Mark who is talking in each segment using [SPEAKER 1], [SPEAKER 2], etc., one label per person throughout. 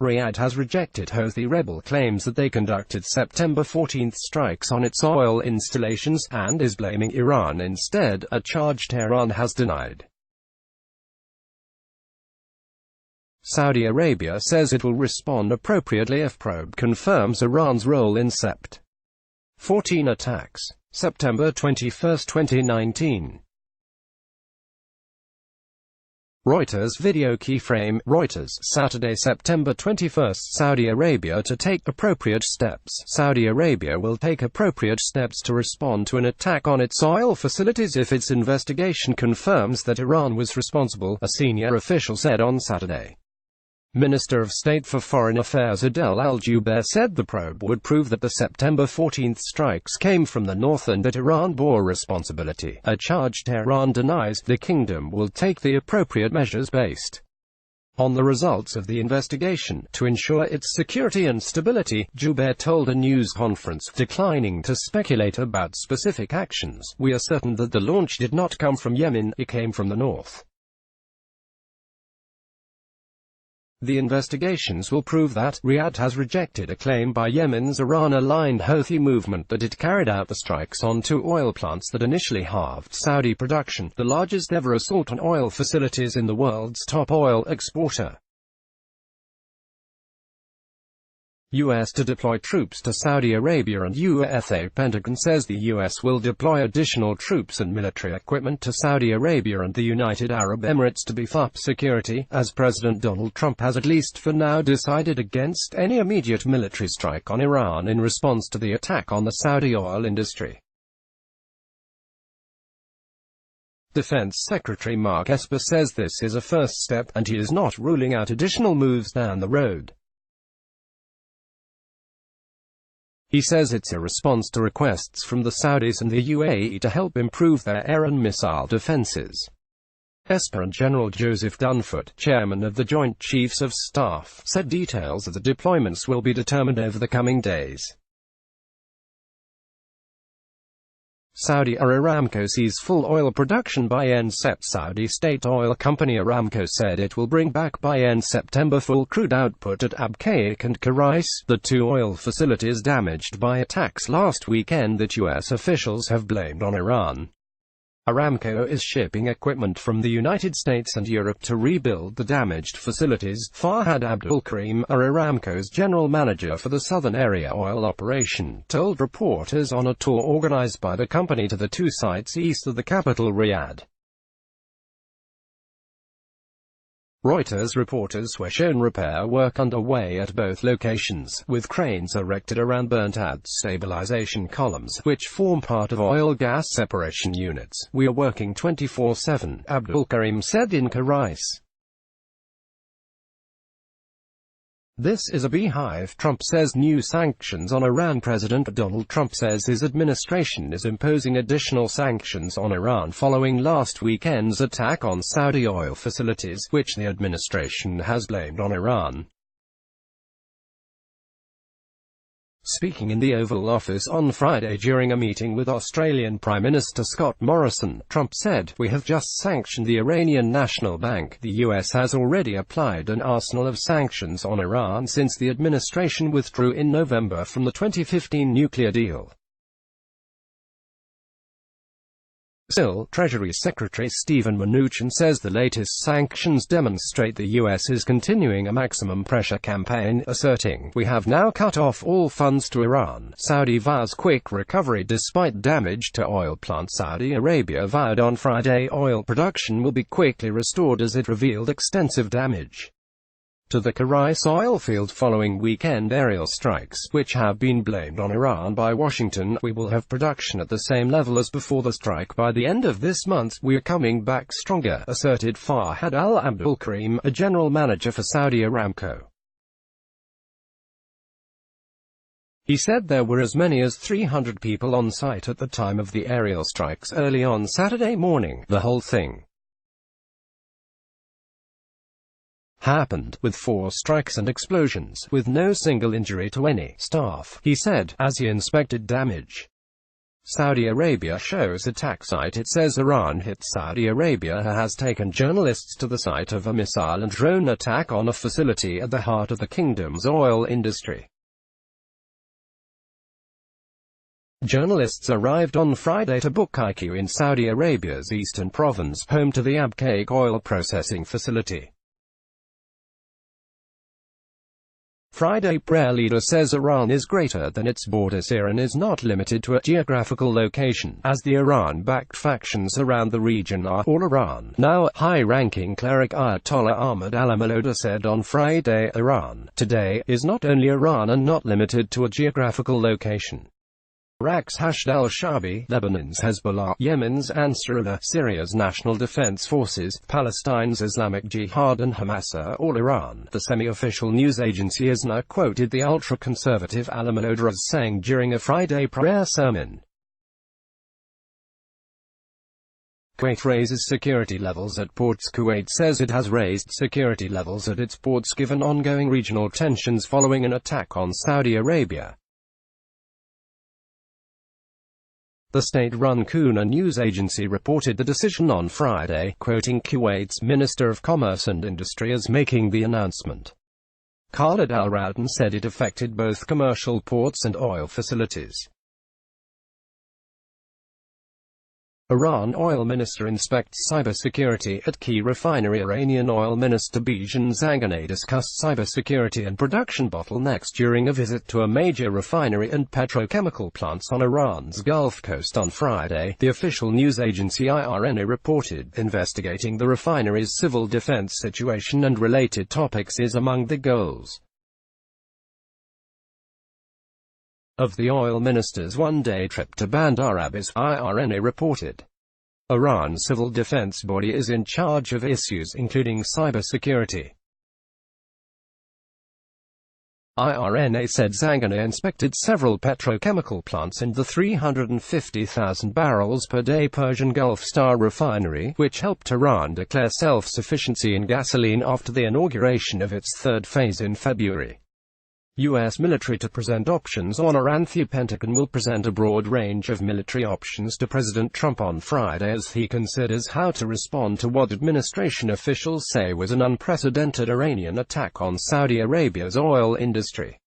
[SPEAKER 1] Riyadh has rejected Houthi rebel claims that they conducted September 14 strikes on its oil installations, and is blaming Iran instead, a charge Tehran has denied. Saudi Arabia says it will respond appropriately if probe confirms Iran's role in Sept. 14 attacks. September 21, 2019. Reuters video keyframe. Reuters, Saturday, September 21. Saudi Arabia to take appropriate steps. Saudi Arabia will take appropriate steps to respond to an attack on its oil facilities if its investigation confirms that Iran was responsible, a senior official said on Saturday. Minister of State for Foreign Affairs Adel Al-Jubeir said the probe would prove that the September 14 strikes came from the north and that Iran bore responsibility, a charge Tehran denies. The kingdom will take the appropriate measures based on the results of the investigation, to ensure its security and stability, Jubeir told a news conference, declining to speculate about specific actions. We are certain that the launch did not come from Yemen, it came from the north. The investigations will prove that Riyadh has rejected a claim by Yemen's Iran-aligned Houthi movement that it carried out the strikes on two oil plants that initially halved Saudi production, the largest ever assault on oil facilities in the world's top oil exporter. U.S. to deploy troops to Saudi Arabia and USA. Pentagon says the U.S. will deploy additional troops and military equipment to Saudi Arabia and the United Arab Emirates to beef up security, as President Donald Trump has at least for now decided against any immediate military strike on Iran in response to the attack on the Saudi oil industry. Defense Secretary Mark Esper says this is a first step, and he is not ruling out additional moves down the road. He says it's a response to requests from the Saudis and the UAE to help improve their air and missile defenses. Esper and General Joseph Dunford, chairman of the Joint Chiefs of Staff, said details of the deployments will be determined over the coming days. Saudi Aramco sees full oil production by end Sept. Saudi state oil company Aramco said it will bring back by end September full crude output at Abqaiq and Khurais, the two oil facilities damaged by attacks last weekend that U.S. officials have blamed on Iran. Aramco is shipping equipment from the United States and Europe to rebuild the damaged facilities. Farhad Abdulkarim, Aramco's general manager for the southern area oil operation, told reporters on a tour organized by the company to the two sites east of the capital Riyadh. Reuters reporters were shown repair work underway at both locations, with cranes erected around burnt-out stabilization columns, which form part of oil-gas separation units. We are working 24/7, Abdulkarim said in Khurais. This is a beehive, Trump says. New sanctions on Iran. President Donald Trump says his administration is imposing additional sanctions on Iran following last weekend's attack on Saudi oil facilities, which the administration has blamed on Iran. Speaking in the Oval Office on Friday during a meeting with Australian Prime Minister Scott Morrison, Trump said, "We have just sanctioned the Iranian National Bank. The US has already applied an arsenal of sanctions on Iran since the administration withdrew in November from the 2015 nuclear deal." Still, Treasury Secretary Steven Mnuchin says the latest sanctions demonstrate the U.S. is continuing a maximum pressure campaign, asserting, "We have now cut off all funds to Iran." Saudi vows quick recovery despite damage to oil plant. Saudi Arabia vowed on Friday oil production will be quickly restored as it revealed extensive damage to the Khurais oil field following weekend aerial strikes, which have been blamed on Iran by Washington. "We will have production at the same level as before the strike by the end of this month. We are coming back stronger," asserted Farhad al-Abdulkarim, a general manager for Saudi Aramco. He said there were as many as 300 people on site at the time of the aerial strikes early on Saturday morning. "The whole thing happened with 4 strikes and explosions, with no single injury to any staff," he said, as he inspected damage. Saudi Arabia shows attack site. It says Iran hit Saudi Arabia has taken journalists to the site of a missile and drone attack on a facility at the heart of the kingdom's oil industry. Journalists arrived on Friday to Buqaiq in Saudi Arabia's eastern province, home to the Abqaiq oil processing facility. Friday prayer leader says Iran is greater than its borders. Iran is not limited to a geographical location, as the Iran-backed factions around the region are all Iran. Now, high-ranking cleric Ayatollah Ahmad al-Malouda said on Friday, Iran, today, is not only Iran and not limited to a geographical location. Iraq's Hashd al-Shaabi, Lebanon's Hezbollah, Yemen's Ansarullah, Syria's National Defense Forces, Palestine's Islamic Jihad and Hamas are all Iran. The semi-official news agency ISNA quoted the ultra-conservative al-Malouda as saying during a Friday prayer sermon, Kuwait raises security levels at ports. Kuwait says it has raised security levels at its ports given ongoing regional tensions following an attack on Saudi Arabia. The state-run Kuna news agency reported the decision on Friday, quoting Kuwait's Minister of Commerce and Industry as making the announcement. Khalid al-Rawdan said it affected both commercial ports and oil facilities. Iran oil minister inspects cybersecurity at key refinery. Iranian oil minister Bijan Zanganeh discussed cybersecurity and production bottlenecks during a visit to a major refinery and petrochemical plants on Iran's Gulf Coast on Friday, the official news agency IRNA reported. Investigating the refinery's civil defense situation and related topics is among the goals of the oil minister's one-day trip to Bandar Abbas, IRNA reported. Iran's civil defense body is in charge of issues including cybersecurity. IRNA said Zanganeh inspected several petrochemical plants and the 350,000 barrels per day Persian Gulf Star refinery, which helped Iran declare self-sufficiency in gasoline after the inauguration of its third phase in February. U.S. military to present options on Iran. The Pentagon will present a broad range of military options to President Trump on Friday as he considers how to respond to what administration officials say was an unprecedented Iranian attack on Saudi Arabia's oil industry.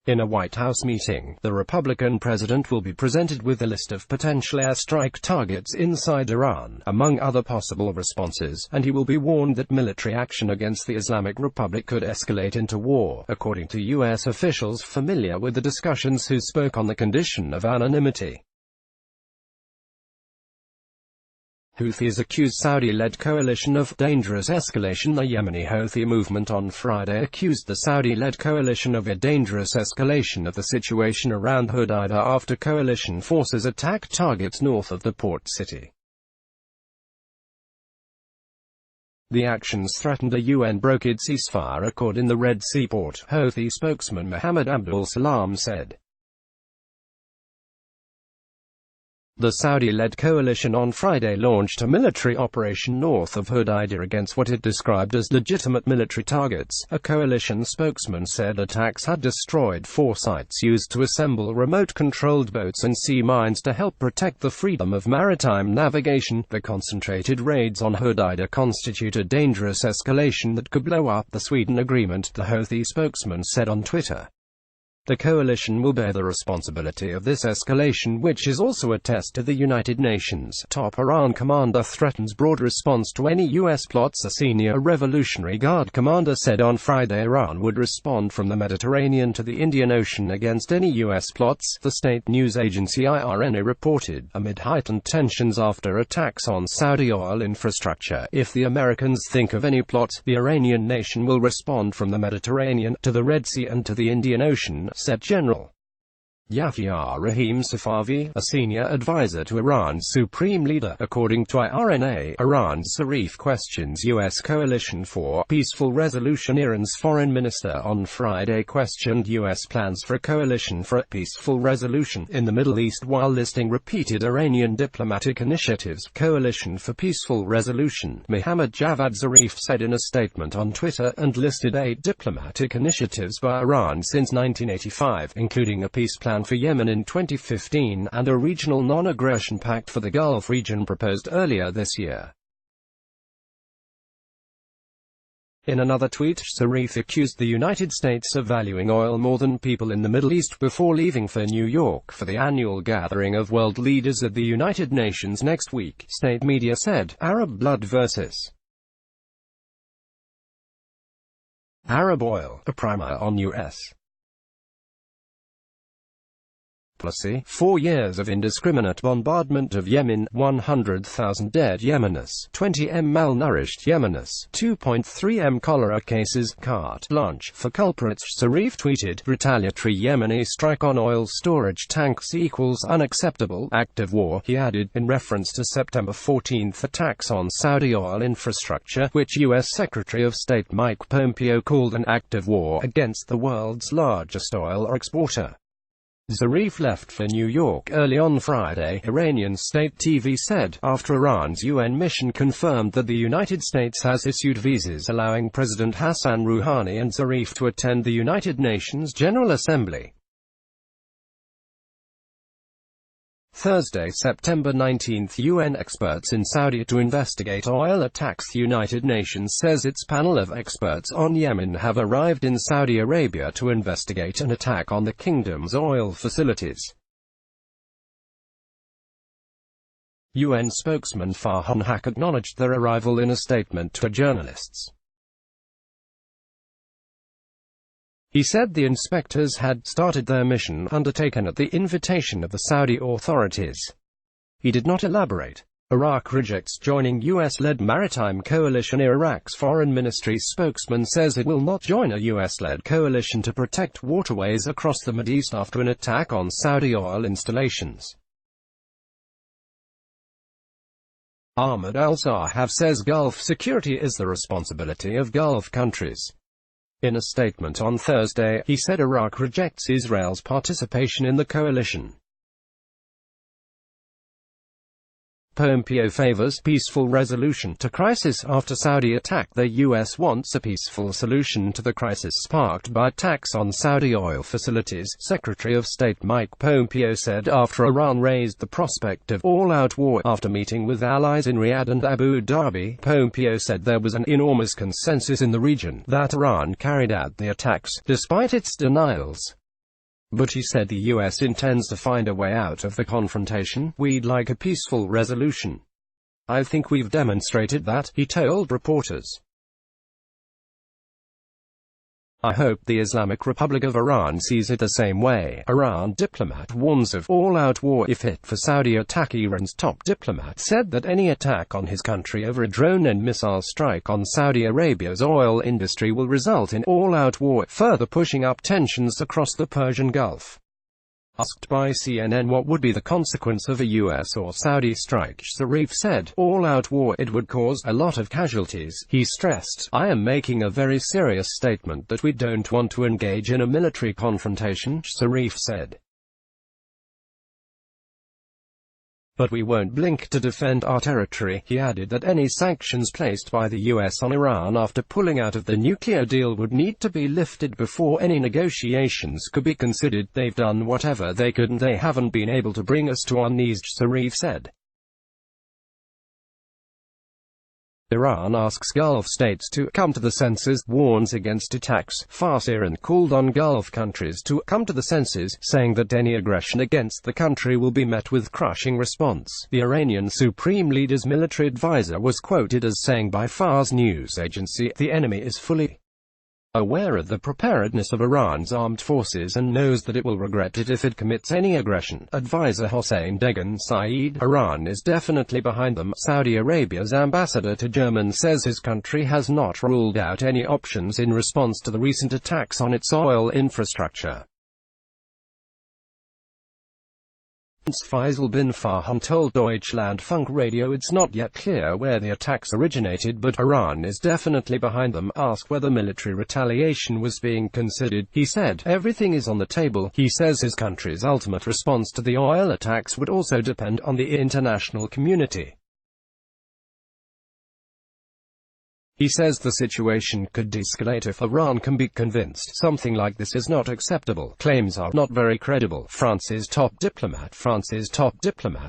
[SPEAKER 1] In a White House meeting, the Republican president will be presented with a list of potential airstrike targets inside Iran, among other possible responses, and he will be warned that military action against the Islamic Republic could escalate into war, according to U.S. officials familiar with the discussions who spoke on the condition of anonymity. Houthis accuse Saudi-led coalition of dangerous escalation. The Yemeni Houthi movement on Friday accused the Saudi-led coalition of a dangerous escalation of the situation around Hodeidah after coalition forces attacked targets north of the port city. The actions threatened a UN-brokered ceasefire accord in the Red Sea port, Houthi spokesman Mohammed Abdul Salam said. The Saudi-led coalition on Friday launched a military operation north of Hodeidah against what it described as legitimate military targets. A coalition spokesman said attacks had destroyed 4 sites used to assemble remote-controlled boats and sea mines to help protect the freedom of maritime navigation. The concentrated raids on Hodeidah constitute a dangerous escalation that could blow up the Sweden agreement, the Houthi spokesman said on Twitter. The coalition will bear the responsibility of this escalation, which is also a test to the United Nations. Top Iran commander threatens broad response to any U.S. plots. A senior Revolutionary Guard commander said on Friday Iran would respond from the Mediterranean to the Indian Ocean against any U.S. plots, the state news agency IRNA reported, amid heightened tensions after attacks on Saudi oil infrastructure. If the Americans think of any plot, the Iranian nation will respond from the Mediterranean, to the Red Sea and to the Indian Ocean, said General Yahya Rahim Safavi, a senior advisor to Iran's supreme leader. According to IRNA, Iran's Zarif questions U.S. coalition for peaceful resolution. Iran's foreign minister on Friday questioned U.S. plans for a coalition for a peaceful resolution in the Middle East while listing repeated Iranian diplomatic initiatives. Coalition for peaceful resolution, Mohammad Javad Zarif said in a statement on Twitter, and listed 8 diplomatic initiatives by Iran since 1985, including a peace plan plan for Yemen in 2015, and a regional non-aggression pact for the Gulf region proposed earlier this year. In another tweet, Zarif accused the United States of valuing oil more than people in the Middle East before leaving for New York for the annual gathering of world leaders at the United Nations next week, state media said. Arab blood versus Arab oil, a primer on U.S. policy. 4 years of indiscriminate bombardment of Yemen, 100,000 dead Yemenis, 20 m malnourished Yemenis, 2.3 m cholera cases, carte blanche for culprits. Zarif tweeted, retaliatory Yemeni strike on oil storage tanks equals unacceptable act of war, he added, in reference to September 14 attacks on Saudi oil infrastructure, which U.S. Secretary of State Mike Pompeo called an act of war against the world's largest oil exporter. Zarif left for New York early on Friday, Iranian state TV said, after Iran's UN mission confirmed that the United States has issued visas allowing President Hassan Rouhani and Zarif to attend the United Nations General Assembly. Thursday, September 19, UN experts in Saudi to investigate oil attacks. The United Nations says its panel of experts on Yemen have arrived in Saudi Arabia to investigate an attack on the kingdom's oil facilities. UN spokesman Farhan Haq acknowledged their arrival in a statement to journalists. He said the inspectors had started their mission, undertaken at the invitation of the Saudi authorities. He did not elaborate. Iraq rejects joining U.S.-led maritime coalition. Iraq's foreign ministry spokesman says it will not join a U.S.-led coalition to protect waterways across the Mideast after an attack on Saudi oil installations. Ahmed al-Sahaf says Gulf security is the responsibility of Gulf countries. In a statement on Thursday, he said Iraq rejects Israel's participation in the coalition. Pompeo favors peaceful resolution to crisis after Saudi attack. The U.S. wants a peaceful solution to the crisis sparked by attacks on Saudi oil facilities, Secretary of State Mike Pompeo said after Iran raised the prospect of all-out war. After meeting with allies in Riyadh and Abu Dhabi, Pompeo said there was an enormous consensus in the region that Iran carried out the attacks, despite its denials. But he said the U.S. intends to find a way out of the confrontation. We'd like a peaceful resolution. I think we've demonstrated that, he told reporters. I hope the Islamic Republic of Iran sees it the same way. Iran diplomat warns of all-out war if hit for Saudi attack. Iran's top diplomat said that any attack on his country over a drone and missile strike on Saudi Arabia's oil industry will result in all-out war, further pushing up tensions across the Persian Gulf. Asked by CNN what would be the consequence of a U.S. or Saudi strike, Zarif said, all-out war, it would cause a lot of casualties. He stressed, I am making a very serious statement that we don't want to engage in a military confrontation, Zarif said. But we won't blink to defend our territory. He added that any sanctions placed by the U.S. on Iran after pulling out of the nuclear deal would need to be lifted before any negotiations could be considered. They've done whatever they could and they haven't been able to bring us to our knees, Zarif said. Iran asks Gulf states to come to the senses, warns against attacks. Iran called on Gulf countries to come to the senses, saying that any aggression against the country will be met with crushing response. The Iranian supreme leader's military advisor was quoted as saying by Fars news agency, the enemy is fully aware of the preparedness of Iran's armed forces and knows that it will regret it if it commits any aggression. Advisor Hossein Degan Saeed, Iran is definitely behind them. Saudi Arabia's ambassador to Germany says his country has not ruled out any options in response to the recent attacks on its oil infrastructure. Faisal bin Farhan told Deutschlandfunk Radio it's not yet clear where the attacks originated, but Iran is definitely behind them. Asked whether military retaliation was being considered, he said, everything is on the table. He says his country's ultimate response to the oil attacks would also depend on the international community. He says the situation could de-escalate if Iran can be convinced something like this is not acceptable. Claims are not very credible. France's top diplomat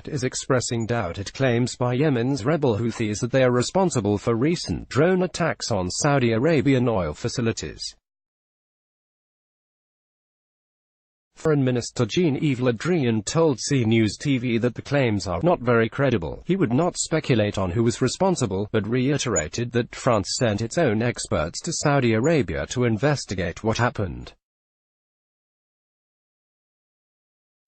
[SPEAKER 1] is expressing doubt at claims by Yemen's rebel Houthis that they are responsible for recent drone attacks on Saudi Arabian oil facilities. Foreign Minister Jean-Yves Le Drian told C News TV that the claims are not very credible. He would not speculate on who was responsible, but reiterated that France sent its own experts to Saudi Arabia to investigate what happened.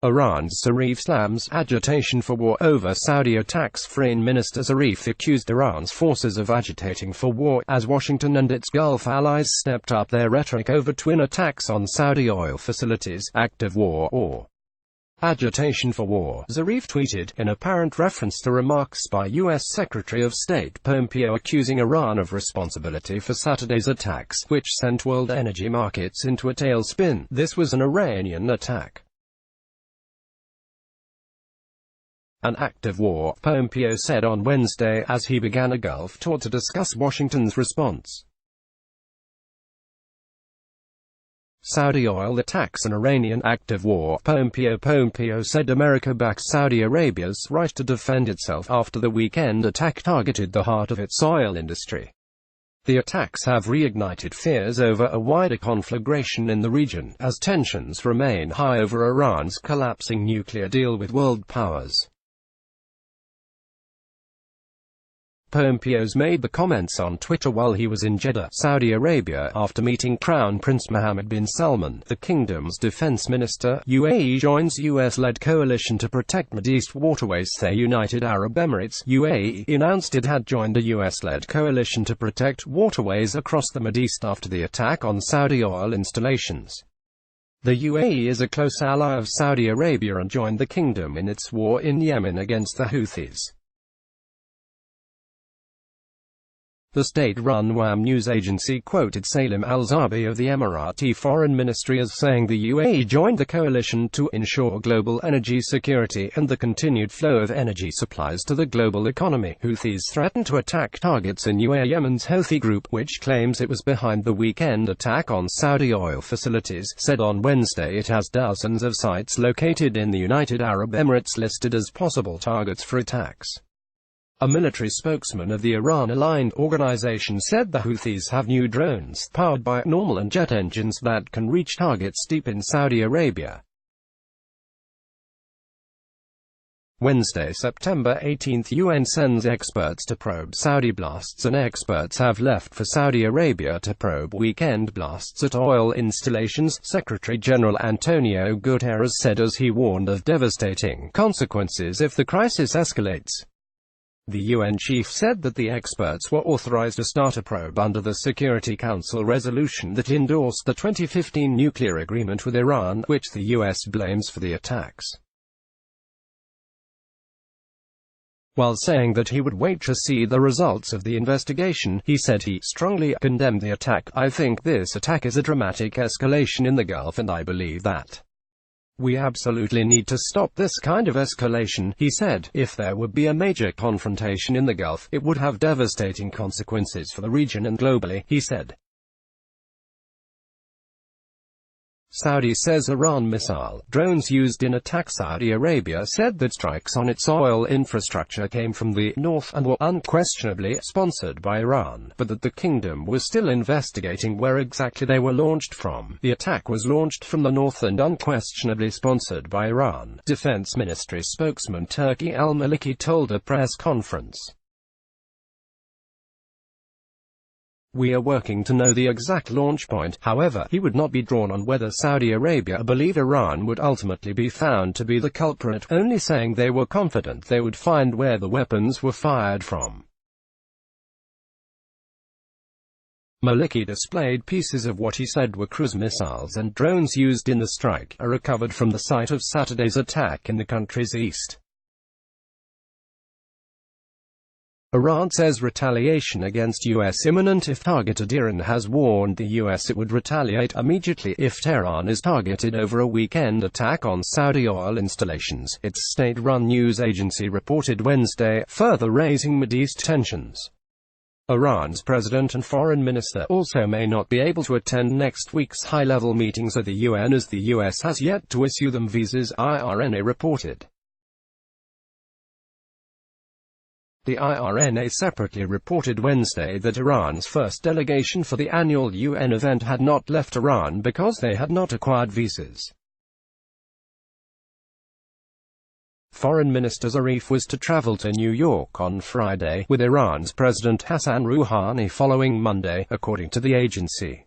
[SPEAKER 1] Iran's Zarif slams agitation for war over Saudi attacks. Foreign Minister Zarif accused Iran's forces of agitating for war, as Washington and its Gulf allies stepped up their rhetoric over twin attacks on Saudi oil facilities. Act of war or agitation for war, Zarif tweeted, in apparent reference to remarks by U.S. Secretary of State Pompeo accusing Iran of responsibility for Saturday's attacks, which sent world energy markets into a tailspin. This was an Iranian attack. An act of war, Pompeo said on Wednesday, as he began a Gulf tour to discuss Washington's response. Saudi oil attacks an Iranian act of war, Pompeo said America backs Saudi Arabia's right to defend itself after the weekend attack targeted the heart of its oil industry. The attacks have reignited fears over a wider conflagration in the region, as tensions remain high over Iran's collapsing nuclear deal with world powers. Pompeo's made the comments on Twitter while he was in Jeddah, Saudi Arabia, after meeting Crown Prince Mohammed bin Salman, the kingdom's defense minister. UAE joins US-led coalition to protect Mideast waterways. The United Arab Emirates, UAE, announced it had joined a US-led coalition to protect waterways across the Mideast after the attack on Saudi oil installations. The UAE is a close ally of Saudi Arabia and joined the kingdom in its war in Yemen against the Houthis. The state-run WAM news agency quoted Salim al-Zabi of the Emirati Foreign Ministry as saying the UAE joined the coalition to ensure global energy security and the continued flow of energy supplies to the global economy. Houthis threatened to attack targets in UAE. Yemen's Houthi group, which claims it was behind the weekend attack on Saudi oil facilities, said on Wednesday it has dozens of sites located in the United Arab Emirates listed as possible targets for attacks. A military spokesman of the Iran-aligned organization said the Houthis have new drones, powered by normal and jet engines, that can reach targets deep in Saudi Arabia. Wednesday, September 18, UN sends experts to probe Saudi blasts, and experts have left for Saudi Arabia to probe weekend blasts at oil installations, Secretary General Antonio Guterres said as he warned of devastating consequences if the crisis escalates. The UN chief said that the experts were authorized to start a probe under the Security Council resolution that endorsed the 2015 nuclear agreement with Iran, which the US blames for the attacks. While saying that he would wait to see the results of the investigation, he said he strongly condemned the attack. I think this attack is a dramatic escalation in the Gulf, and I believe that we absolutely need to stop this kind of escalation, he said. If there would be a major confrontation in the Gulf, it would have devastating consequences for the region and globally, he said. Saudi says Iran missile drones used in attack. Saudi Arabia said that strikes on its oil infrastructure came from the north and were unquestionably sponsored by Iran, but that the kingdom was still investigating where exactly they were launched from. The attack was launched from the north and unquestionably sponsored by Iran, Defense Ministry spokesman Turki al-Maliki told a press conference. We are working to know the exact launch point. However, he would not be drawn on whether Saudi Arabia believed Iran would ultimately be found to be the culprit, only saying they were confident they would find where the weapons were fired from. Maliki displayed pieces of what he said were cruise missiles and drones used in the strike, are recovered from the site of Saturday's attack in the country's east. Iran says retaliation against U.S. imminent if targeted. Iran has warned the U.S. it would retaliate immediately if Tehran is targeted over a weekend attack on Saudi oil installations, its state-run news agency reported Wednesday, further raising Mideast tensions. Iran's president and foreign minister also may not be able to attend next week's high-level meetings at the UN as the US has yet to issue them visas, IRNA reported. The IRNA separately reported Wednesday that Iran's first delegation for the annual UN event had not left Iran because they had not acquired visas. Foreign Minister Zarif was to travel to New York on Friday, with Iran's President Hassan Rouhani following Monday, according to the agency.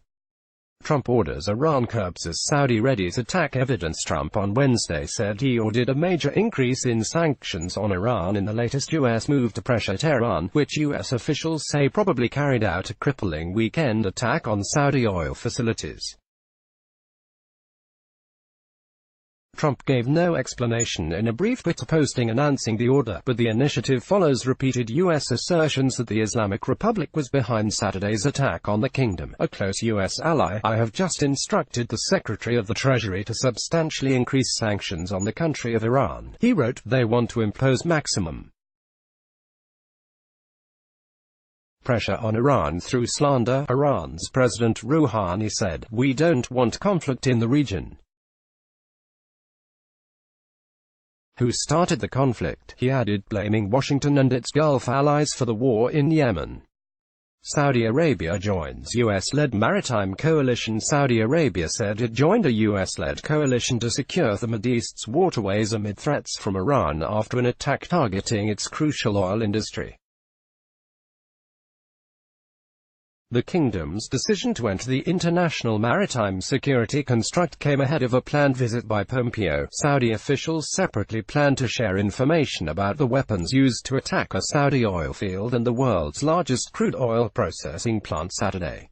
[SPEAKER 1] Trump orders Iran curbs as Saudi readies attack evidence. Trump on Wednesday said he ordered a major increase in sanctions on Iran in the latest U.S. move to pressure Tehran, which U.S. officials say probably carried out a crippling weekend attack on Saudi oil facilities. Trump gave no explanation in a brief Twitter posting announcing the order, but the initiative follows repeated U.S. assertions that the Islamic Republic was behind Saturday's attack on the kingdom, a close U.S. ally. I have just instructed the Secretary of the Treasury to substantially increase sanctions on the country of Iran, he wrote. They want to impose maximum pressure on Iran through slander, Iran's President Rouhani said. We don't want conflict in the region. Who started the conflict, he added, blaming Washington and its Gulf allies for the war in Yemen. Saudi Arabia joins U.S.-led maritime coalition. Saudi Arabia said it joined a U.S.-led coalition to secure the Middle East's waterways amid threats from Iran after an attack targeting its crucial oil industry. The kingdom's decision to enter the International Maritime Security Construct came ahead of a planned visit by Pompeo. Saudi officials separately plan to share information about the weapons used to attack a Saudi oil field and the world's largest crude oil processing plant Saturday.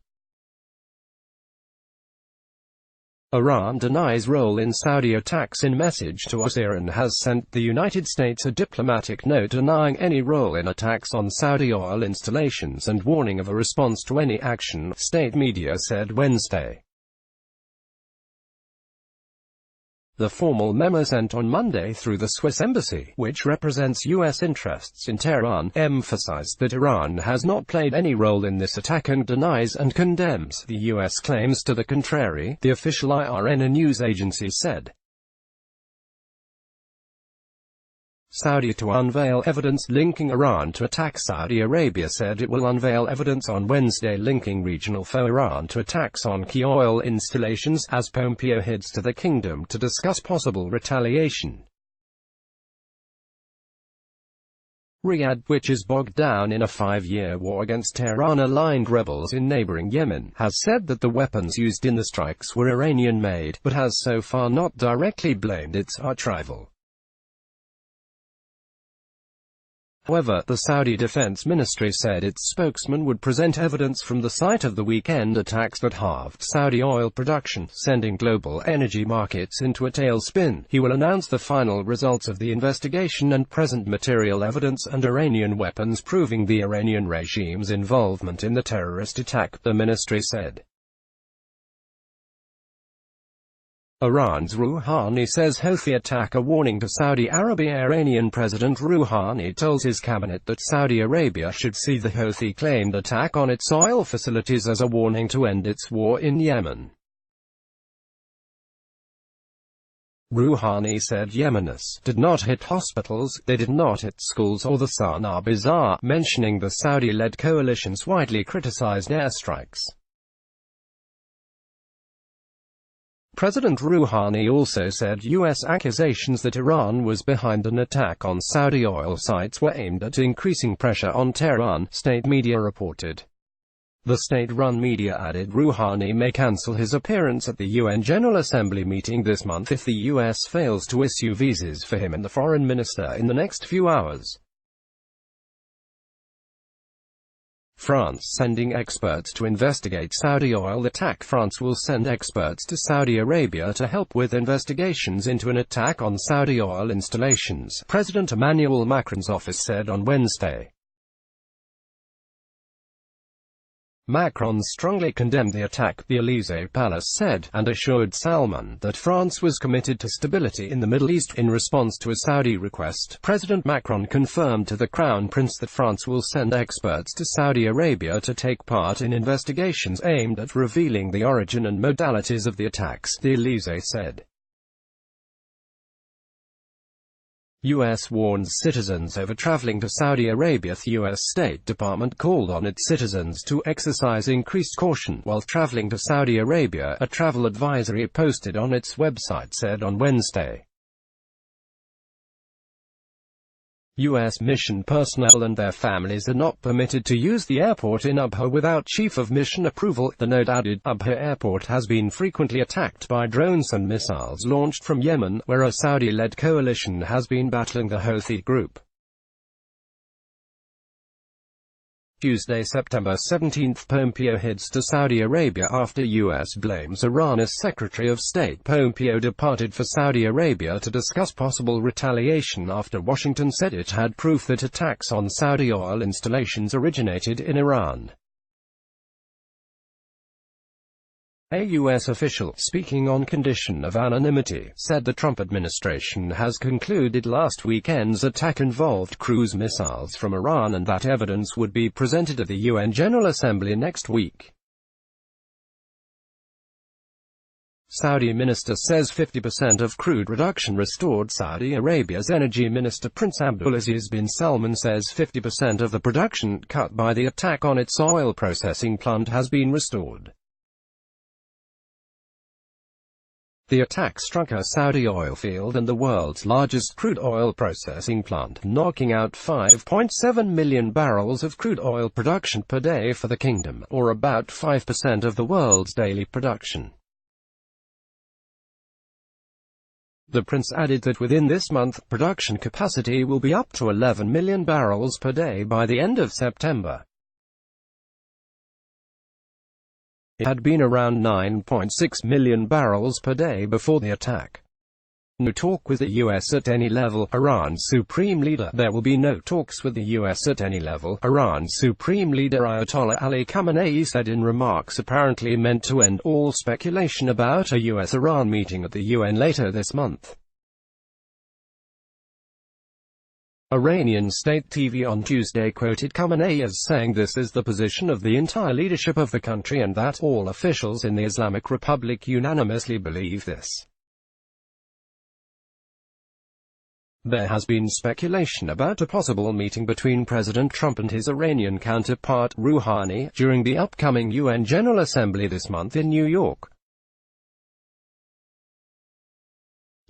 [SPEAKER 1] Iran denies role in Saudi attacks. In message to us, Iran has sent the United States a diplomatic note denying any role in attacks on Saudi oil installations and warning of a response to any action, state media said Wednesday. The formal memo sent on Monday through the Swiss embassy, which represents U.S. interests in Tehran, emphasized that Iran has not played any role in this attack and denies and condemns the U.S. claims to the contrary, the official IRNA news agency said. Saudi to unveil evidence linking Iran to attack. Saudi Arabia said it will unveil evidence on Wednesday linking regional foe Iran to attacks on key oil installations, as Pompeo heads to the kingdom to discuss possible retaliation. Riyadh, which is bogged down in a 5-year war against Tehran-aligned rebels in neighboring Yemen, has said that the weapons used in the strikes were Iranian-made, but has so far not directly blamed its arch-rival. However, the Saudi Defense Ministry said its spokesman would present evidence from the site of the weekend attacks that halved Saudi oil production, sending global energy markets into a tailspin. He will announce the final results of the investigation and present material evidence and Iranian weapons proving the Iranian regime's involvement in the terrorist attack, the ministry said. Iran's Rouhani says Houthi attack a warning to Saudi Arabia. Iranian President Rouhani told his cabinet that Saudi Arabia should see the Houthi-claimed attack on its oil facilities as a warning to end its war in Yemen. Rouhani said Yemenis did not hit hospitals, they did not hit schools or the Sana'a Bazaar, mentioning the Saudi-led coalition's widely criticized airstrikes. President Rouhani also said U.S. accusations that Iran was behind an attack on Saudi oil sites were aimed at increasing pressure on Tehran, state media reported. The state-run media added Rouhani may cancel his appearance at the UN General Assembly meeting this month if the U.S. fails to issue visas for him and the foreign minister in the next few hours. France sending experts to investigate Saudi oil attack. France will send experts to Saudi Arabia to help with investigations into an attack on Saudi oil installations, President Emmanuel Macron's office said on Wednesday. Macron strongly condemned the attack, the Élysée Palace said, and assured Salman that France was committed to stability in the Middle East. In response to a Saudi request, President Macron confirmed to the Crown Prince that France will send experts to Saudi Arabia to take part in investigations aimed at revealing the origin and modalities of the attacks, the Élysée said. U.S. warns citizens over traveling to Saudi Arabia. The U.S. State Department called on its citizens to exercise increased caution while traveling to Saudi Arabia, a travel advisory posted on its website said on Wednesday. U.S. mission personnel and their families are not permitted to use the airport in Abha without Chief of Mission approval, the note added. Abha Airport has been frequently attacked by drones and missiles launched from Yemen, where a Saudi-led coalition has been battling the Houthi group. Tuesday, September 17, Pompeo heads to Saudi Arabia after U.S. blames Iran. As Secretary of State, Pompeo departed for Saudi Arabia to discuss possible retaliation after Washington said it had proof that attacks on Saudi oil installations originated in Iran. A U.S. official, speaking on condition of anonymity, said the Trump administration has concluded last weekend's attack involved cruise missiles from Iran and that evidence would be presented at the UN General Assembly next week. Saudi minister says 50% of crude reduction restored. Saudi Arabia's Energy Minister Prince Abdulaziz bin Salman says 50% of the production cut by the attack on its oil processing plant has been restored. The attack struck a Saudi oil field and the world's largest crude oil processing plant, knocking out 5.7 million barrels of crude oil production per day for the kingdom, or about 5% of the world's daily production. The prince added that within this month, production capacity will be up to 11 million barrels per day by the end of September. It had been around 9.6 million barrels per day before the attack. No talk with the U.S. at any level, Iran's supreme leader. There will be no talks with the U.S. at any level, Iran's supreme leader Ayatollah Ali Khamenei said in remarks apparently meant to end all speculation about a U.S.-Iran meeting at the UN later this month. Iranian state TV on Tuesday quoted Khamenei as saying this is the position of the entire leadership of the country and that all officials in the Islamic Republic unanimously believe this. There has been speculation about a possible meeting between President Trump and his Iranian counterpart, Rouhani, during the upcoming UN General Assembly this month in New York.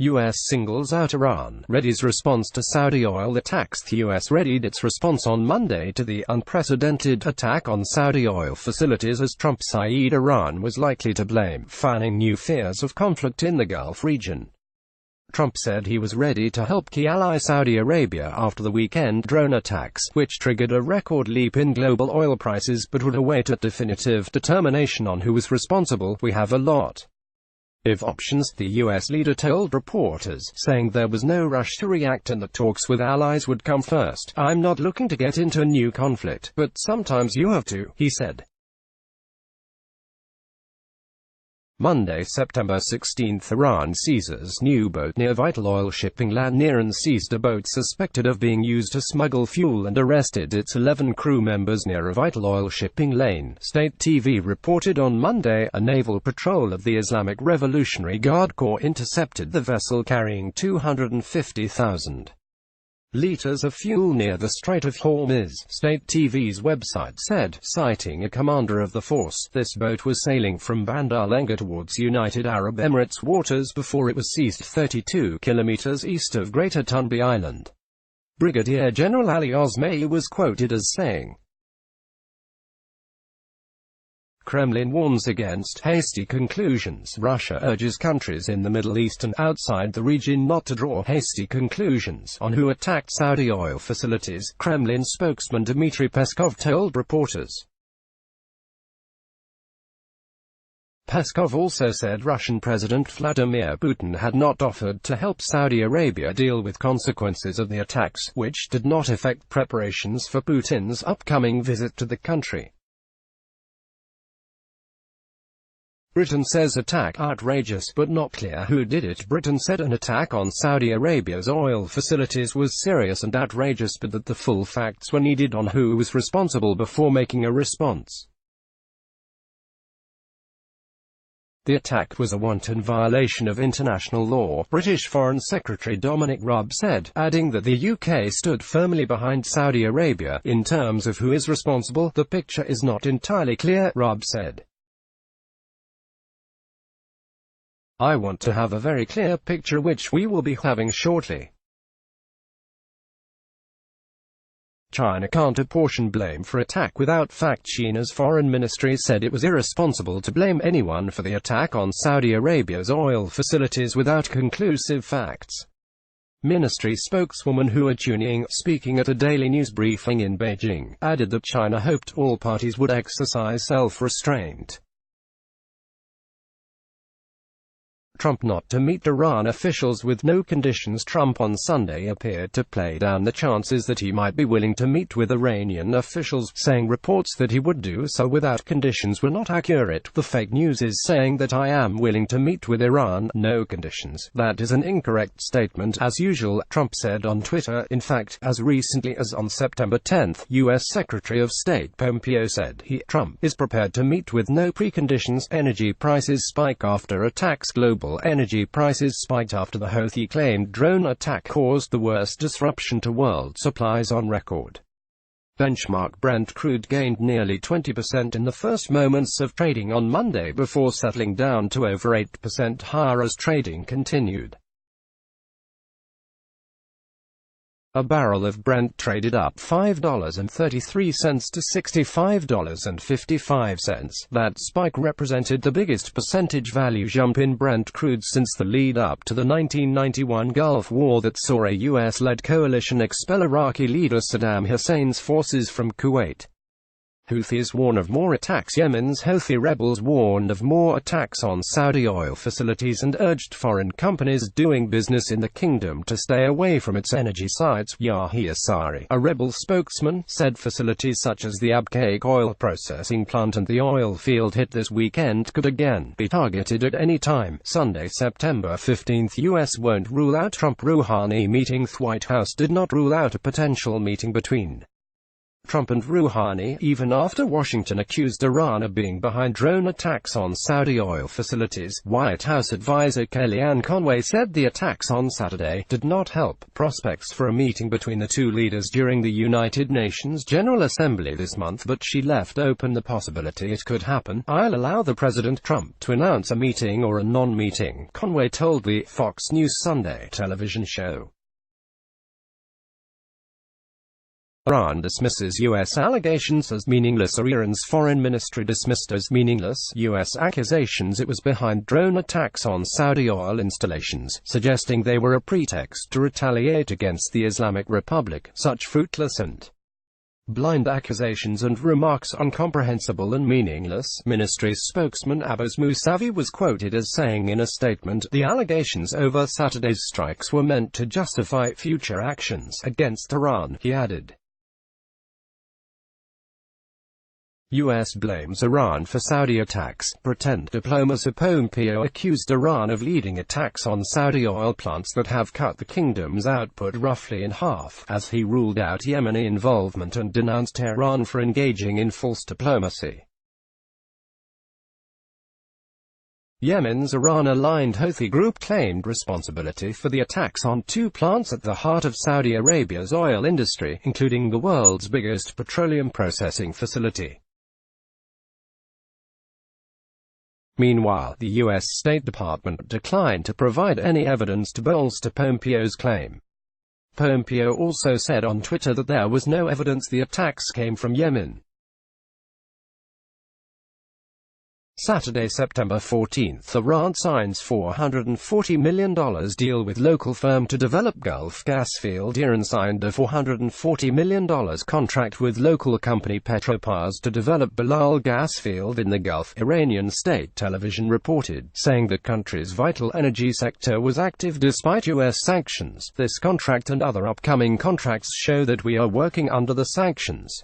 [SPEAKER 1] U.S. singles out Iran, readies response to Saudi oil attacks. The U.S. readied its response on Monday to the unprecedented attack on Saudi oil facilities as Trump said Iran was likely to blame, fanning new fears of conflict in the Gulf region. Trump said he was ready to help key ally Saudi Arabia after the weekend drone attacks, which triggered a record leap in global oil prices, but would await a definitive determination on who was responsible. We have a lot of options, the U.S. leader told reporters, saying there was no rush to react and that talks with allies would come first. I'm not looking to get into a new conflict, but sometimes you have to, he said. Monday, September 16, Iran seizes new boat near vital oil shipping lane. Iran seized a boat suspected of being used to smuggle fuel and arrested its 11 crew members near a vital oil shipping lane, state TV reported on Monday. A naval patrol of the Islamic Revolutionary Guard Corps intercepted the vessel carrying 250,000 liters of fuel near the Strait of Hormuz, state TV's website said, citing a commander of the force. This boat was sailing from Bandar Lenga towards United Arab Emirates waters before it was seized 32 kilometers east of Greater Tunbia Island. Brigadier General Ali Osmani was quoted as saying, Kremlin warns against hasty conclusions. Russia urges countries in the Middle East and outside the region not to draw hasty conclusions on who attacked Saudi oil facilities, Kremlin spokesman Dmitry Peskov told reporters. Peskov also said Russian President Vladimir Putin had not offered to help Saudi Arabia deal with consequences of the attacks, which did not affect preparations for Putin's upcoming visit to the country. Britain says attack outrageous but not clear who did it. Britain said an attack on Saudi Arabia's oil facilities was serious and outrageous, but that the full facts were needed on who was responsible before making a response. The attack was a wanton violation of international law, British Foreign Secretary Dominic Raab said, adding that the UK stood firmly behind Saudi Arabia. In terms of who is responsible, the picture is not entirely clear, Raab said. I want to have a very clear picture, which we will be having shortly. China can't apportion blame for attack without fact. China's foreign ministry said it was irresponsible to blame anyone for the attack on Saudi Arabia's oil facilities without conclusive facts. Ministry spokeswoman Hua Chunying, speaking at a daily news briefing in Beijing, added that China hoped all parties would exercise self-restraint. Trump not to meet Iran officials with no conditions. Trump on Sunday appeared to play down the chances that he might be willing to meet with Iranian officials, saying reports that he would do so without conditions were not accurate. The fake news is saying that I am willing to meet with Iran, no conditions. That is an incorrect statement, as usual, Trump said on Twitter. In fact, as recently as on September 10, U.S. Secretary of State Pompeo said Trump is prepared to meet with no preconditions. Energy prices spike after attacks. Global energy prices spiked after the Houthi claimed drone attack caused the worst disruption to world supplies on record. Benchmark Brent crude gained nearly 20% in the first moments of trading on Monday before settling down to over 8% higher as trading continued. A barrel of Brent traded up $5.33 to $65.55. That spike represented the biggest percentage value jump in Brent crude since the lead-up to the 1991 Gulf War that saw a U.S.-led coalition expel Iraqi leader Saddam Hussein's forces from Kuwait. Houthis warn of more attacks. Yemen's Houthi rebels warned of more attacks on Saudi oil facilities and urged foreign companies doing business in the kingdom to stay away from its energy sites. Yahya Sari, a rebel spokesman, said facilities such as the Abqaiq oil processing plant and the oil field hit this weekend could again be targeted at any time. Sunday, September 15. U.S. won't rule out Trump-Rouhani meeting. The White House did not rule out a potential meeting between Trump and Rouhani, even after Washington accused Iran of being behind drone attacks on Saudi oil facilities. White House advisor Kellyanne Conway said the attacks on Saturday did not help prospects for a meeting between the two leaders during the United Nations General Assembly this month, but she left open the possibility it could happen. I'll allow the President Trump to announce a meeting or a non-meeting, Conway told the Fox News Sunday television show. Iran dismisses U.S. allegations as meaningless. Iran's foreign ministry dismissed as meaningless U.S. accusations it was behind drone attacks on Saudi oil installations, suggesting they were a pretext to retaliate against the Islamic Republic. Such fruitless and blind accusations and remarks incomprehensible and meaningless, ministry's spokesman Abbas Mousavi was quoted as saying in a statement, the allegations over Saturday's strikes were meant to justify future actions against Iran, he added. U.S. blames Iran for Saudi attacks. Pretend diplomacy. Pompeo accused Iran of leading attacks on Saudi oil plants that have cut the kingdom's output roughly in half, as he ruled out Yemeni involvement and denounced Tehran for engaging in false diplomacy. Yemen's Iran-aligned Houthi group claimed responsibility for the attacks on two plants at the heart of Saudi Arabia's oil industry, including the world's biggest petroleum processing facility. Meanwhile, the U.S. State Department declined to provide any evidence to bolster Pompeo's claim. Pompeo also said on Twitter that there was no evidence the attacks came from Yemen. Saturday, September 14, Iran signs $440 million deal with local firm to develop Gulf gas field. Iran signed a $440 million contract with local company Petropars to develop Bilal gas field in the Gulf, Iranian state television reported, saying the country's vital energy sector was active despite U.S. sanctions. This contract and other upcoming contracts show that we are working under the sanctions.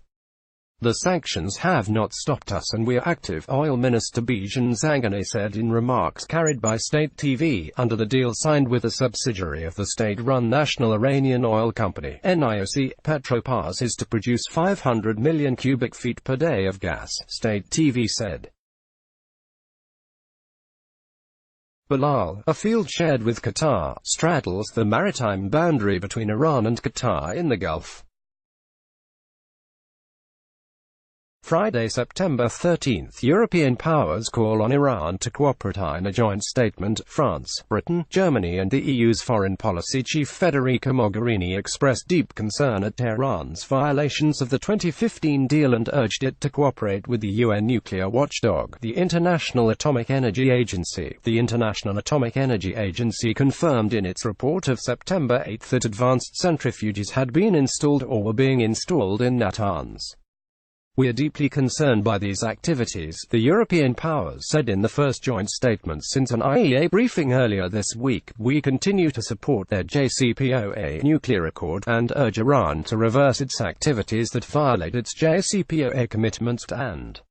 [SPEAKER 1] The sanctions have not stopped us and we are active, Oil Minister Bijan Zanganeh said in remarks carried by state TV, under the deal signed with a subsidiary of the state-run National Iranian Oil Company, NIOC, Petropars is to produce 500 million cubic feet per day of gas, state TV said. Balal, a field shared with Qatar, straddles the maritime boundary between Iran and Qatar in the Gulf. Friday, September 13, European powers call on Iran to cooperate. In a joint statement, France, Britain, Germany and the EU's foreign policy chief Federica Mogherini expressed deep concern at Tehran's violations of the 2015 deal and urged it to cooperate with the UN nuclear watchdog, the International Atomic Energy Agency. The International Atomic Energy Agency confirmed in its report of September 8 that advanced centrifuges had been installed or were being installed in Natanz. We are deeply concerned by these activities, the European powers said in the first joint statement since an IAEA briefing earlier this week. We continue to support their JCPOA nuclear accord, and urge Iran to reverse its activities that violate its JCPOA commitments and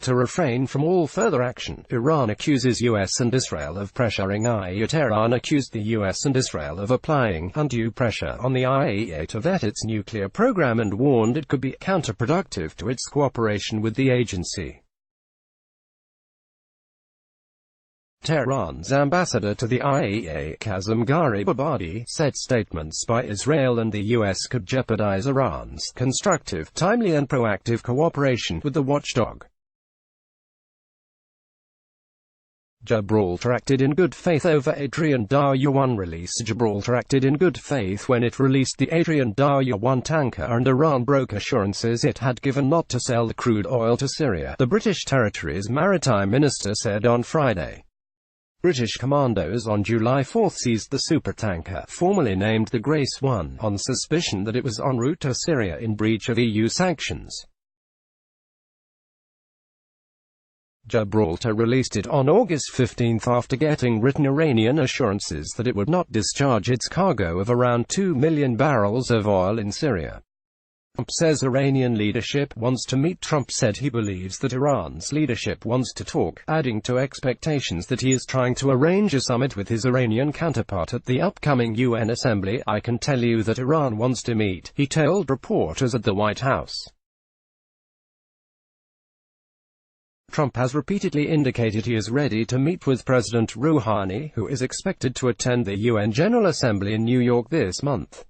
[SPEAKER 1] to refrain from all further action. Iran accuses US and Israel of pressuring IAEA. Tehran accused the US and Israel of applying undue pressure on the IAEA to vet its nuclear program and warned it could be counterproductive to its cooperation with the agency. Tehran's ambassador to the IAEA, Kazem Gharibabadi, said statements by Israel and the US could jeopardize Iran's constructive, timely and proactive cooperation with the watchdog. Gibraltar acted in good faith over Adrian Darya-1 release. Gibraltar acted in good faith when it released the Adrian Darya-1 tanker, and Iran broke assurances it had given not to sell the crude oil to Syria, the British territory's maritime minister said on Friday. British commandos on July 4 seized the supertanker, formerly named the Grace 1, on suspicion that it was en route to Syria in breach of EU sanctions. Gibraltar released it on August 15 after getting written Iranian assurances that it would not discharge its cargo of around 2 million barrels of oil in Syria. Trump says Iranian leadership wants to meet. Trump said he believes that Iran's leadership wants to talk, adding to expectations that he is trying to arrange a summit with his Iranian counterpart at the upcoming UN Assembly. I can tell you that Iran wants to meet, he told reporters at the White House. Trump has repeatedly indicated he is ready to meet with President Rouhani, who is expected to attend the UN General Assembly in New York this month.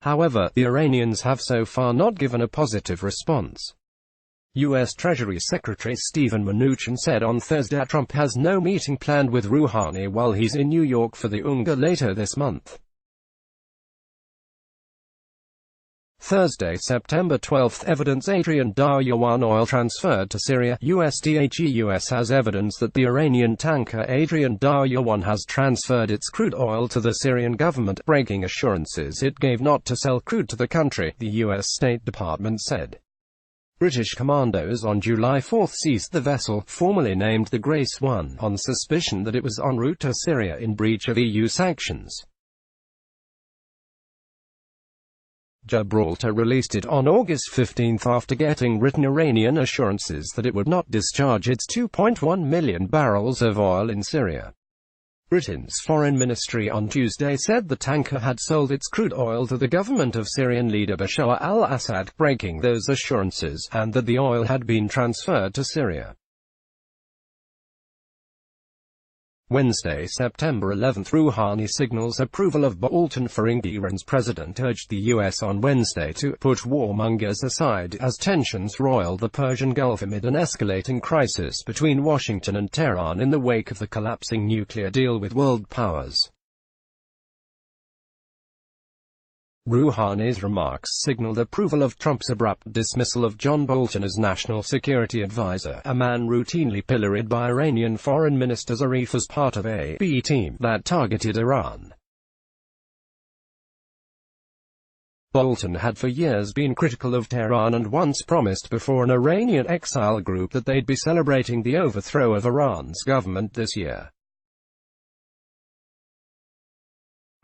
[SPEAKER 1] However, the Iranians have so far not given a positive response. U.S. Treasury Secretary Steven Mnuchin said on Thursday Trump has no meeting planned with Rouhani while he's in New York for the UNGA later this month. Thursday, September 12, evidence Adrian Darya-1 oil transferred to Syria. US has evidence that the Iranian tanker Adrian Darya-1 has transferred its crude oil to the Syrian government, breaking assurances it gave not to sell crude to the country, the U.S. State Department said. British commandos on July 4 seized the vessel, formerly named the Grace 1, on suspicion that it was en route to Syria in breach of EU sanctions. Gibraltar released it on August 15 after getting written Iranian assurances that it would not discharge its 2.1 million barrels of oil in Syria. Britain's foreign ministry on Tuesday said the tanker had sold its crude oil to the government of Syrian leader Bashar al-Assad, breaking those assurances, and that the oil had been transferred to Syria. Wednesday, September 11, Rouhani signals approval of Bolton for Iran's president urged the U.S. on Wednesday to put warmongers aside as tensions roil the Persian Gulf amid an escalating crisis between Washington and Tehran in the wake of the collapsing nuclear deal with world powers. Rouhani's remarks signaled approval of Trump's abrupt dismissal of John Bolton as national security advisor, a man routinely pilloried by Iranian Foreign Minister Zarif as part of a B team that targeted Iran. Bolton had for years been critical of Tehran and once promised before an Iranian exile group that they'd be celebrating the overthrow of Iran's government this year.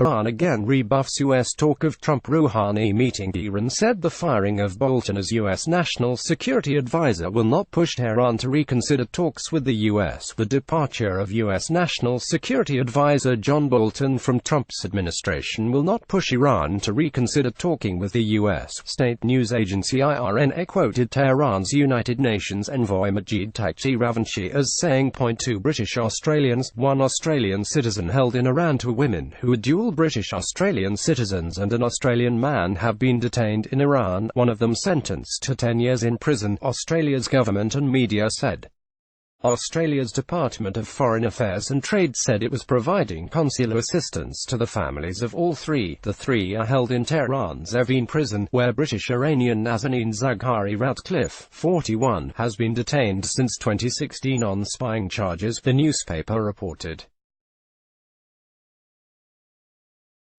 [SPEAKER 1] Iran again rebuffs U.S. talk of Trump-Rouhani meeting. Iran said the firing of Bolton as U.S. National Security Advisor will not push Tehran to reconsider talks with the U.S. The departure of U.S. National Security Advisor John Bolton from Trump's administration will not push Iran to reconsider talking with the U.S. State news agency IRNA quoted Tehran's United Nations envoy Majid Takht Ravanchi as saying, "2 British Australians, 1 Australian citizen held in Iran, 2 women who are dual British Australian citizens and an Australian man have been detained in Iran, one of them sentenced to 10 years in prison," Australia's government and media said. Australia's Department of Foreign Affairs and Trade said it was providing consular assistance to the families of all three. The three are held in Tehran's Evin prison, where British-Iranian Nazanin Zaghari Ratcliffe, 41, has been detained since 2016 on spying charges, the newspaper reported.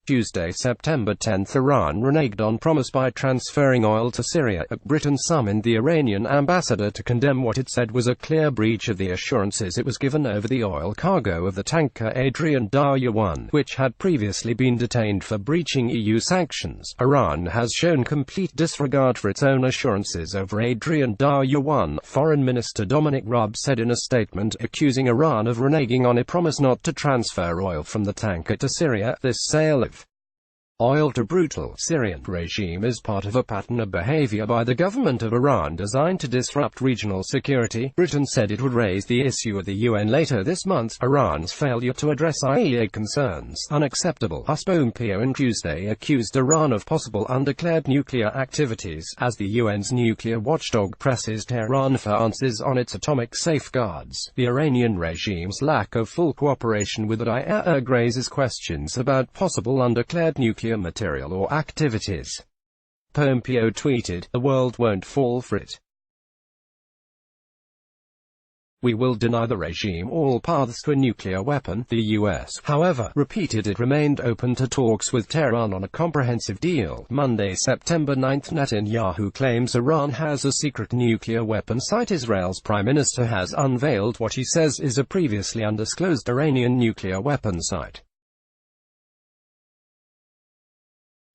[SPEAKER 1] Tuesday, September 10, Iran reneged on promise by transferring oil to Syria. Britain summoned the Iranian ambassador to condemn what it said was a clear breach of the assurances it was given over the oil cargo of the tanker Adrian Darya 1, which had previously been detained for breaching EU sanctions. Iran has shown complete disregard for its own assurances over Adrian Darya 1, Foreign Minister Dominic Raab said in a statement, accusing Iran of reneging on a promise not to transfer oil from the tanker to Syria. This sale of oil to brutal Syrian regime is part of a pattern of behavior by the government of Iran designed to disrupt regional security. Britain said it would raise the issue at the UN later this month. Iran's failure to address IAEA concerns unacceptable. Pompeo on Tuesday accused Iran of possible undeclared nuclear activities, as the UN's nuclear watchdog presses Tehran for answers on its atomic safeguards. The Iranian regime's lack of full cooperation with the IAEA raises questions about possible undeclared nuclear material or activities. Pompeo tweeted, "The world won't fall for it. We will deny the regime all paths to a nuclear weapon." The U.S., however, repeated it remained open to talks with Tehran on a comprehensive deal. Monday, September 9, Netanyahu claims Iran has a secret nuclear weapon site. Israel's prime minister has unveiled what he says is a previously undisclosed Iranian nuclear weapon site.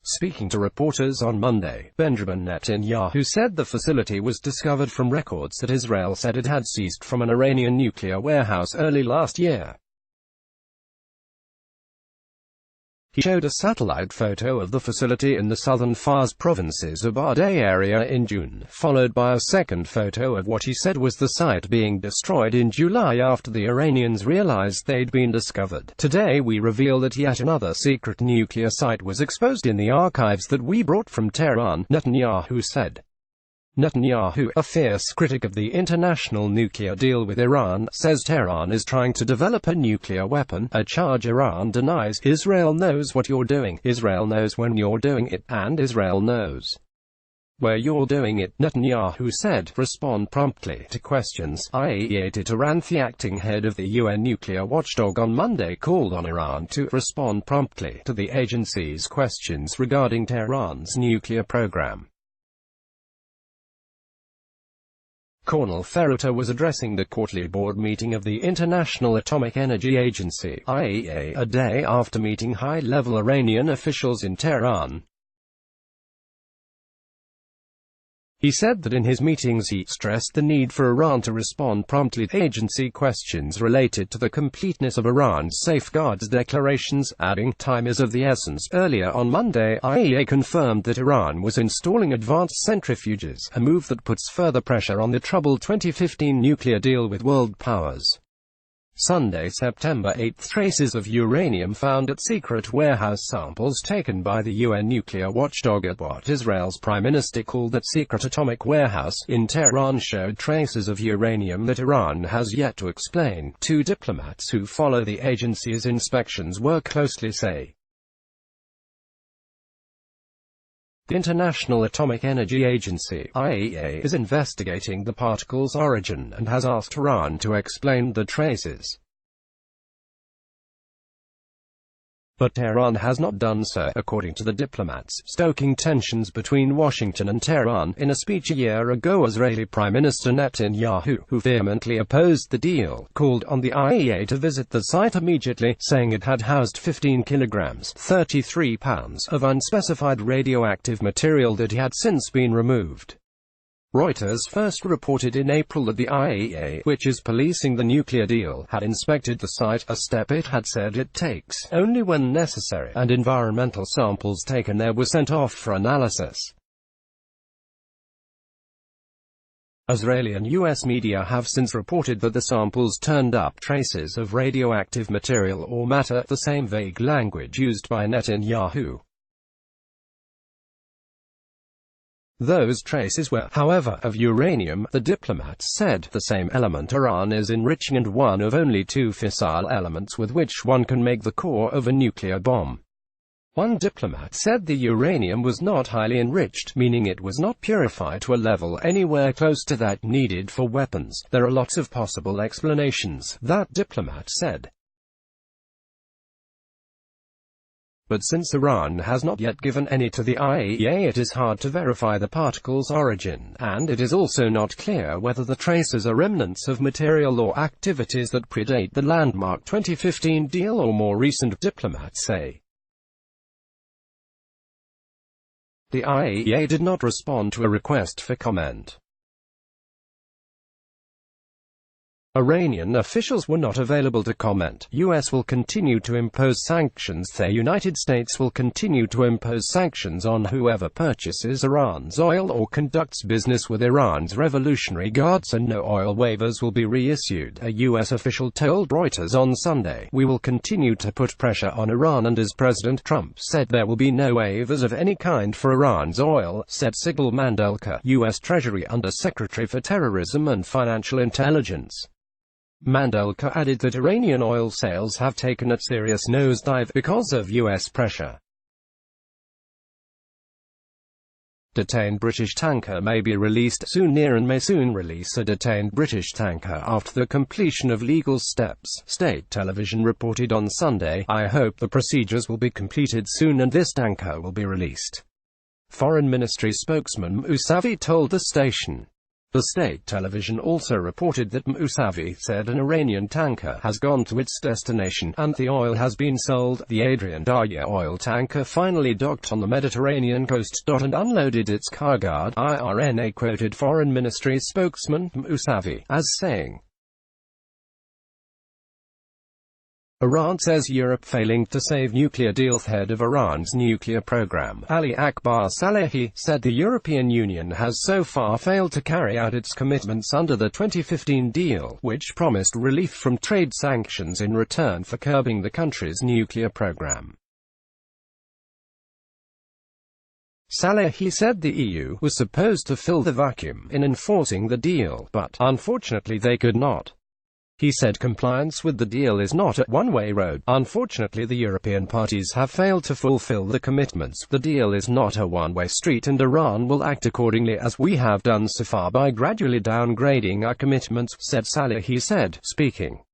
[SPEAKER 1] Speaking to reporters on Monday, Benjamin Netanyahu said the facility was discovered from records that Israel said it had seized from an Iranian nuclear warehouse early last year. He showed a satellite photo of the facility in the southern Fars province's Abadeh area in June, followed by a second photo of what he said was the site being destroyed in July after the Iranians realized they'd been discovered. "Today we reveal that yet another secret nuclear site was exposed in the archives that we brought from Tehran," Netanyahu said. Netanyahu, a fierce critic of the international nuclear deal with Iran, says Tehran is trying to develop a nuclear weapon, a charge Iran denies. "Israel knows what you're doing, Israel knows when you're doing it, and Israel knows where you're doing it," Netanyahu said. Respond promptly to questions. IAEA Tehran. The acting head of the UN nuclear watchdog on Monday called on Iran to respond promptly to the agency's questions regarding Tehran's nuclear program. Cornel Ferruta was addressing the quarterly board meeting of the International Atomic Energy Agency (IAEA) a day after meeting high-level Iranian officials in Tehran. He said that in his meetings he stressed the need for Iran to respond promptly to agency questions related to the completeness of Iran's safeguards declarations, adding, "Time is of the essence." Earlier on Monday, IAEA confirmed that Iran was installing advanced centrifuges, a move that puts further pressure on the troubled 2015 nuclear deal with world powers. Sunday, September 8, traces of uranium found at secret warehouse samples taken by the UN nuclear watchdog at what Israel's prime minister called that secret atomic warehouse in Tehran showed traces of uranium that Iran has yet to explain. Two diplomats who follow the agency's inspections work closely say the International Atomic Energy Agency (IAEA) is investigating the particle's origin and has asked Iran to explain the traces. But Tehran has not done so, according to the diplomats, stoking tensions between Washington and Tehran. In a speech a year ago, Israeli Prime Minister Netanyahu, who vehemently opposed the deal, called on the IAEA to visit the site immediately, saying it had housed 15 kilograms (33 pounds) of unspecified radioactive material that had since been removed. Reuters first reported in April that the IAEA, which is policing the nuclear deal, had inspected the site, a step it had said it takes only when necessary, and environmental samples taken there were sent off for analysis. Israeli and U.S. media have since reported that the samples turned up traces of radioactive material or matter, the same vague language used by Netanyahu. Those traces were, however, of uranium, the diplomats said, the same element Iran is enriching and one of only two fissile elements with which one can make the core of a nuclear bomb. One diplomat said the uranium was not highly enriched, meaning it was not purified to a level anywhere close to that needed for weapons. There are lots of possible explanations, that diplomat said. But since Iran has not yet given any to the IAEA, it is hard to verify the particle's origin, and it is also not clear whether the traces are remnants of material or activities that predate the landmark 2015 deal or more recent, diplomats say. The IAEA did not respond to a request for comment. Iranian officials were not available to comment. U.S. will continue to impose sanctions. The United States will continue to impose sanctions on whoever purchases Iran's oil or conducts business with Iran's Revolutionary Guards, and no oil waivers will be reissued, a U.S. official told Reuters on Sunday. We will continue to put pressure on Iran, and as President Trump said, there will be no waivers of any kind for Iran's oil, said Sigal Mandelker, U.S. Treasury Under Secretary for Terrorism and Financial Intelligence. Mandelker added that Iranian oil sales have taken a serious nosedive because of U.S. pressure. Detained British tanker may be released soon. Iran may soon release a detained British tanker after the completion of legal steps, state television reported on Sunday. I hope the procedures will be completed soon and this tanker will be released. Foreign Ministry spokesman Mousavi told the station. The state television also reported that Mousavi said an Iranian tanker has gone to its destination, and the oil has been sold. The Adrian Darya oil tanker finally docked on the Mediterranean coast and unloaded its cargo. IRNA quoted Foreign Ministry spokesman Mousavi as saying, Iran says Europe failing to save nuclear deal. Head of Iran's nuclear program, Ali Akbar Salehi, said the European Union has so far failed to carry out its commitments under the 2015 deal, which promised relief from trade sanctions in return for curbing the country's nuclear program. Salehi said the EU was supposed to fill the vacuum in enforcing the deal, but, unfortunately, they could not. He said compliance with the deal is not a one-way road. Unfortunately, the European parties have failed to fulfill the commitments. The deal is not a one-way street, and Iran will act accordingly, as we have done so far by gradually downgrading our commitments, said Salehi said, speaking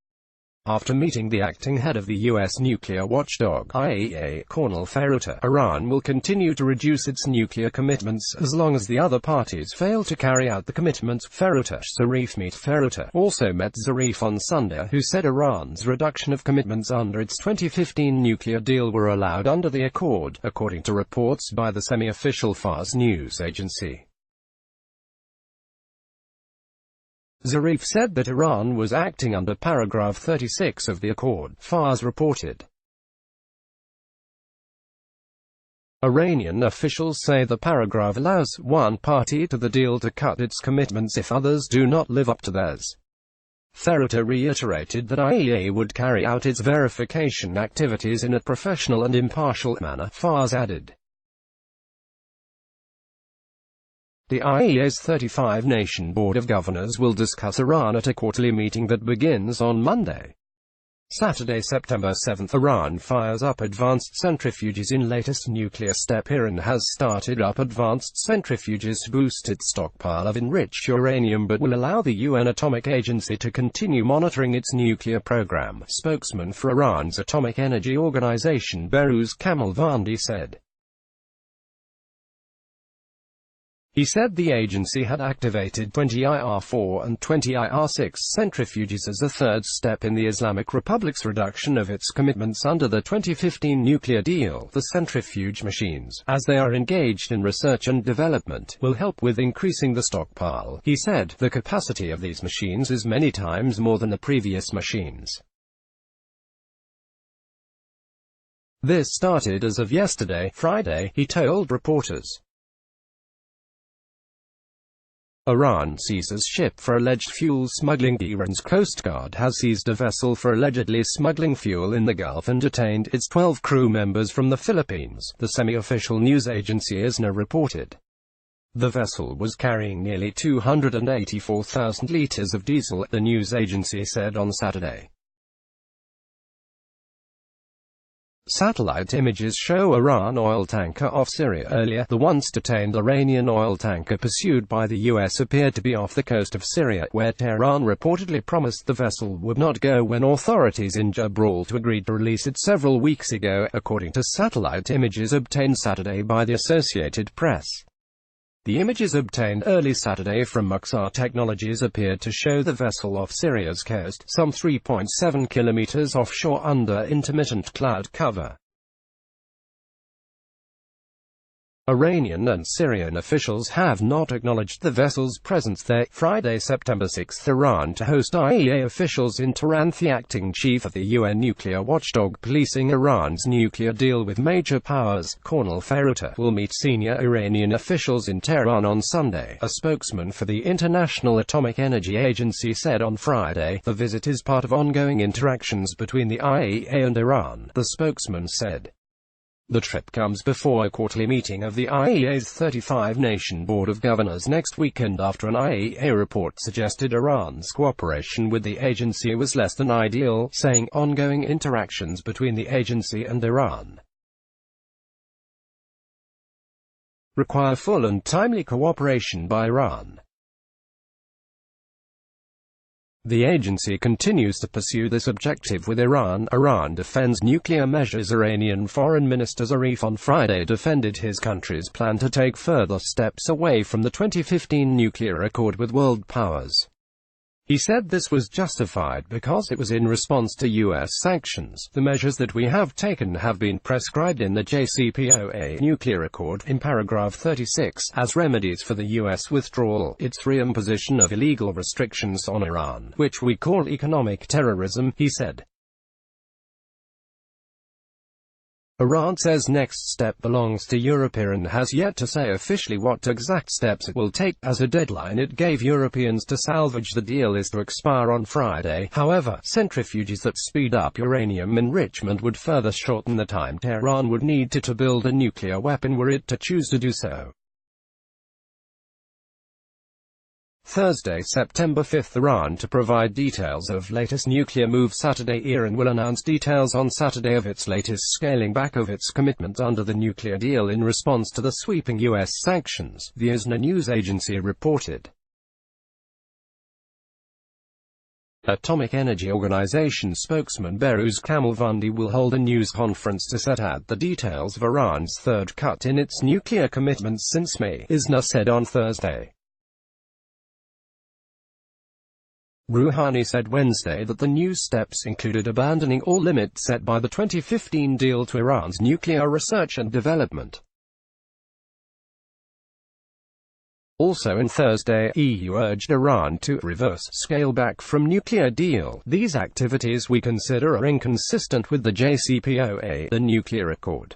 [SPEAKER 1] after meeting the acting head of the U.S. nuclear watchdog, IAEA, Cornel Ferruta. Iran will continue to reduce its nuclear commitments as long as the other parties fail to carry out the commitments. Ferruta Ferruta also met Zarif on Sunday, who said Iran's reduction of commitments under its 2015 nuclear deal were allowed under the accord, according to reports by the semi-official Fars news agency. Zarif said that Iran was acting under paragraph 36 of the accord, Fars reported. Iranian officials say the paragraph allows one party to the deal to cut its commitments if others do not live up to theirs. Ferruta reiterated that IAEA would carry out its verification activities in a professional and impartial manner, Fars added. The IAEA's 35-nation Board of Governors will discuss Iran at a quarterly meeting that begins on Monday. Saturday, September 7. Iran fires up advanced centrifuges in latest nuclear step. Iran has started up advanced centrifuges to boost its stockpile of enriched uranium but will allow the UN Atomic Agency to continue monitoring its nuclear program. Spokesman for Iran's Atomic Energy Organization Behrouz Kamalvandi said. He said the agency had activated 20 IR-4 and 20 IR-6 centrifuges as a third step in the Islamic Republic's reduction of its commitments under the 2015 nuclear deal. The centrifuge machines, as they are engaged in research and development, will help with increasing the stockpile. He said, the capacity of these machines is many times more than the previous machines. This started as of yesterday, Friday, he told reporters. Iran seizes ship for alleged fuel smuggling. Iran's Coast Guard has seized a vessel for allegedly smuggling fuel in the Gulf and detained its 12 crew members from the Philippines, the semi-official news agency ISNA reported. The vessel was carrying nearly 284,000 liters of diesel, the news agency said on Saturday. Satellite images show Iran oil tanker off Syria. Earlier, the once detained Iranian oil tanker pursued by the US appeared to be off the coast of Syria, where Tehran reportedly promised the vessel would not go when authorities in Gibraltar agreed to release it several weeks ago, according to satellite images obtained Saturday by the Associated Press. The images obtained early Saturday from Muxar Technologies appeared to show the vessel off Syria's coast, some 3.7 kilometers offshore under intermittent cloud cover. Iranian and Syrian officials have not acknowledged the vessel's presence there. Friday, September 6. Iran to host IAEA officials in Tehran. The acting chief of the UN nuclear watchdog policing Iran's nuclear deal with major powers, Colonel Fairuta, will meet senior Iranian officials in Tehran on Sunday, a spokesman for the International Atomic Energy Agency said on Friday. The visit is part of ongoing interactions between the IAEA and Iran, the spokesman said. The trip comes before a quarterly meeting of the IAEA's 35-nation Board of Governors next weekend after an IAEA report suggested Iran's cooperation with the agency was less than ideal, saying ongoing interactions between the agency and Iran require full and timely cooperation by Iran. The agency continues to pursue this objective with Iran. Iran defends nuclear measures. Iranian Foreign Minister Zarif on Friday defended his country's plan to take further steps away from the 2015 nuclear accord with world powers. He said this was justified because it was in response to U.S. sanctions. The measures that we have taken have been prescribed in the JCPOA nuclear accord, in paragraph 36, as remedies for the U.S. withdrawal, its reimposition of illegal restrictions on Iran, which we call economic terrorism, he said. Iran says next step belongs to Europe. Iran has yet to say officially what exact steps it will take, as a deadline it gave Europeans to salvage the deal is to expire on Friday. However, centrifuges that speed up uranium enrichment would further shorten the time Tehran would need to build a nuclear weapon were it to choose to do so. Thursday, September 5. Iran to provide details of latest nuclear move. Saturday, Iran will announce details on Saturday of its latest scaling back of its commitment under the nuclear deal in response to the sweeping U.S. sanctions, the ISNA news agency reported. Atomic Energy Organization spokesman Behrouz Kamalvandi will hold a news conference to set out the details of Iran's third cut in its nuclear commitments since May, ISNA said on Thursday. Rouhani said Wednesday that the new steps included abandoning all limits set by the 2015 deal to Iran's nuclear research and development. Also on Thursday, EU urged Iran to reverse scale back from nuclear deal. These activities we consider are inconsistent with the JCPOA, the nuclear accord.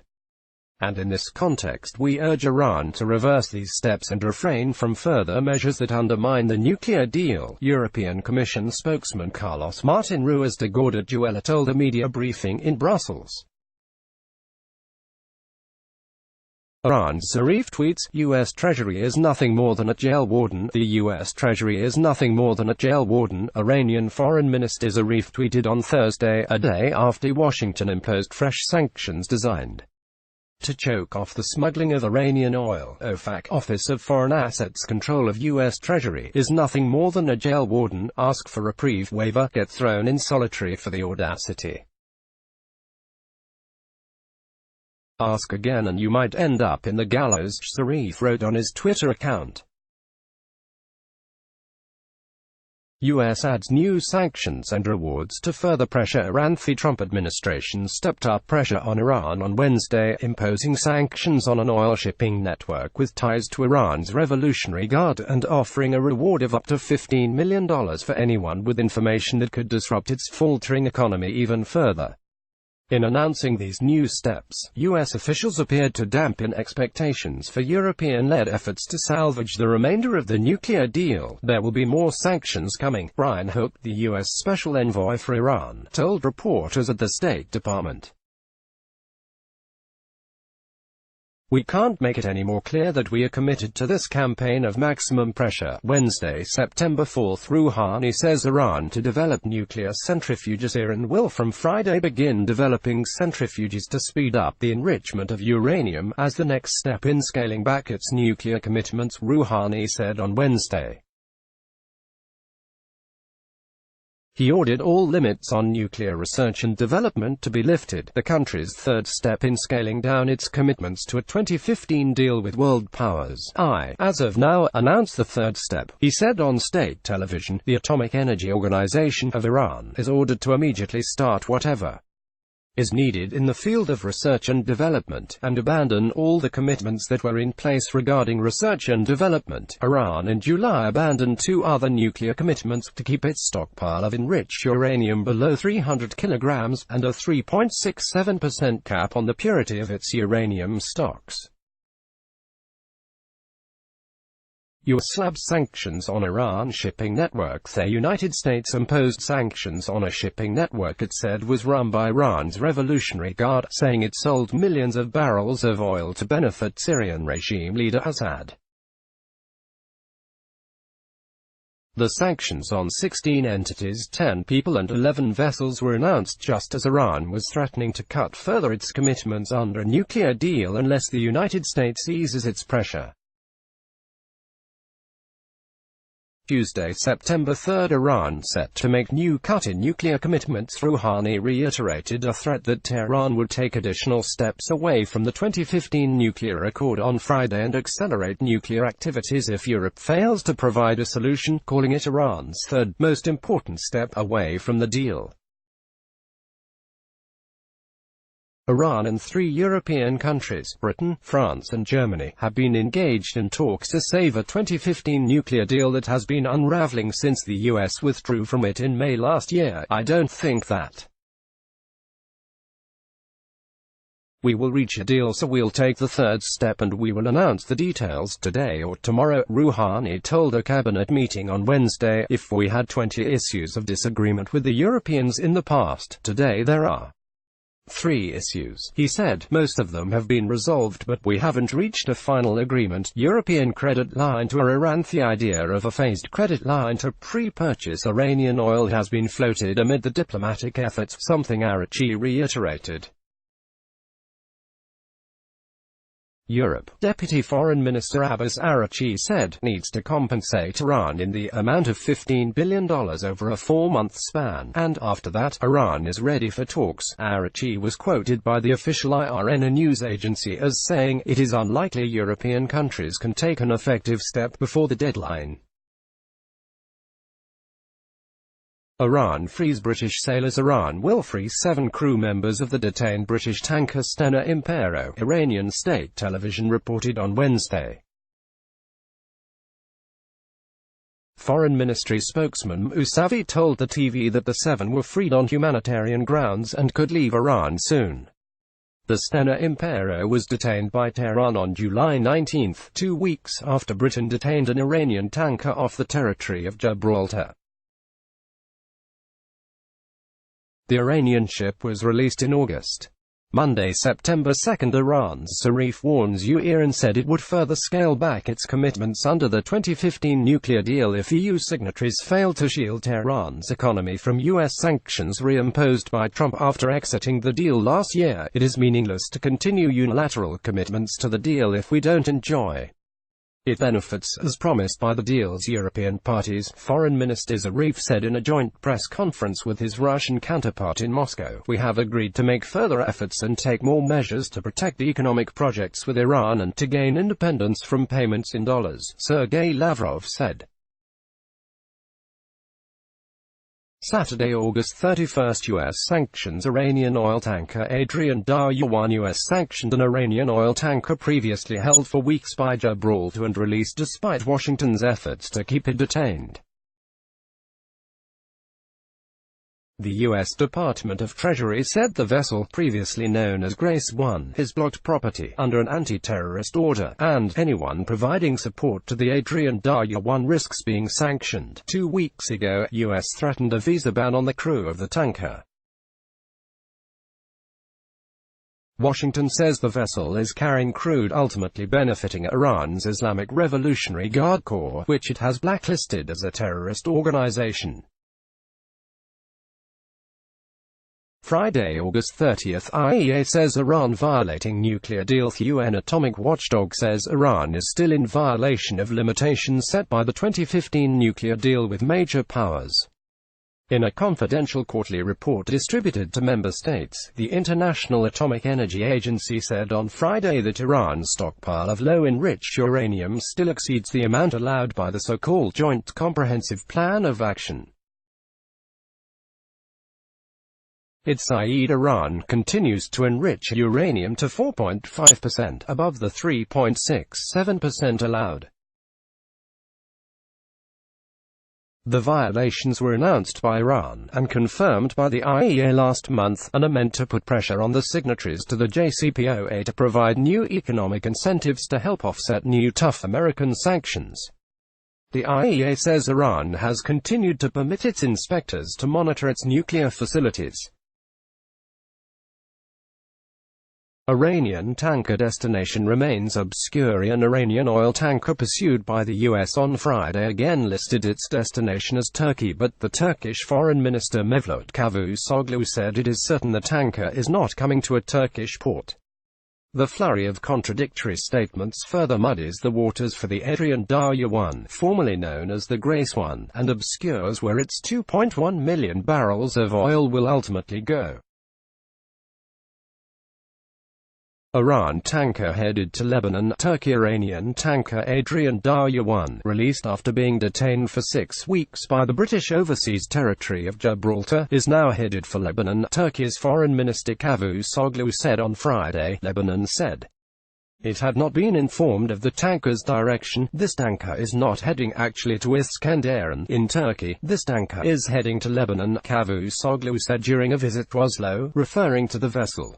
[SPEAKER 1] And in this context we urge Iran to reverse these steps and refrain from further measures that undermine the nuclear deal, European Commission spokesman Carlos Martin Ruiz de Gorda-Juela told a media briefing in Brussels. Iran's Zarif tweets, U.S. Treasury is nothing more than a jail warden. The U.S. Treasury is nothing more than a jail warden, Iranian Foreign Minister Zarif tweeted on Thursday, a day after Washington imposed fresh sanctions designed to choke off the smuggling of Iranian oil. OFAC, Office of Foreign Assets Control of U.S. Treasury, is nothing more than a jail warden. Ask for reprieve waiver, get thrown in solitary for the audacity. Ask again and you might end up in the gallows, Zarif wrote on his Twitter account. U.S. adds new sanctions and rewards to further pressure Iran. The Trump administration stepped up pressure on Iran on Wednesday, imposing sanctions on an oil shipping network with ties to Iran's Revolutionary Guard and offering a reward of up to $15 million for anyone with information that could disrupt its faltering economy even further. In announcing these new steps, U.S. officials appeared to dampen expectations for European-led efforts to salvage the remainder of the nuclear deal. There will be more sanctions coming, Brian Hook, the U.S. Special Envoy for Iran, told reporters at the State Department. We can't make it any more clear that we are committed to this campaign of maximum pressure. Wednesday, September 4, Rouhani says Iran to develop nuclear centrifuges. Iran will from Friday begin developing centrifuges to speed up the enrichment of uranium, as the next step in scaling back its nuclear commitments, Rouhani said on Wednesday. He ordered all limits on nuclear research and development to be lifted, the country's third step in scaling down its commitments to a 2015 deal with world powers. As of now, announced the third step, he said on state television. The Atomic Energy Organization of Iran is ordered to immediately start whatever is needed in the field of research and development, and abandon all the commitments that were in place regarding research and development. Iran in July abandoned two other nuclear commitments, to keep its stockpile of enriched uranium below 300 kilograms, and a 3.67% cap on the purity of its uranium stocks. U.S. slabs sanctions on Iran shipping network. The United States imposed sanctions on a shipping network it said was run by Iran's Revolutionary Guard, saying it sold millions of barrels of oil to benefit Syrian regime leader Assad. The sanctions on 16 entities, 10 people and 11 vessels were announced just as Iran was threatening to cut further its commitments under a nuclear deal unless the United States eases its pressure. Tuesday, September 3, Iran set to make new cut in nuclear commitments. Rouhani reiterated a threat that Tehran would take additional steps away from the 2015 nuclear accord on Friday and accelerate nuclear activities if Europe fails to provide a solution, calling it Iran's third most important step away from the deal. Iran and 3 European countries, Britain, France and Germany, have been engaged in talks to save a 2015 nuclear deal that has been unraveling since the US withdrew from it in May last year. I don't think that we will reach a deal, so we'll take the third step and we will announce the details today or tomorrow, Rouhani told a cabinet meeting on Wednesday. If we had 20 issues of disagreement with the Europeans in the past, today there are 3 issues, he said. Most of them have been resolved, but we haven't reached a final agreement. European credit line to Iran. The idea of a phased credit line to pre-purchase Iranian oil has been floated amid the diplomatic efforts, something Araghchi reiterated. Europe, Deputy Foreign Minister Abbas Araghchi said, needs to compensate Iran in the amount of $15 billion over a 4-month span, and after that, Iran is ready for talks. Araghchi was quoted by the official IRNA news agency as saying, it is unlikely European countries can take an effective step before the deadline. Iran frees British sailors. Iran will free 7 crew members of the detained British tanker Stena Impero, Iranian state television reported on Wednesday. Foreign Ministry spokesman Mousavi told the TV that the 7 were freed on humanitarian grounds and could leave Iran soon. The Stena Impero was detained by Tehran on July 19, 2 weeks after Britain detained an Iranian tanker off the territory of Gibraltar. The Iranian ship was released in August. Monday, September 2, Iran's Zarif warns Iran said it would further scale back its commitments under the 2015 nuclear deal if EU signatories fail to shield Tehran's economy from US sanctions reimposed by Trump after exiting the deal last year. It is meaningless to continue unilateral commitments to the deal if we don't enjoy its benefits, as promised by the deal's European parties, Foreign Minister Zarif said in a joint press conference with his Russian counterpart in Moscow. We have agreed to make further efforts and take more measures to protect economic projects with Iran and to gain independence from payments in dollars, Sergei Lavrov said. Saturday, August 31, U.S. sanctions Iranian oil tanker Adrian Daryawan. U.S. sanctioned an Iranian oil tanker previously held for weeks by Gibraltar and released despite Washington's efforts to keep it detained. The U.S. Department of Treasury said the vessel, previously known as Grace 1, is blocked property under an anti-terrorist order, and anyone providing support to the Adrian Daryawan risks being sanctioned. 2 weeks ago, U.S. threatened a visa ban on the crew of the tanker. Washington says the vessel is carrying crude ultimately benefiting Iran's Islamic Revolutionary Guard Corps, which it has blacklisted as a terrorist organization. Friday, August 30, IAEA says Iran violating nuclear deal. The UN atomic watchdog says Iran is still in violation of limitations set by the 2015 nuclear deal with major powers. In a confidential quarterly report distributed to member states, the International Atomic Energy Agency said on Friday that Iran's stockpile of low-enriched uranium still exceeds the amount allowed by the so-called Joint Comprehensive Plan of Action. It said Iran continues to enrich uranium to 4.5%, above the 3.67% allowed. The violations were announced by Iran, and confirmed by the IAEA last month, and are meant to put pressure on the signatories to the JCPOA to provide new economic incentives to help offset new tough American sanctions. The IAEA says Iran has continued to permit its inspectors to monitor its nuclear facilities. Iranian tanker destination remains obscure. An Iranian oil tanker pursued by the U.S. on Friday again listed its destination as Turkey, but the Turkish Foreign Minister Mevlut Cavusoglu said it is certain the tanker is not coming to a Turkish port. The flurry of contradictory statements further muddies the waters for the Adrian Daryawan, formerly known as the Grace 1, and obscures where its 2.1 million barrels of oil will ultimately go. Iran tanker headed to Lebanon. Turkey. Iranian tanker Adrian Daryawan, released after being detained for 6 weeks by the British Overseas Territory of Gibraltar, is now headed for Lebanon, Turkey's Foreign Minister Cavusoglu said on Friday. Lebanon said it had not been informed of the tanker's direction. This tanker is not heading actually to Iskenderun, in Turkey. This tanker is heading to Lebanon, Cavusoglu said during a visit to Oslo, referring to the vessel.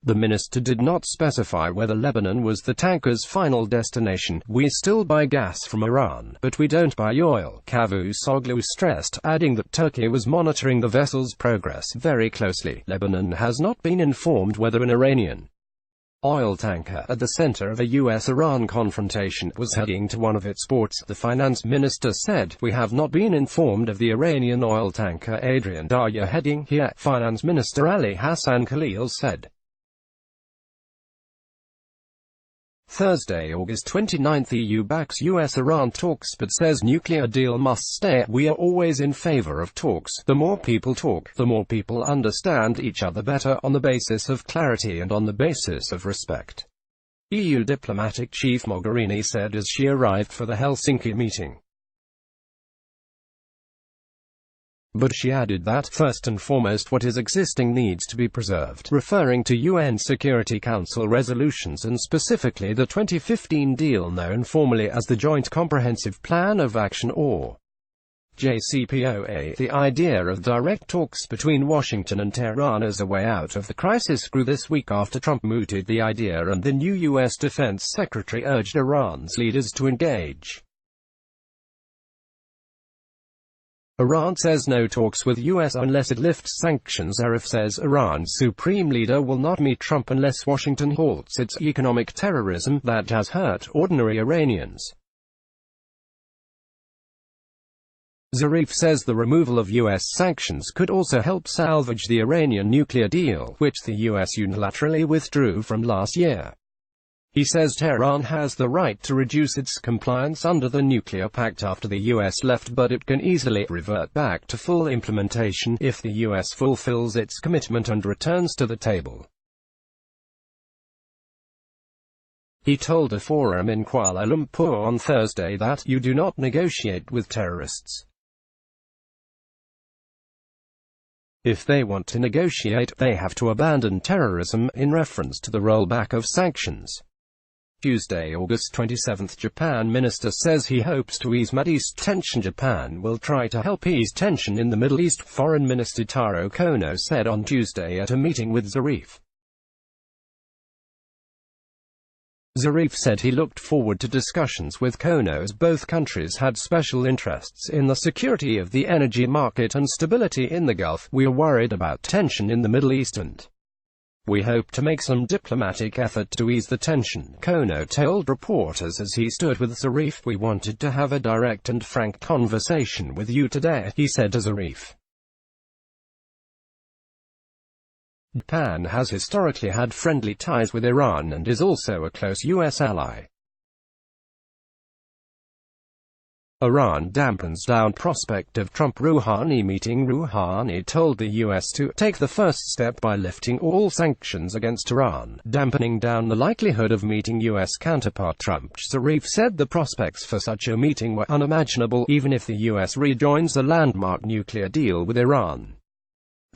[SPEAKER 1] The minister did not specify whether Lebanon was the tanker's final destination. We still buy gas from Iran, but we don't buy oil, Cavusoglu stressed, adding that Turkey was monitoring the vessel's progress very closely. Lebanon has not been informed whether an Iranian oil tanker, at the center of a U.S.-Iran confrontation, was heading to one of its ports, the finance minister said. We have not been informed of the Iranian oil tanker Adrian Darya heading here, Finance Minister Ali Hassan Khalil said. Thursday, August 29, EU backs US-Iran talks but says nuclear deal must stay. We are always in favor of talks. The more people talk, the more people understand each other better, on the basis of clarity and on the basis of respect, EU diplomatic chief Mogherini said as she arrived for the Helsinki meeting. But she added that, first and foremost, what is existing needs to be preserved, referring to UN Security Council resolutions and specifically the 2015 deal known formally as the Joint Comprehensive Plan of Action or JCPOA. The idea of direct talks between Washington and Tehran as a way out of the crisis grew this week after Trump mooted the idea and the new U.S. Defense Secretary urged Iran's leaders to engage. Iran says no talks with US unless it lifts sanctions. Zarif says Iran's supreme leader will not meet Trump unless Washington halts its economic terrorism that has hurt ordinary Iranians. Zarif says the removal of U.S. sanctions could also help salvage the Iranian nuclear deal, which the U.S. unilaterally withdrew from last year. He says Tehran has the right to reduce its compliance under the nuclear pact after the U.S. left, but it can easily revert back to full implementation if the U.S. fulfills its commitment and returns to the table. He told a forum in Kuala Lumpur on Thursday that you do not negotiate with terrorists. If they want to negotiate, they have to abandon terrorism, in reference to the rollback of sanctions. Tuesday, August 27, Japan minister says he hopes to ease Middle East tension. Japan will try to help ease tension in the Middle East, Foreign Minister Taro Kono said on Tuesday at a meeting with Zarif. Zarif said he looked forward to discussions with Kono as both countries had special interests in the security of the energy market and stability in the Gulf. We are worried about tension in the Middle East and we hope to make some diplomatic effort to ease the tension, Kono told reporters as he stood with Zarif. We wanted to have a direct and frank conversation with you today, he said to Zarif. Japan has historically had friendly ties with Iran and is also a close U.S. ally. Iran dampens down prospect of Trump-Rouhani meeting. Rouhani told the U.S. to take the first step by lifting all sanctions against Iran, dampening down the likelihood of meeting U.S. counterpart Trump. Zarif said the prospects for such a meeting were unimaginable, even if the U.S. rejoins the landmark nuclear deal with Iran.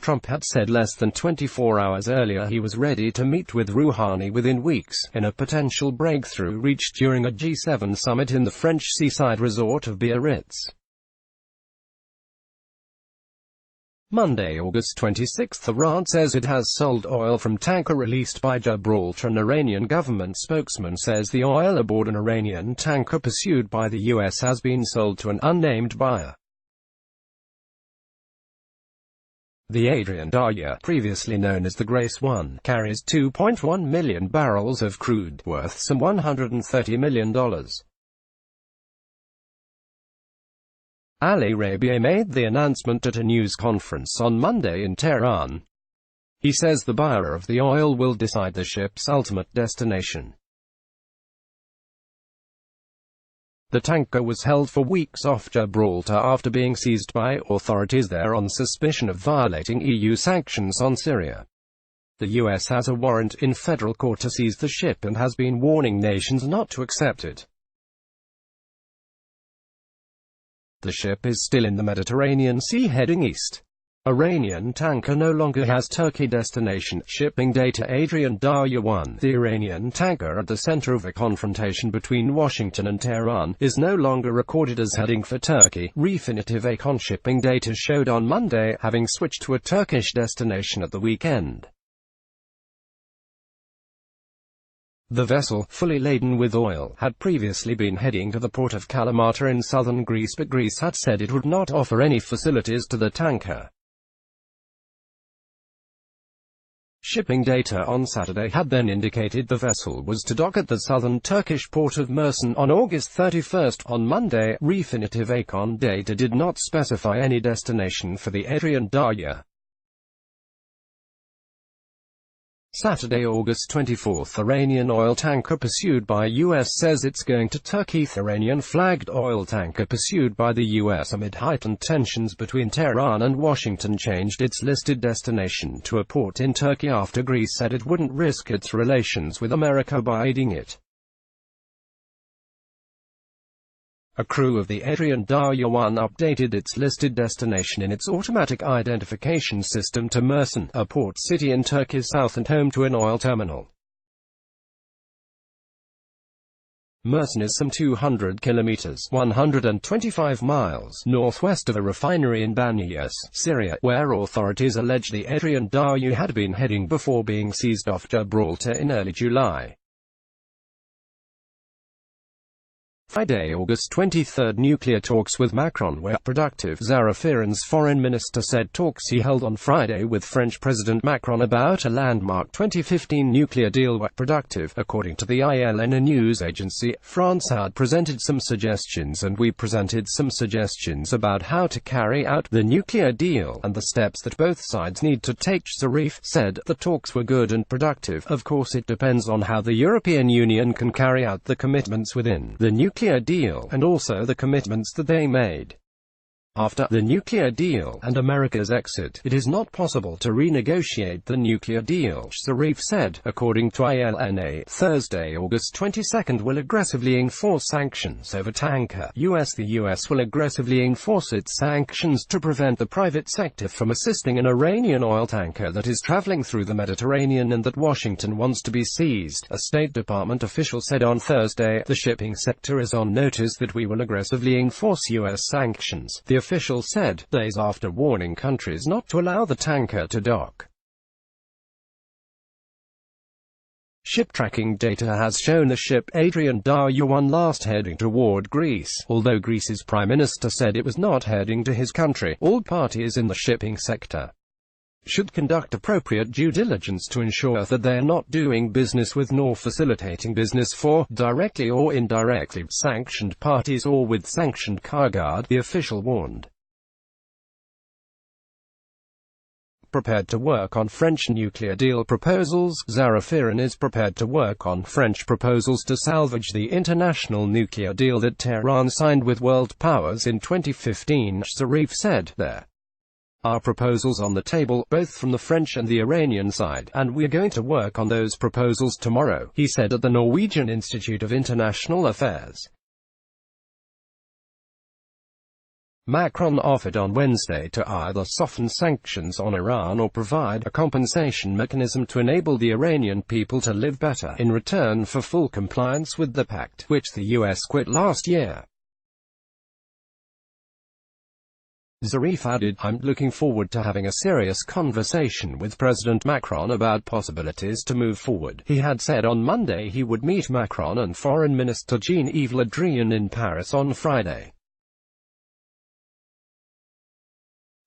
[SPEAKER 1] Trump had said less than 24 hours earlier he was ready to meet with Rouhani within weeks, in a potential breakthrough reached during a G7 summit in the French seaside resort of Biarritz. Monday, August 26, Iran says it has sold oil from tanker released by Gibraltar. An Iranian government spokesman says the oil aboard an Iranian tanker pursued by the U.S. has been sold to an unnamed buyer. The Adrian Darya, previously known as the Grace 1, carries 2.1 million barrels of crude, worth some $130 million. Ali Rabieh made the announcement at a news conference on Monday in Tehran. He says the buyer of the oil will decide the ship's ultimate destination. The tanker was held for weeks off Gibraltar after being seized by authorities there on suspicion of violating EU sanctions on Syria. The U.S. has a warrant in federal court to seize the ship and has been warning nations not to accept it. The ship is still in the Mediterranean Sea heading east. Iranian tanker no longer has Turkey destination. Shipping data. Adrian Darya 1, the Iranian tanker at the center of a confrontation between Washington and Tehran, is no longer recorded as heading for Turkey. Refinitiv Acon shipping data showed on Monday, having switched to a Turkish destination at the weekend. The vessel, fully laden with oil, had previously been heading to the port of Kalamata in southern Greece, but Greece had said it would not offer any facilities to the tanker. Shipping data on Saturday had then indicated the vessel was to dock at the southern Turkish port of Mersin on August 31. On Monday, Refinitiv Acon data did not specify any destination for the Adrian Darya. Saturday, August 24, Iranian oil tanker pursued by U.S. says it's going to Turkey. Iranian-flagged oil tanker pursued by the U.S. amid heightened tensions between Tehran and Washington changed its listed destination to a port in Turkey after Greece said it wouldn't risk its relations with America by aiding it. A crew of the Adrian Darya 1 updated its listed destination in its automatic identification system to Mersin, a port city in Turkey's south and home to an oil terminal. Mersin is some 200 kilometers (125 miles) northwest of a refinery in Banyas, Syria, where authorities allege the Adrian Darya had been heading before being seized off Gibraltar in early July. Friday, August 23, nuclear talks with Macron were productive. Iran's foreign minister said talks he held on Friday with French President Macron about a landmark 2015 nuclear deal were productive. According to the ILN, a news agency, France had presented some suggestions and we presented some suggestions about how to carry out the nuclear deal and the steps that both sides need to take. Zarif said the talks were good and productive. Of course it depends on how the European Union can carry out the commitments within the nuclear deal, and also the commitments that they made. After the nuclear deal and America's exit, it is not possible to renegotiate the nuclear deal, Zarif said. According to ILNA, Thursday, August 22, will aggressively enforce sanctions over tanker. The US will aggressively enforce its sanctions to prevent the private sector from assisting an Iranian oil tanker that is traveling through the Mediterranean and that Washington wants to be seized, a State Department official said on Thursday. The shipping sector is on notice that we will aggressively enforce US sanctions, the official said, days after warning countries not to allow the tanker to dock. Ship tracking data has shown the ship Adrian Dar-1 last heading toward Greece. Although Greece's prime minister said it was not heading to his country, all parties in the shipping sector should conduct appropriate due diligence to ensure that they are not doing business with nor facilitating business for, directly or indirectly, sanctioned parties or with sanctioned cargo, the official warned. Prepared to work on French nuclear deal proposals. Iran is prepared to work on French proposals to salvage the international nuclear deal that Tehran signed with world powers in 2015, Zarif said. There are proposals on the table, both from the French and the Iranian side, and we're going to work on those proposals tomorrow, he said at the Norwegian Institute of International Affairs. Macron offered on Wednesday to either soften sanctions on Iran or provide a compensation mechanism to enable the Iranian people to live better, in return for full compliance with the pact, which the US quit last year. Zarif added, I'm looking forward to having a serious conversation with President Macron about possibilities to move forward. He had said on Monday he would meet Macron and Foreign Minister Jean-Yves Le Drian in Paris on Friday.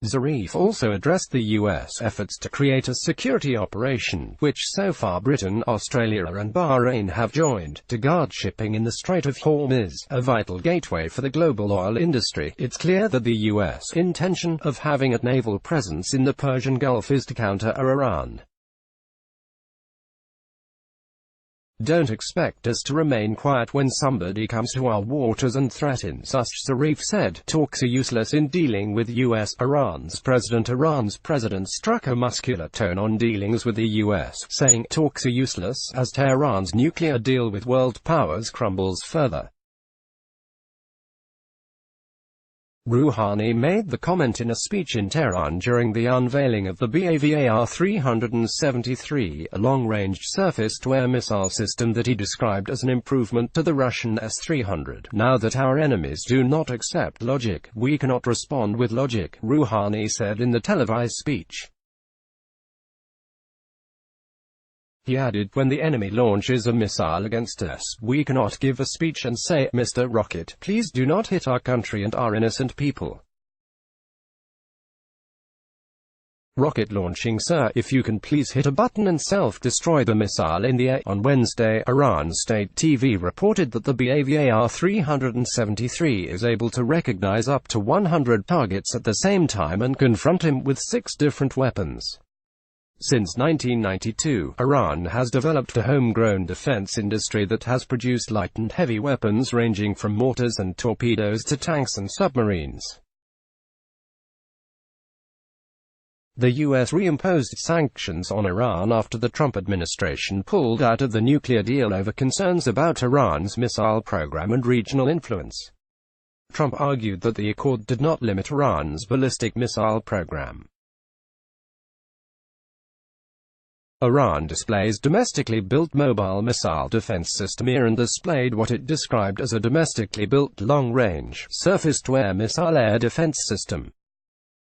[SPEAKER 1] Zarif also addressed the U.S. efforts to create a security operation, which so far Britain, Australia and Bahrain have joined, to guard shipping in the Strait of Hormuz, a vital gateway for the global oil industry. It's clear that the U.S. intention of having a naval presence in the Persian Gulf is to counter Iran. Don't expect us to remain quiet when somebody comes to our waters and threatens us, Zarif said. Talks are useless in dealing with U.S. Iran's president struck a muscular tone on dealings with the U.S., saying, talks are useless, as Tehran's nuclear deal with world powers crumbles further. Rouhani made the comment in a speech in Tehran during the unveiling of the B.A.C. 373, a long-range surface-to-air missile system that he described as an improvement to the Russian S-300. Now that our enemies do not accept logic, we cannot respond with logic, Rouhani said in the televised speech. He added, when the enemy launches a missile against us, we cannot give a speech and say, Mr. Rocket, please do not hit our country and our innocent people. Rocket launching, sir, if you can please hit a button and self-destroy the missile in the air. On Wednesday, Iran state TV reported that the B.A.C. 373 is able to recognize up to 100 targets at the same time and confront him with 6 different weapons. Since 1992, Iran has developed a homegrown defense industry that has produced light and heavy weapons ranging from mortars and torpedoes to tanks and submarines. The U.S. reimposed sanctions on Iran after the Trump administration pulled out of the nuclear deal over concerns about Iran's missile program and regional influence. Trump argued that the accord did not limit Iran's ballistic missile program. Iran displays domestically built mobile missile defense system and displayed what it described as a domestically built long-range, surface-to-air missile air defense system.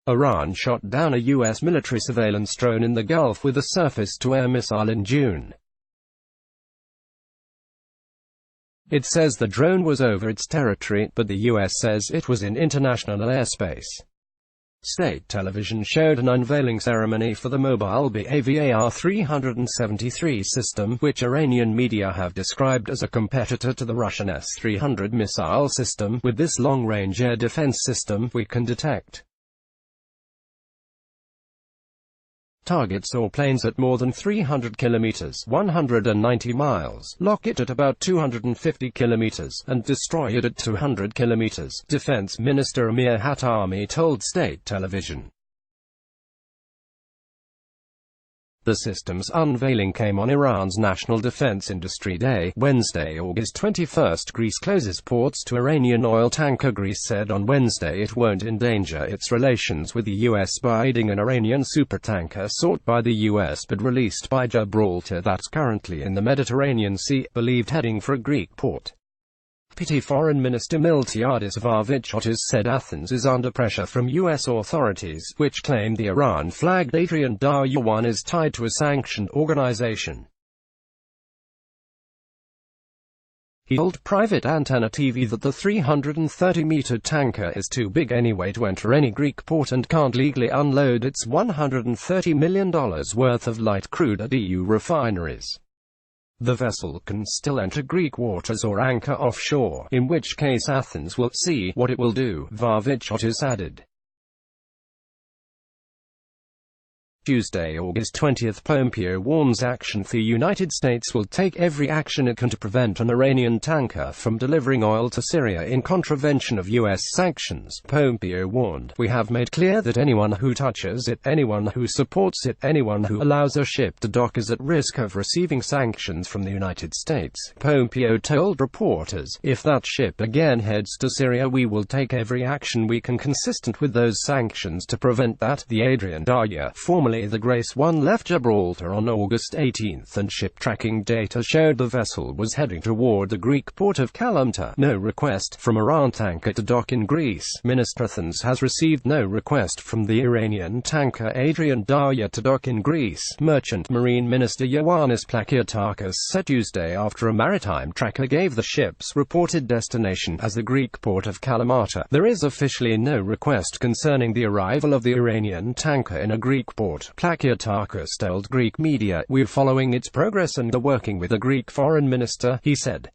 [SPEAKER 1] Iran shot down a U.S. military surveillance drone in the Gulf with a surface-to-air missile in June. It says the drone was over its territory, but the US says it was in international airspace. State television showed an unveiling ceremony for the mobile B.A.C 373 system, which Iranian media have described as a competitor to the Russian S-300 missile system. With this long-range air defense system, we can detect targets or planes at more than 300 kilometers, 190 miles, lock it at about 250 kilometers, and destroy it at 200 kilometers, Defense Minister Amir Hatami told state television. The system's unveiling came on Iran's National Defense Industry Day, Wednesday, August 21. Greece closes ports to Iranian oil tanker. Greece said on Wednesday it won't endanger its relations with the US by aiding an Iranian supertanker sought by the US but released by Gibraltar that's currently in the Mediterranean Sea, believed heading for a Greek port. Deputy Foreign Minister Miltiadis Varviciotis said Athens is under pressure from U.S. authorities, which claim the Iran-flagged Adrian Darya 1 is tied to a sanctioned organization. He told private antenna TV that the 330-meter tanker is too big anyway to enter any Greek port and can't legally unload its $130 million worth of light crude at EU refineries. The vessel can still enter Greek waters or anchor offshore, in which case Athens will see what it will do, Varviciotis added. Tuesday, August 20, Pompeo warns action. The United States will take every action it can to prevent an Iranian tanker from delivering oil to Syria in contravention of U.S. sanctions, Pompeo warned. We have made clear that anyone who touches it, anyone who supports it, anyone who allows a ship to dock is at risk of receiving sanctions from the United States, Pompeo told reporters. If that ship again heads to Syria, we will take every action we can consistent with those sanctions to prevent that. The Adrian Darya, formerly the Grace 1, left Gibraltar on August 18, and ship tracking data showed the vessel was heading toward the Greek port of Kalamata. No request from Iran tanker to dock in Greece. Minister Athens has received no request from the Iranian tanker Adrian Darya to dock in Greece, Merchant Marine Minister Ioannis Plakiatakis said Tuesday after a maritime tracker gave the ship's reported destination as the Greek port of Kalamata. There is officially no request concerning the arrival of the Iranian tanker in a Greek port. Plakiatakis told Greek media, "We're following its progress and are working with the Greek foreign minister," he said.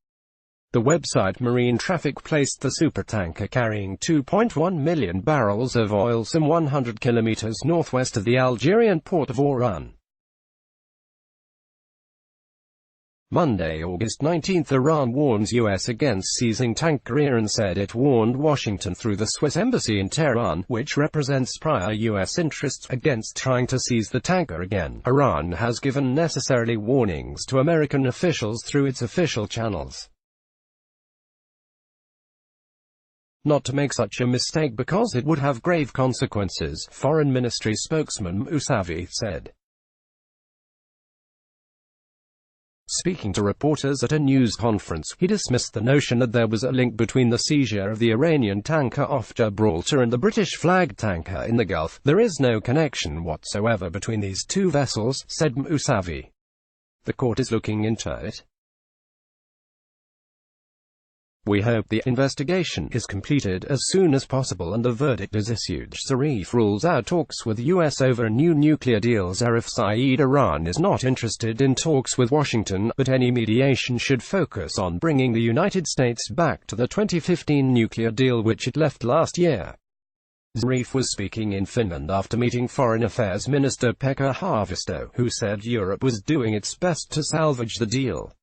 [SPEAKER 1] The website Marine Traffic placed the supertanker carrying 2.1 million barrels of oil some 100 kilometers northwest of the Algerian port of Oran. Monday, August 19, Iran warns U.S. against seizing tanker. Iran said it warned Washington through the Swiss embassy in Tehran, which represents prior U.S. interests, against trying to seize the tanker again. Iran has given necessary warnings to American officials through its official channels not to make such a mistake because it would have grave consequences, Foreign Ministry spokesman Mousavi said. Speaking to reporters at a news conference, he dismissed the notion that there was a link between the seizure of the Iranian tanker off Gibraltar and the British-flagged tanker in the Gulf. There is no connection whatsoever between these two vessels, said Mousavi. The court is looking into it. We hope the investigation is completed as soon as possible and the verdict is issued. Zarif rules out talks with US over new nuclear deals. Zarif Saeed, Iran is not interested in talks with Washington, but any mediation should focus on bringing the United States back to the 2015 nuclear deal which it left last year. Zarif was speaking in Finland after meeting Foreign Affairs Minister Pekka Haavisto, who said Europe was doing its best to salvage the deal.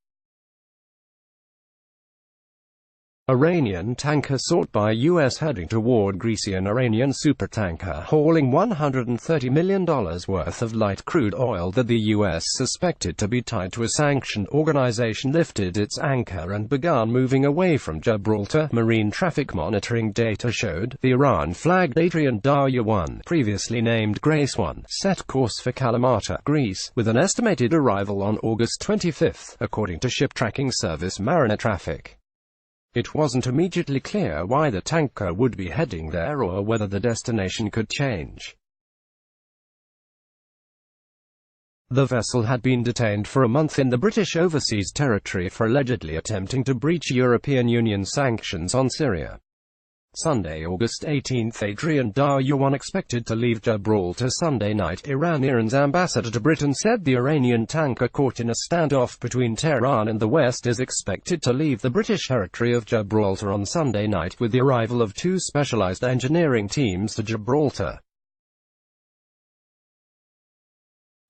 [SPEAKER 1] Iranian tanker sought by U.S. heading toward Greece. An Iranian supertanker hauling $130 million worth of light crude oil that the U.S. suspected to be tied to a sanctioned organization lifted its anchor and began moving away from Gibraltar. Marine traffic monitoring data showed the Iran-flagged Adrian Darya 1, previously named Grace 1, set course for Kalamata, Greece, with an estimated arrival on August 25, according to ship tracking service Mariner Traffic. It wasn't immediately clear why the tanker would be heading there or whether the destination could change. The vessel had been detained for a month in the British overseas territory for allegedly attempting to breach European Union sanctions on Syria. Sunday, August 18, Adrian Daryawan expected to leave Gibraltar Sunday night. Iran's ambassador to Britain said the Iranian tanker caught in a standoff between Tehran and the West is expected to leave the British territory of Gibraltar on Sunday night with the arrival of two specialized engineering teams to Gibraltar.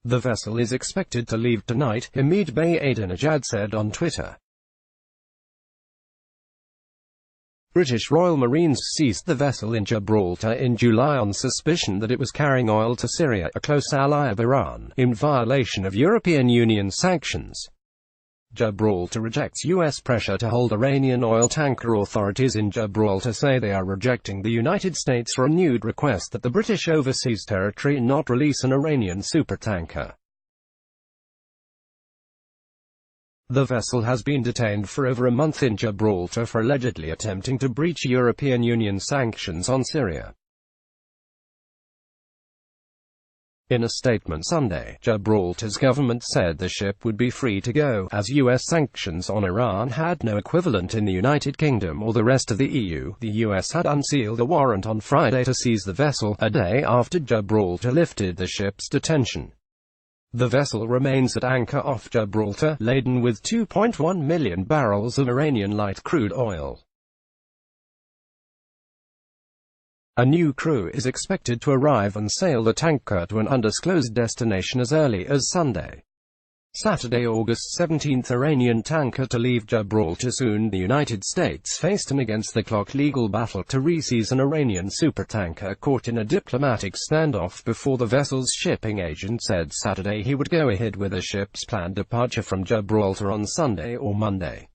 [SPEAKER 1] The vessel is expected to leave tonight, Hamid Bey-Adenajad said on Twitter. British Royal Marines seized the vessel in Gibraltar in July on suspicion that it was carrying oil to Syria, a close ally of Iran, in violation of European Union sanctions. Gibraltar rejects U.S. pressure to hold Iranian oil tanker. Authorities in Gibraltar say they are rejecting the United States' renewed request that the British overseas territory not release an Iranian supertanker. The vessel has been detained for over a month in Gibraltar for allegedly attempting to breach European Union sanctions on Syria. In a statement Sunday, Gibraltar's government said the ship would be free to go, as U.S. sanctions on Iran had no equivalent in the United Kingdom or the rest of the EU. The U.S. had unsealed a warrant on Friday to seize the vessel, a day after Gibraltar lifted the ship's detention. The vessel remains at anchor off Gibraltar, laden with 2.1 million barrels of Iranian light crude oil. A new crew is expected to arrive and sail the tanker to an undisclosed destination as early as Sunday. Saturday, August 17, Iranian tanker to leave Gibraltar soon. The United States faced an against-the-clock legal battle to re-seize an Iranian supertanker caught in a diplomatic standoff before the vessel's shipping agent said Saturday he would go ahead with the ship's planned departure from Gibraltar on Sunday or Monday.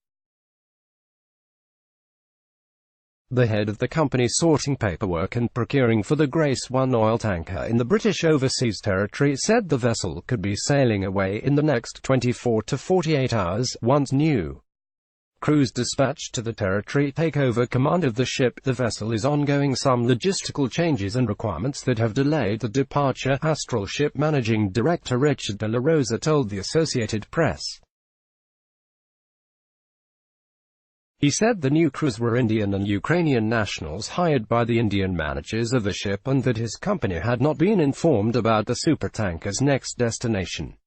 [SPEAKER 1] The head of the company sorting paperwork and procuring for the Grace 1 oil tanker in the British overseas territory said the vessel could be sailing away in the next 24 to 48 hours, once new crews dispatched to the territory take over command of the ship. The vessel is ongoing some logistical changes and requirements that have delayed the departure, Astral Ship Managing Director Richard de la Rosa told the Associated Press. He said the new crews were Indian and Ukrainian nationals hired by the Indian managers of the ship and that his company had not been informed about the supertanker's next destination.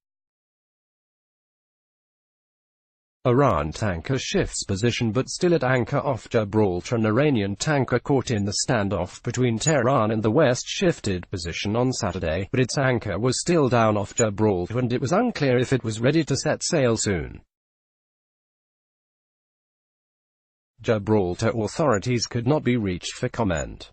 [SPEAKER 1] Iran tanker shifts position but still at anchor off Gibraltar. An Iranian tanker caught in the standoff between Tehran and the West shifted position on Saturday, but its anchor was still down off Gibraltar and it was unclear if it was ready to set sail soon. Gibraltar authorities could not be reached for comment.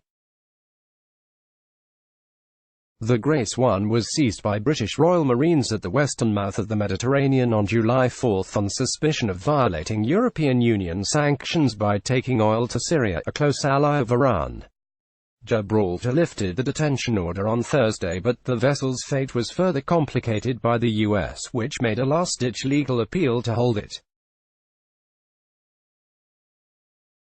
[SPEAKER 1] The Grace 1 was seized by British Royal Marines at the western mouth of the Mediterranean on July 4 on suspicion of violating European Union sanctions by taking oil to Syria, a close ally of Iran. Gibraltar lifted the detention order on Thursday, but the vessel's fate was further complicated by the U.S., which made a last-ditch legal appeal to hold it.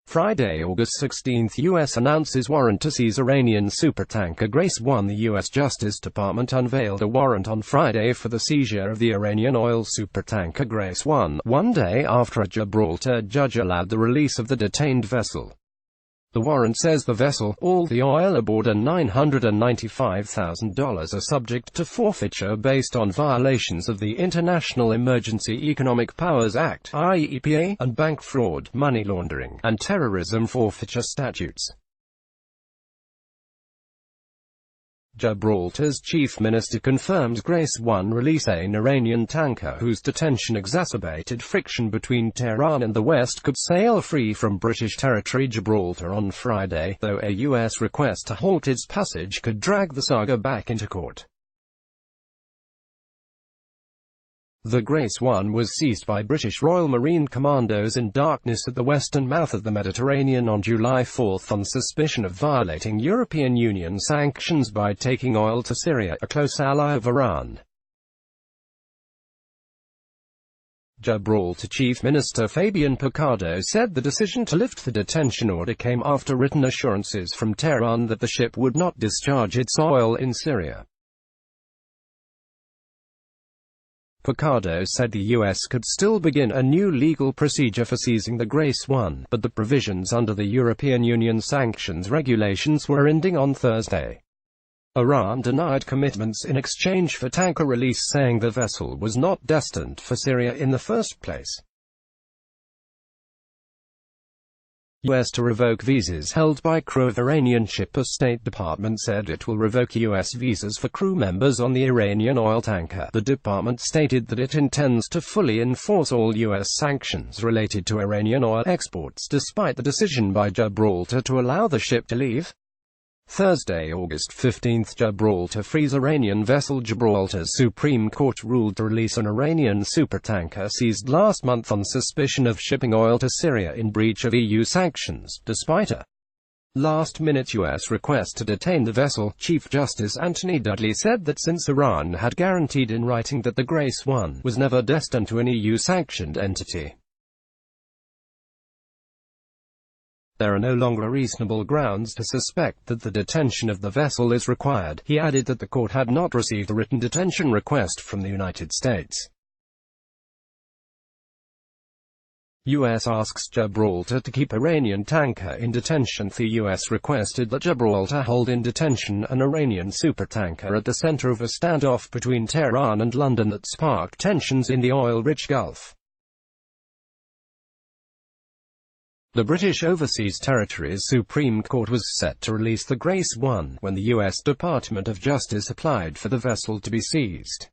[SPEAKER 1] Friday, August 16, U.S. announces warrant to seize Iranian supertanker Grace 1. The U.S. Justice Department unveiled a warrant on Friday for the seizure of the Iranian oil supertanker Grace 1, one day after a Gibraltar judge allowed the release of the detained vessel. The warrant says the vessel, all the oil aboard and $995,000 are subject to forfeiture based on violations of the International Emergency Economic Powers Act (IEPA) and bank fraud, money laundering, and terrorism forfeiture statutes. Gibraltar's chief minister confirmed Grace 1 release. An Iranian tanker whose detention exacerbated friction between Tehran and the West could sail free from British territory Gibraltar on Friday, though a U.S. request to halt its passage could drag the saga back into court. The Grace 1 was seized by British Royal Marine commandos in darkness at the western mouth of the Mediterranean on July 4 on suspicion of violating European Union sanctions by taking oil to Syria, a close ally of Iran. Gibraltar Chief Minister Fabian Picardo said the decision to lift the detention order came after written assurances from Tehran that the ship would not discharge its oil in Syria. Picardo said the U.S. could still begin a new legal procedure for seizing the Grace 1, but the provisions under the European Union sanctions regulations were ending on Thursday. Iran denied commitments in exchange for tanker release, saying the vessel was not destined for Syria in the first place. U.S. to revoke visas held by crew of Iranian ship. The State Department said it will revoke U.S. visas for crew members on the Iranian oil tanker. The department stated that it intends to fully enforce all U.S. sanctions related to Iranian oil exports, despite the decision by Gibraltar to allow the ship to leave. Thursday, August 15, Gibraltar frees Iranian vessel. Gibraltar's Supreme Court ruled to release an Iranian supertanker seized last month on suspicion of shipping oil to Syria in breach of EU sanctions, despite a last-minute U.S. request to detain the vessel. Chief Justice Anthony Dudley said that since Iran had guaranteed in writing that the Grace 1 was never destined to an EU-sanctioned entity, there are no longer reasonable grounds to suspect that the detention of the vessel is required. He added that the court had not received a written detention request from the United States. U.S. asks Gibraltar to keep Iranian tanker in detention. The U.S. requested that Gibraltar hold in detention an Iranian supertanker at the center of a standoff between Tehran and London that sparked tensions in the oil-rich Gulf. The British Overseas Territories Supreme Court was set to release the Grace 1 when the U.S. Department of Justice applied for the vessel to be seized.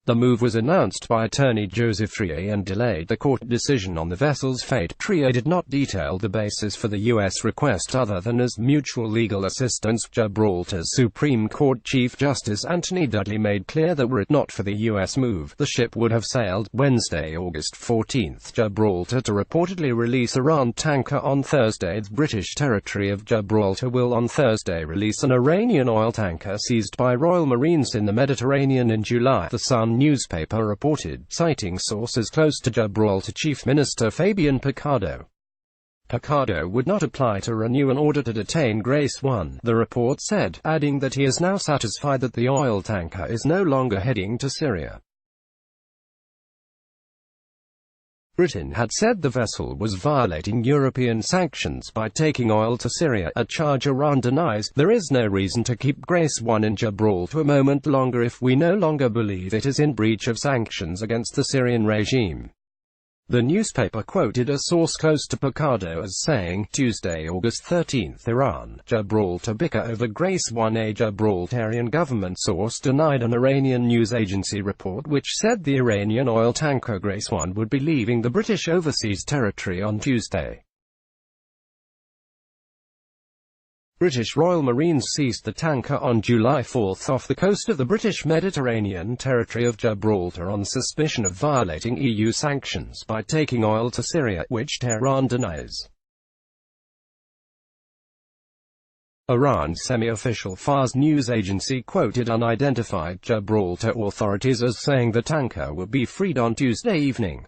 [SPEAKER 1] The move was announced by attorney Joseph Trier and delayed the court decision on the vessel's fate. Trier did not detail the basis for the U.S. request other than as mutual legal assistance. Gibraltar's Supreme Court Chief Justice Anthony Dudley made clear that were it not for the U.S. move, the ship would have sailed. Wednesday, August 14, Gibraltar to reportedly release Iran tanker on Thursday. The British territory of Gibraltar will on Thursday release an Iranian oil tanker seized by Royal Marines in the Mediterranean in July, the Sun newspaper reported, citing sources close to Gibraltar Chief Minister Fabian Picardo. Picardo would not apply to renew an order to detain Grace 1, the report said, adding that he is now satisfied that the oil tanker is no longer heading to Syria. Britain had said the vessel was violating European sanctions by taking oil to Syria, a charge Iran denies. There is no reason to keep Grace 1 in Gibraltar a moment longer if we no longer believe it is in breach of sanctions against the Syrian regime. The newspaper quoted a source close to Picardo as saying, Tuesday, August 13, Iran, Gibraltar bicker over Grace 1. A Gibraltarian government source denied an Iranian news agency report which said the Iranian oil tanker Grace 1 would be leaving the British Overseas Territory on Tuesday. British Royal Marines seized the tanker on July 4 off the coast of the British Mediterranean territory of Gibraltar on suspicion of violating EU sanctions by taking oil to Syria, which Tehran denies. Iran's semi-official Fars news agency quoted unidentified Gibraltar authorities as saying the tanker would be freed on Tuesday evening.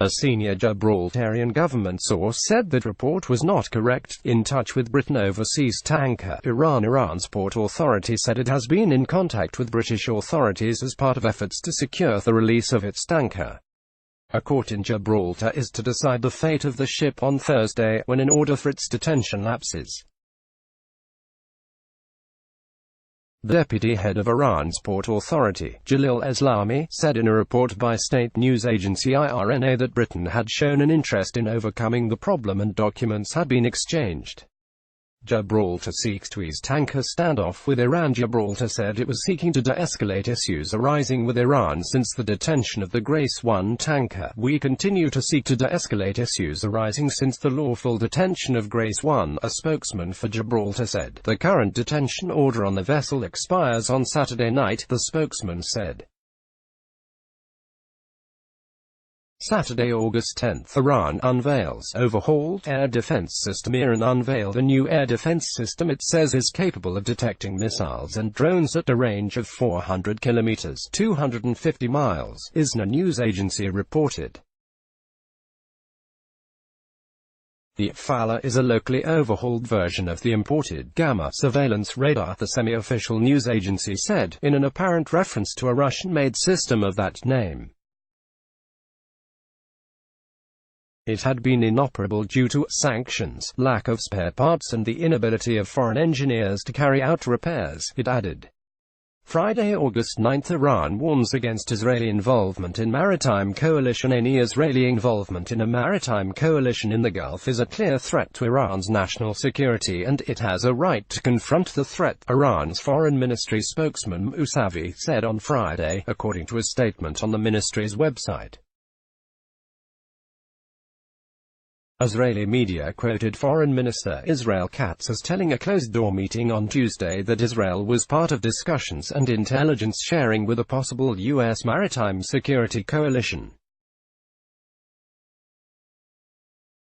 [SPEAKER 1] A senior Gibraltarian government source said that report was not correct. In touch with Britain over seized tanker, Iran's port authority said it has been in contact with British authorities as part of efforts to secure the release of its tanker. A court in Gibraltar is to decide the fate of the ship on Thursday, when an order for its detention lapses. The deputy head of Iran's port authority, Jalil Eslami, said in a report by state news agency IRNA that Britain had shown an interest in overcoming the problem and documents had been exchanged. Gibraltar seeks to ease tanker standoff with Iran. Gibraltar said it was seeking to de-escalate issues arising with Iran since the detention of the Grace 1 tanker. We continue to seek to de-escalate issues arising since the lawful detention of Grace 1, a spokesman for Gibraltar said. The current detention order on the vessel expires on Saturday night, the spokesman said. Saturday, August 10, Iran unveils overhauled air defense system. Iran unveiled a new air defense system it says is capable of detecting missiles and drones at a range of 400 kilometers, 250 miles, ISNA news agency reported. The Fala is a locally overhauled version of the imported Gamma surveillance radar, the semi-official news agency said, in an apparent reference to a Russian-made system of that name. It had been inoperable due to sanctions, lack of spare parts and the inability of foreign engineers to carry out repairs, it added. Friday, August 9, Iran warns against Israeli involvement in maritime coalition. Any Israeli involvement in a maritime coalition in the Gulf is a clear threat to Iran's national security and it has a right to confront the threat, Iran's foreign ministry spokesman Mousavi said on Friday, according to a statement on the ministry's website. Israeli media quoted Foreign Minister Israel Katz as telling a closed-door meeting on Tuesday that Israel was part of discussions and intelligence sharing with a possible U.S. maritime security coalition.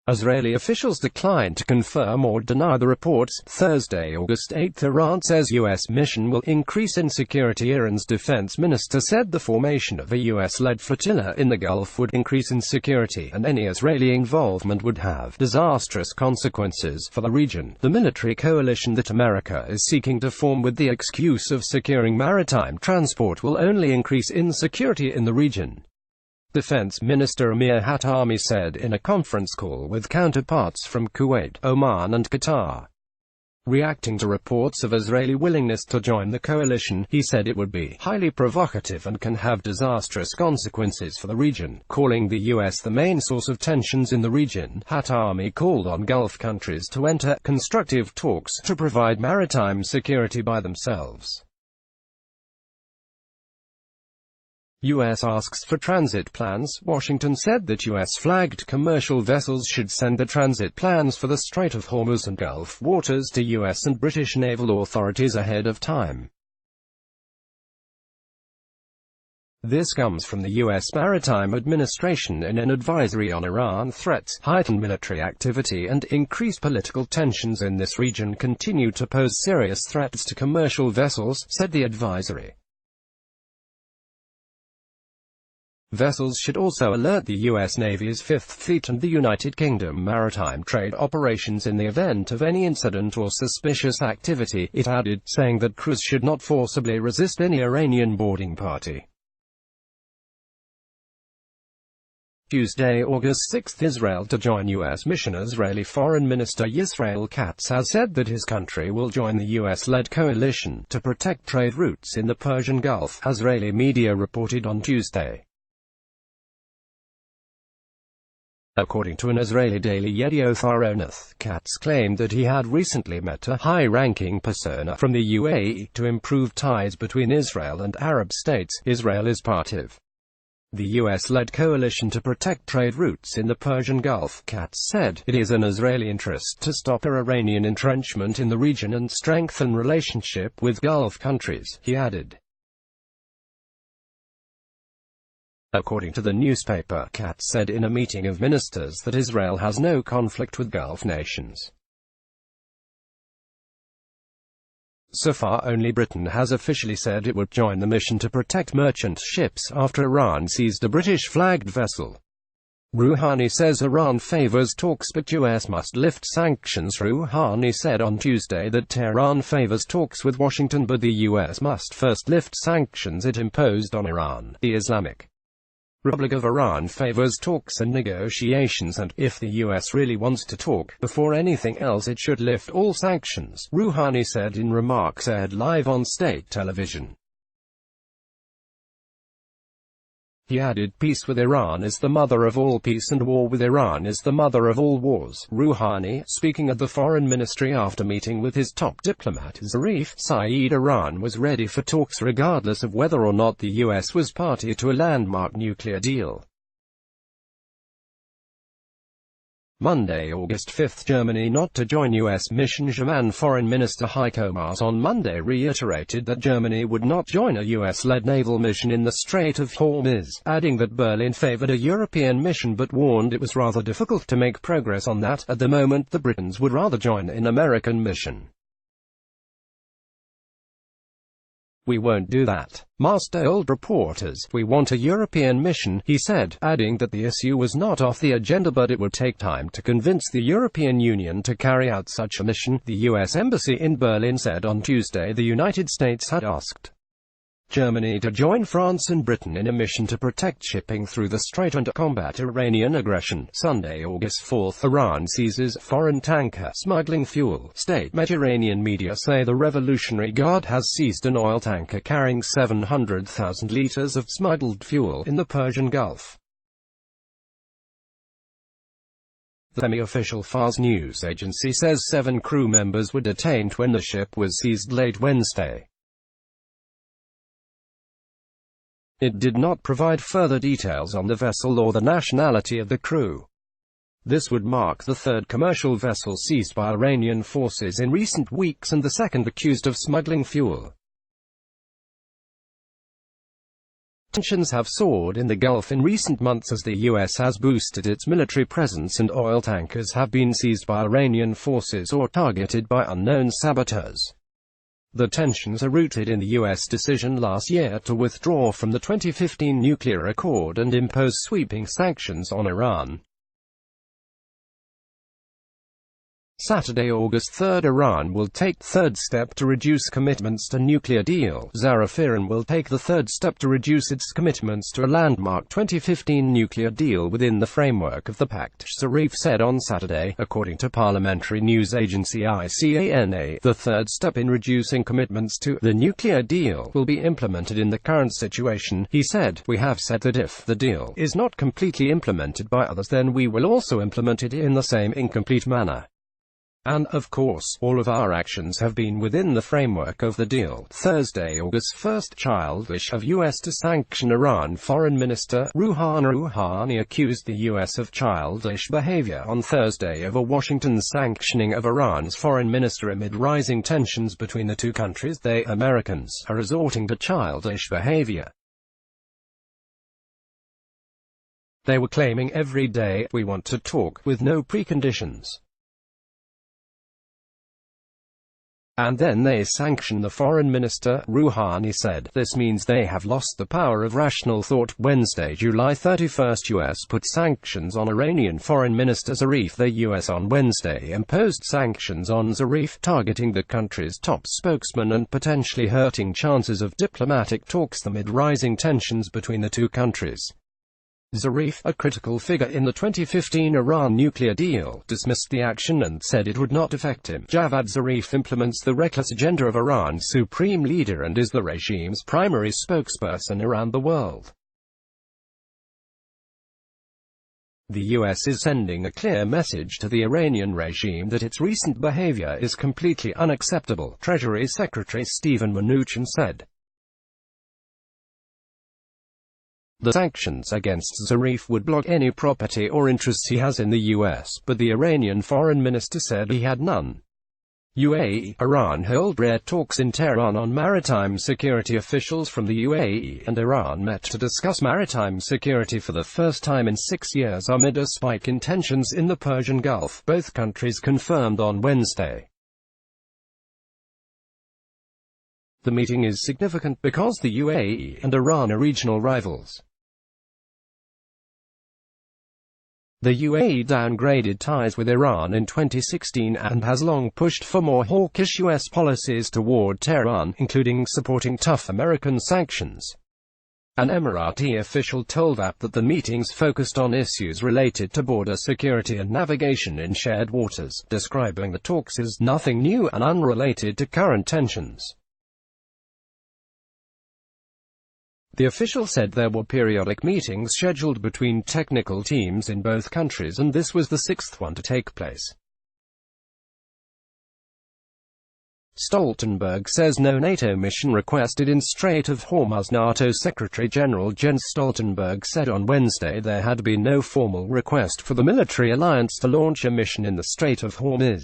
[SPEAKER 1] Israeli officials declined to confirm or deny the reports. Thursday, August 8, Iran says U.S. mission will increase in security. Iran's defense minister said the formation of a U.S.-led flotilla in the Gulf would increase in security, and any Israeli involvement would have disastrous consequences for the region. The military coalition that America is seeking to form with the excuse of securing maritime transport will only increase insecurity in the region. Defense Minister Amir Hatami said in a conference call with counterparts from Kuwait, Oman and Qatar. Reacting to reports of Israeli willingness to join the coalition, he said it would be highly provocative and can have disastrous consequences for the region. Calling the U.S. the main source of tensions in the region, Hatami called on Gulf countries to enter constructive talks to provide maritime security by themselves. U.S. asks for transit plans. Washington said that U.S.-flagged commercial vessels should send the transit plans for the Strait of Hormuz and Gulf waters to U.S. and British naval authorities ahead of time. This comes from the U.S. Maritime Administration in an advisory on Iran threats. Heightened military activity and increased political tensions in this region continue to pose serious threats to commercial vessels, said the advisory. Vessels should also alert the U.S. Navy's Fifth Fleet and the United Kingdom maritime trade operations in the event of any incident or suspicious activity, it added, saying that crews should not forcibly resist any Iranian boarding party. Tuesday, August 6, Israel to join U.S. mission. Israeli Foreign Minister Yisrael Katz has said that his country will join the U.S.-led coalition to protect trade routes in the Persian Gulf, Israeli media reported on Tuesday. According to an Israeli daily Yedioth Aharonoth, Katz claimed that he had recently met a high-ranking persona from the UAE to improve ties between Israel and Arab states. Israel is part of the U.S.-led coalition to protect trade routes in the Persian Gulf, Katz said. It is an Israeli interest to stop Iranian entrenchment in the region and strengthen relationship with Gulf countries, he added. According to the newspaper, Katz said in a meeting of ministers that Israel has no conflict with Gulf nations. So far, only Britain has officially said it would join the mission to protect merchant ships after Iran seized a British-flagged vessel. Rouhani says Iran favors talks but US must lift sanctions. Rouhani said on Tuesday that Tehran favors talks with Washington but the US must first lift sanctions it imposed on Iran. The Islamic Republic of Iran favors talks and negotiations and, if the U.S. really wants to talk, before anything else it should lift all sanctions, Rouhani said in remarks aired live on state television. He added, peace with Iran is the mother of all peace and war with Iran is the mother of all wars. Rouhani, speaking at the foreign ministry after meeting with his top diplomat Zarif Saeed, Iran was ready for talks regardless of whether or not the U.S. was party to a landmark nuclear deal. Monday, August 5, Germany not to join U.S. mission. German Foreign Minister Heiko Maas on Monday reiterated that Germany would not join a U.S.-led naval mission in the Strait of Hormuz, adding that Berlin favored a European mission but warned it was rather difficult to make progress on that. At the moment, the Britons would rather join an American mission. "We won't do that," Mast told reporters. "We want a European mission," he said, adding that the issue was not off the agenda but it would take time to convince the European Union to carry out such a mission. The U.S. Embassy in Berlin said on Tuesday the United States had asked Germany to join France and Britain in a mission to protect shipping through the Strait and combat Iranian aggression. Sunday, August 4, Iran seizes foreign tanker smuggling fuel. State Mediterranean media say the Revolutionary Guard has seized an oil tanker carrying 700,000 liters of smuggled fuel in the Persian Gulf. The semi-official Fars news agency says 7 crew members were detained when the ship was seized late Wednesday. It did not provide further details on the vessel or the nationality of the crew. This would mark the third commercial vessel seized by Iranian forces in recent weeks and the second accused of smuggling fuel. Tensions have soared in the Gulf in recent months as the U.S. has boosted its military presence and oil tankers have been seized by Iranian forces or targeted by unknown saboteurs. The tensions are rooted in the U.S. decision last year to withdraw from the 2015 nuclear accord and impose sweeping sanctions on Iran. Saturday, August 3, Iran will take third step to reduce commitments to nuclear deal. Iran will take the third step to reduce its commitments to a landmark 2015 nuclear deal within the framework of the pact, Zarif said on Saturday, according to parliamentary news agency ICANA. The third step in reducing commitments to the nuclear deal will be implemented in the current situation, he said. We have said that if the deal is not completely implemented by others, then we will also implement it in the same incomplete manner. And, of course, all of our actions have been within the framework of the deal. Thursday, August 1, childish of U.S. to sanction Iran. Foreign Minister Rouhani accused the U.S. of childish behavior on Thursday over Washington's sanctioning of Iran's foreign minister amid rising tensions between the two countries. They, Americans, are resorting to childish behavior. They were claiming every day, "We want to talk," with no preconditions. And then they sanction the foreign minister, Rouhani said. This means they have lost the power of rational thought. Wednesday, July 31, U.S. put sanctions on Iranian Foreign Minister Zarif. The U.S. on Wednesday imposed sanctions on Zarif, targeting the country's top spokesman and potentially hurting chances of diplomatic talks amid rising tensions between the two countries. Zarif, a critical figure in the 2015 Iran nuclear deal, dismissed the action and said it would not affect him. Javad Zarif implements the reckless agenda of Iran's supreme leader and is the regime's primary spokesperson around the world. The U.S. is sending a clear message to the Iranian regime that its recent behavior is completely unacceptable, Treasury Secretary Steven Mnuchin said. The sanctions against Zarif would block any property or interests he has in the U.S., but the Iranian foreign minister said he had none. UAE, Iran held rare talks in Tehran on maritime security. Officials from the UAE and Iran met to discuss maritime security for the first time in 6 years amid a spike in tensions in the Persian Gulf, both countries confirmed on Wednesday. The meeting is significant because the UAE and Iran are regional rivals. The UAE downgraded ties with Iran in 2016 and has long pushed for more hawkish U.S. policies toward Tehran, including supporting tough American sanctions. An Emirati official told AP that the meetings focused on issues related to border security and navigation in shared waters, describing the talks as nothing new and unrelated to current tensions. The official said there were periodic meetings scheduled between technical teams in both countries and this was the 6th one to take place. Stoltenberg says no NATO mission requested in Strait of Hormuz. NATO Secretary-General Jens Stoltenberg said on Wednesday there had been no formal request for the military alliance to launch a mission in the Strait of Hormuz.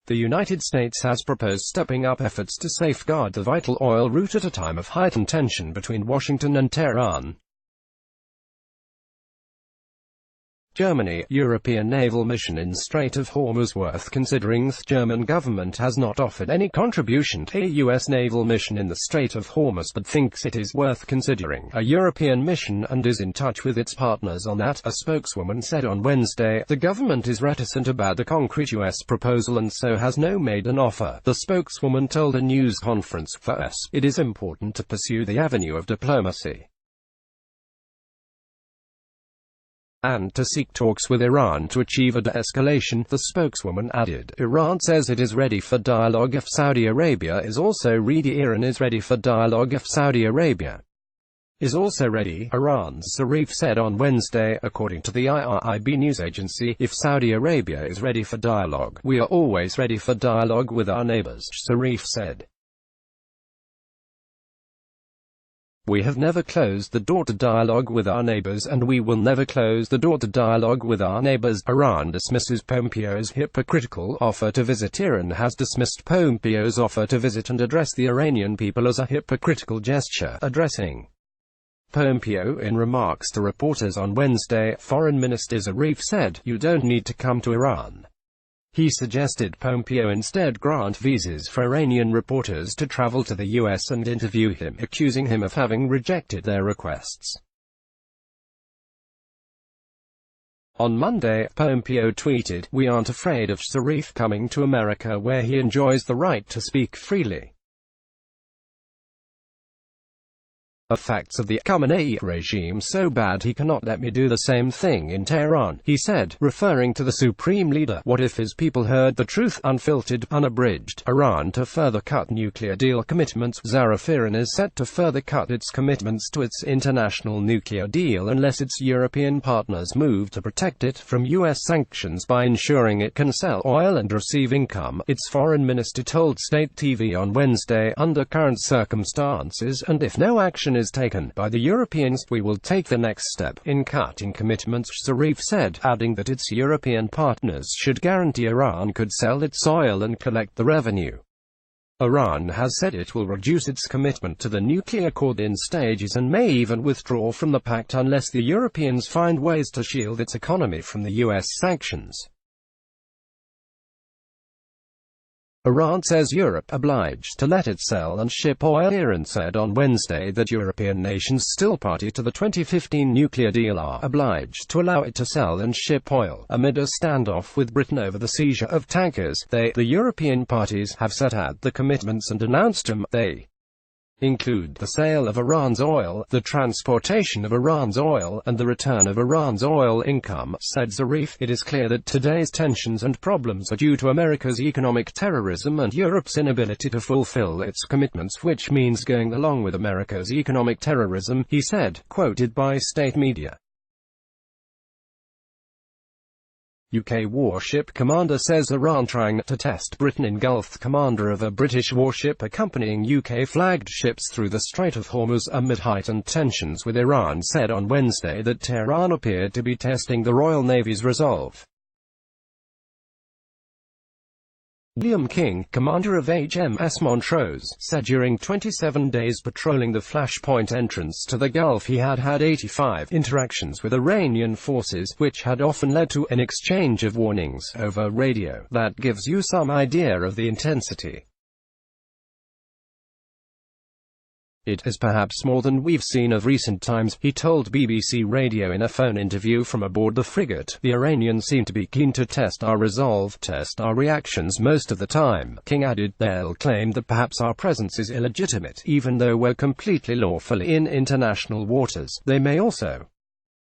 [SPEAKER 1] The United States has proposed stepping up efforts to safeguard the vital oil route at a time of heightened tension between Washington and Tehran. Germany, European naval mission in Strait of Hormuz worth considering. The German government has not offered any contribution to a U.S. naval mission in the Strait of Hormuz but thinks it is worth considering a European mission and is in touch with its partners on that, a spokeswoman said on Wednesday. The government is reticent about the concrete U.S. proposal and so has not made an offer, the spokeswoman told a news conference. For us, it is important to pursue the avenue of diplomacy and to seek talks with Iran to achieve a de-escalation, the spokeswoman added. Iran says it is ready for dialogue if Saudi Arabia is also ready. Iran is ready for dialogue if Saudi Arabia is also ready, Iran's Zarif said on Wednesday, according to the IRIB news agency. If Saudi Arabia is ready for dialogue, we are always ready for dialogue with our neighbors, Zarif said. We have never closed the door to dialogue with our neighbors and we will never close the door to dialogue with our neighbors. Iran dismisses Pompeo's hypocritical offer to visit. Iran has dismissed Pompeo's offer to visit and address the Iranian people as a hypocritical gesture. Addressing Pompeo in remarks to reporters on Wednesday, Foreign Minister Zarif said, "You don't need to come to Iran." He suggested Pompeo instead grant visas for Iranian reporters to travel to the U.S. and interview him, accusing him of having rejected their requests. On Monday, Pompeo tweeted, "We aren't afraid of Zarif coming to America where he enjoys the right to speak freely. The facts of the Khamenei regime so bad he cannot let me do the same thing in Tehran," he said, referring to the supreme leader. What if his people heard the truth, unfiltered, unabridged? Iran to further cut nuclear deal commitments. Iran is set to further cut its commitments to its international nuclear deal unless its European partners move to protect it from U.S. sanctions by ensuring it can sell oil and receive income, its foreign minister told state TV on Wednesday. Under current circumstances, and if no action is taken by the Europeans, we will take the next step in cutting commitments, Zarif said, adding that its European partners should guarantee Iran could sell its oil and collect the revenue. Iran has said it will reduce its commitment to the nuclear accord in stages and may even withdraw from the pact unless the Europeans find ways to shield its economy from the U.S. sanctions. Iran says Europe obliged to let it sell and ship oil. Iran said on Wednesday that European nations still party to the 2015 nuclear deal are obliged to allow it to sell and ship oil, amid a standoff with Britain over the seizure of tankers. The European parties, have set out the commitments and announced them. They include the sale of Iran's oil, the transportation of Iran's oil, and the return of Iran's oil income, said Zarif. It is clear that today's tensions and problems are due to America's economic terrorism and Europe's inability to fulfill its commitments, which means going along with America's economic terrorism, he said, quoted by state media. UK warship commander says Iran trying to test Britain engulfed commander of a British warship accompanying UK-flagged ships through the Strait of Hormuz amid heightened tensions with Iran said on Wednesday that Tehran appeared to be testing the Royal Navy's resolve. William King, commander of HMS Montrose, said during 27 days patrolling the flashpoint entrance to the Gulf he had had 85 interactions with Iranian forces, which had often led to an exchange of warnings over radio. That gives you some idea of the intensity. It is perhaps more than we've seen of recent times, he told BBC Radio in a phone interview from aboard the frigate. The Iranians seem to be keen to test our resolve, test our reactions most of the time. King added, they'll claim that perhaps our presence is illegitimate, even though we're completely lawfully in international waters. They may also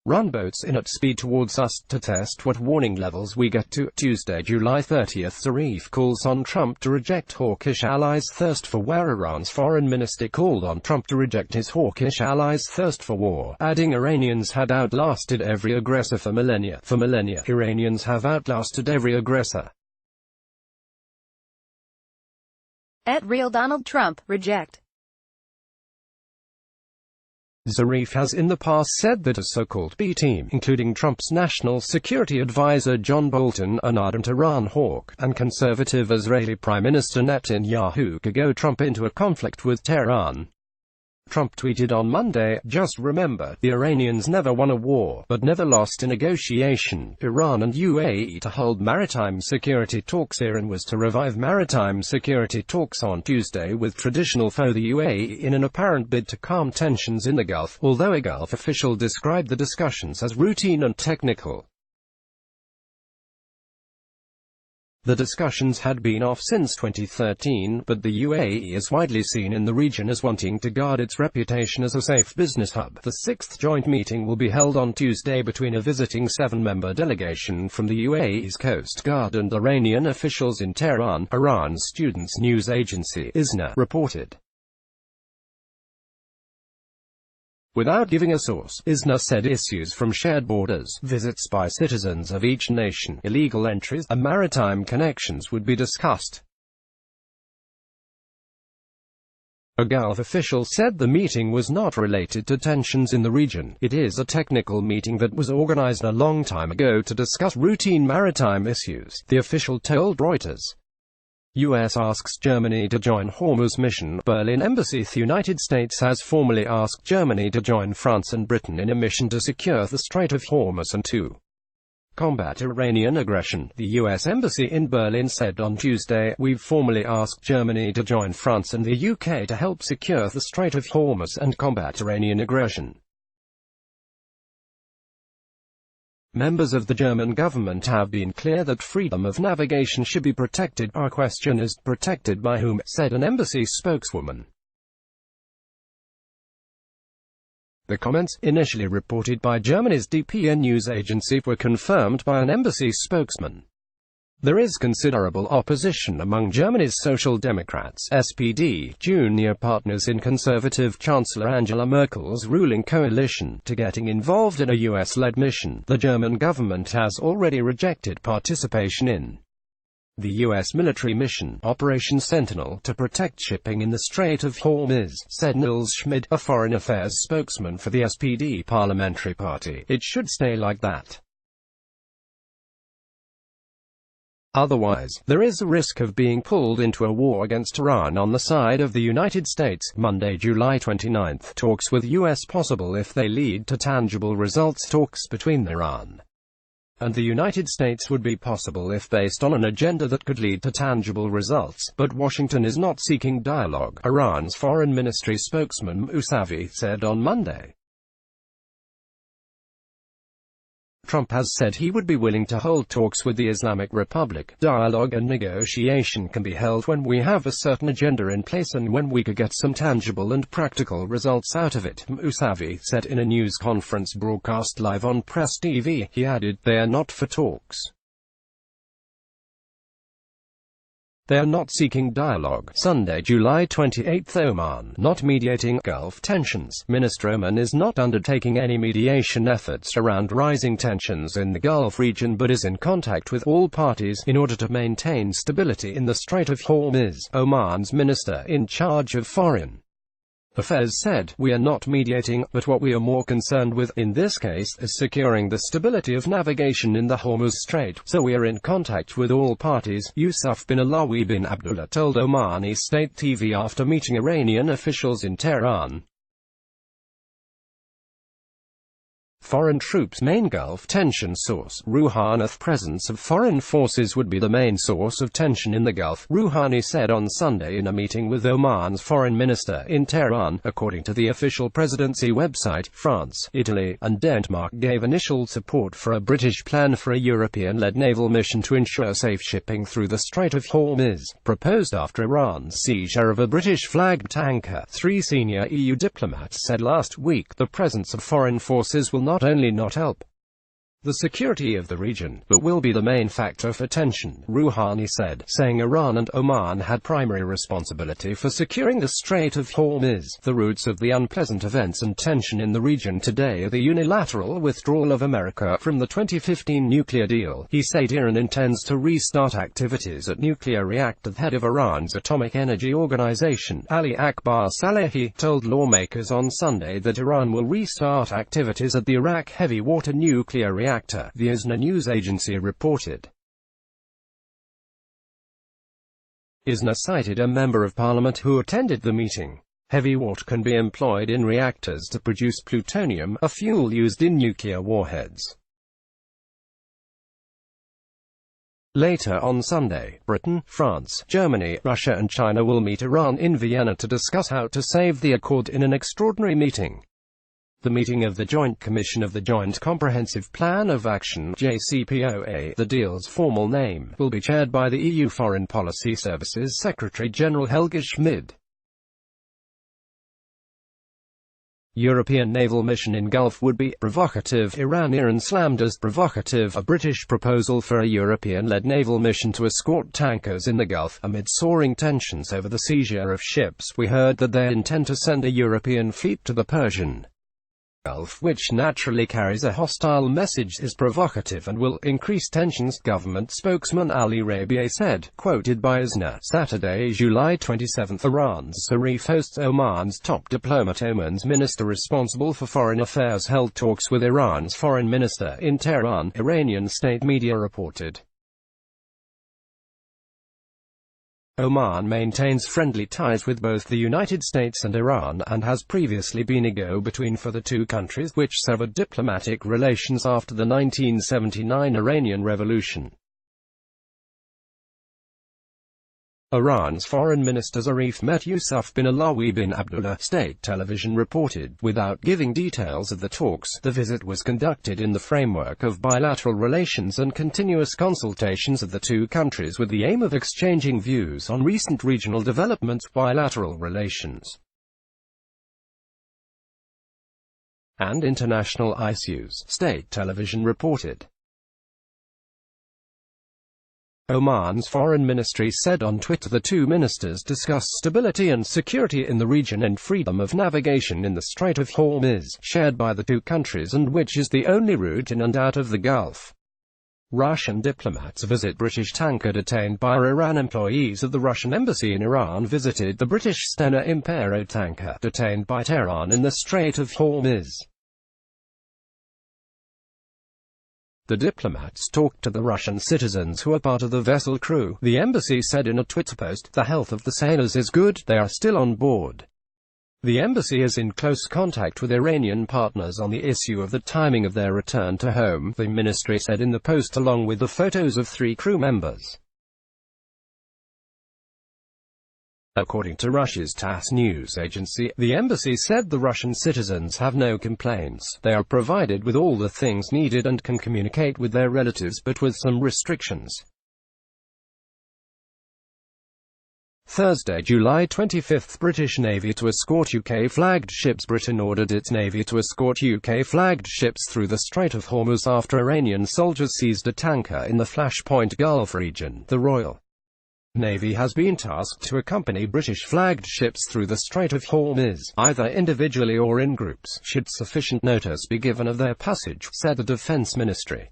[SPEAKER 1] run boats in at speed towards us to test what warning levels we get to. Tuesday, July 30, Zarif calls on Trump to reject hawkish allies' thirst for war. Iran's foreign minister called on Trump to reject his hawkish allies' thirst for war, adding Iranians had outlasted every aggressor for millennia. For millennia, Iranians have outlasted every aggressor.
[SPEAKER 2] At Real Donald Trump, reject.
[SPEAKER 1] Zarif has in the past said that a so-called B team, including Trump's national security advisor John Bolton, an ardent Iran hawk, and conservative Israeli Prime Minister Netanyahu, could go Trump into a conflict with Tehran. Trump tweeted on Monday, "Just remember, the Iranians never won a war, but never lost a negotiation. Iran and UAE to hold maritime security talks." Iran was to revive maritime security talks on Tuesday with traditional foe the UAE in an apparent bid to calm tensions in the Gulf, although a Gulf official described the discussions as routine and technical. The discussions had been off since 2013, but the UAE is widely seen in the region as wanting to guard its reputation as a safe business hub. The sixth joint meeting will be held on Tuesday between a visiting seven-member delegation from the UAE's Coast Guard and Iranian officials in Tehran, Iran's students' news agency ISNA reported. Without giving a source, ISNA said issues from shared borders, visits by citizens of each nation, illegal entries, and maritime connections would be discussed. A Gulf official said the meeting was not related to tensions in the region. "It is a technical meeting that was organized a long time ago to discuss routine maritime issues," the official told Reuters. U.S. asks Germany to join Hormuz mission. Berlin embassy. The United States has formally asked Germany to join France and Britain in a mission to secure the Strait of Hormuz and to combat Iranian aggression. The U.S. embassy in Berlin said on Tuesday, "We've formally asked Germany to join France and the UK to help secure the Strait of Hormuz and combat Iranian aggression." Members of the German government have been clear that freedom of navigation should be protected. "Our question is, protected by whom?" said an embassy spokeswoman. The comments, initially reported by Germany's DPA news agency, were confirmed by an embassy spokesman. There is considerable opposition among Germany's Social Democrats (SPD), junior partners in conservative Chancellor Angela Merkel's ruling coalition, to getting involved in a US-led mission. The German government has already rejected participation in the US military mission, Operation Sentinel, to protect shipping in the Strait of Hormuz, said Nils Schmid, a foreign affairs spokesman for the SPD parliamentary party. "It should stay like that. Otherwise, there is a risk of being pulled into a war against Iran on the side of the United States." Monday, July 29. Talks with U.S. possible if they lead to tangible results. Talks between Iran and the United States would be possible if based on an agenda that could lead to tangible results, but Washington is not seeking dialogue, Iran's foreign ministry spokesman Mousavi said on Monday. Trump has said he would be willing to hold talks with the Islamic Republic. "Dialogue and negotiation can be held when we have a certain agenda in place and when we could get some tangible and practical results out of it," Mousavi said in a news conference broadcast live on Press TV. He added, "They are not for talks. They are not seeking dialogue." Sunday, July 28. Oman, not mediating Gulf tensions. Minister Oman is not undertaking any mediation efforts around rising tensions in the Gulf region but is in contact with all parties in order to maintain stability in the Strait of Hormuz, Oman's minister in charge of foreign affairs said. "We are not mediating, but what we are more concerned with, in this case, is securing the stability of navigation in the Hormuz Strait, so we are in contact with all parties," Yusuf bin Alawi bin Abdullah told Omani state TV after meeting Iranian officials in Tehran. Foreign troops. Main Gulf tension source. Rouhani. Presence of foreign forces would be the main source of tension in the Gulf, Rouhani said on Sunday in a meeting with Oman's foreign minister in Tehran. According to the official presidency website, France, Italy, and Denmark gave initial support for a British plan for a European-led naval mission to ensure safe shipping through the Strait of Hormuz, proposed after Iran's seizure of a British-flagged tanker. Three senior EU diplomats said last week the presence of foreign forces will not only not help the security of the region, but will be the main factor for tension, Rouhani said, saying Iran and Oman had primary responsibility for securing the Strait of Hormuz. The roots of the unpleasant events and tension in the region today are the unilateral withdrawal of America from the 2015 nuclear deal. He said Iran intends to restart activities at nuclear reactor. The head of Iran's Atomic Energy Organization, Ali Akbar Salehi, told lawmakers on Sunday that Iran will restart activities at the Iraq heavy water nuclear reactor, the ISNA news agency reported. ISNA cited a member of parliament who attended the meeting. Heavy water can be employed in reactors to produce plutonium, a fuel used in nuclear warheads. Later on Sunday, Britain, France, Germany, Russia and China will meet Iran in Vienna to discuss how to save the accord in an extraordinary meeting. The meeting of the Joint Commission of the Joint Comprehensive Plan of Action (JCPOA), the deal's formal name, will be chaired by the EU Foreign Policy Services Secretary-General Helge Schmid. European naval mission in Gulf would be provocative. Iran slammed as provocative a British proposal for a European-led naval mission to escort tankers in the Gulf. Amid soaring tensions over the seizure of ships, we heard that they intend to send a European fleet to the Persian Gulf, which naturally carries a hostile message, is provocative and will increase tensions, government spokesman Ali B.A.C said, quoted by ISNA. Saturday, July 27. Iran's Zarif hosts Oman's top diplomat. Oman's minister responsible for foreign affairs held talks with Iran's foreign minister in Tehran, Iranian state media reported. Oman maintains friendly ties with both the United States and Iran, and has previously been a go-between for the two countries, which severed diplomatic relations after the 1979 Iranian Revolution. Iran's foreign minister Zarif met Yusuf bin Alawi bin Abdullah, state television reported. Without giving details of the talks, the visit was conducted in the framework of bilateral relations and continuous consultations of the two countries with the aim of exchanging views on recent regional developments, bilateral relations, and international issues, state television reported. Oman's foreign ministry said on Twitter the two ministers discussed stability and security in the region and freedom of navigation in the Strait of Hormuz, shared by the two countries and which is the only route in and out of the Gulf. Russian diplomats visit British tanker detained by Iran. Employees of the Russian embassy in Iran visited the British Stena Impero tanker detained by Tehran in the Strait of Hormuz. The diplomats talked to the Russian citizens who are part of the vessel crew. The embassy said in a Twitter post, "The health of the sailors is good, they are still on board." The embassy is in close contact with Iranian partners on the issue of the timing of their return to home, the ministry said in the post along with the photos of 3 crew members. According to Russia's TASS news agency, the embassy said the Russian citizens have no complaints. They are provided with all the things needed and can communicate with their relatives, but with some restrictions. Thursday, July 25. British Navy to escort UK-flagged ships. Britain ordered its Navy to escort UK-flagged ships through the Strait of Hormuz after Iranian soldiers seized a tanker in the Flashpoint Gulf region. The Royal Navy has been tasked to accompany British-flagged ships through the Strait of Hormuz, either individually or in groups, should sufficient notice be given of their passage, said the Defense Ministry.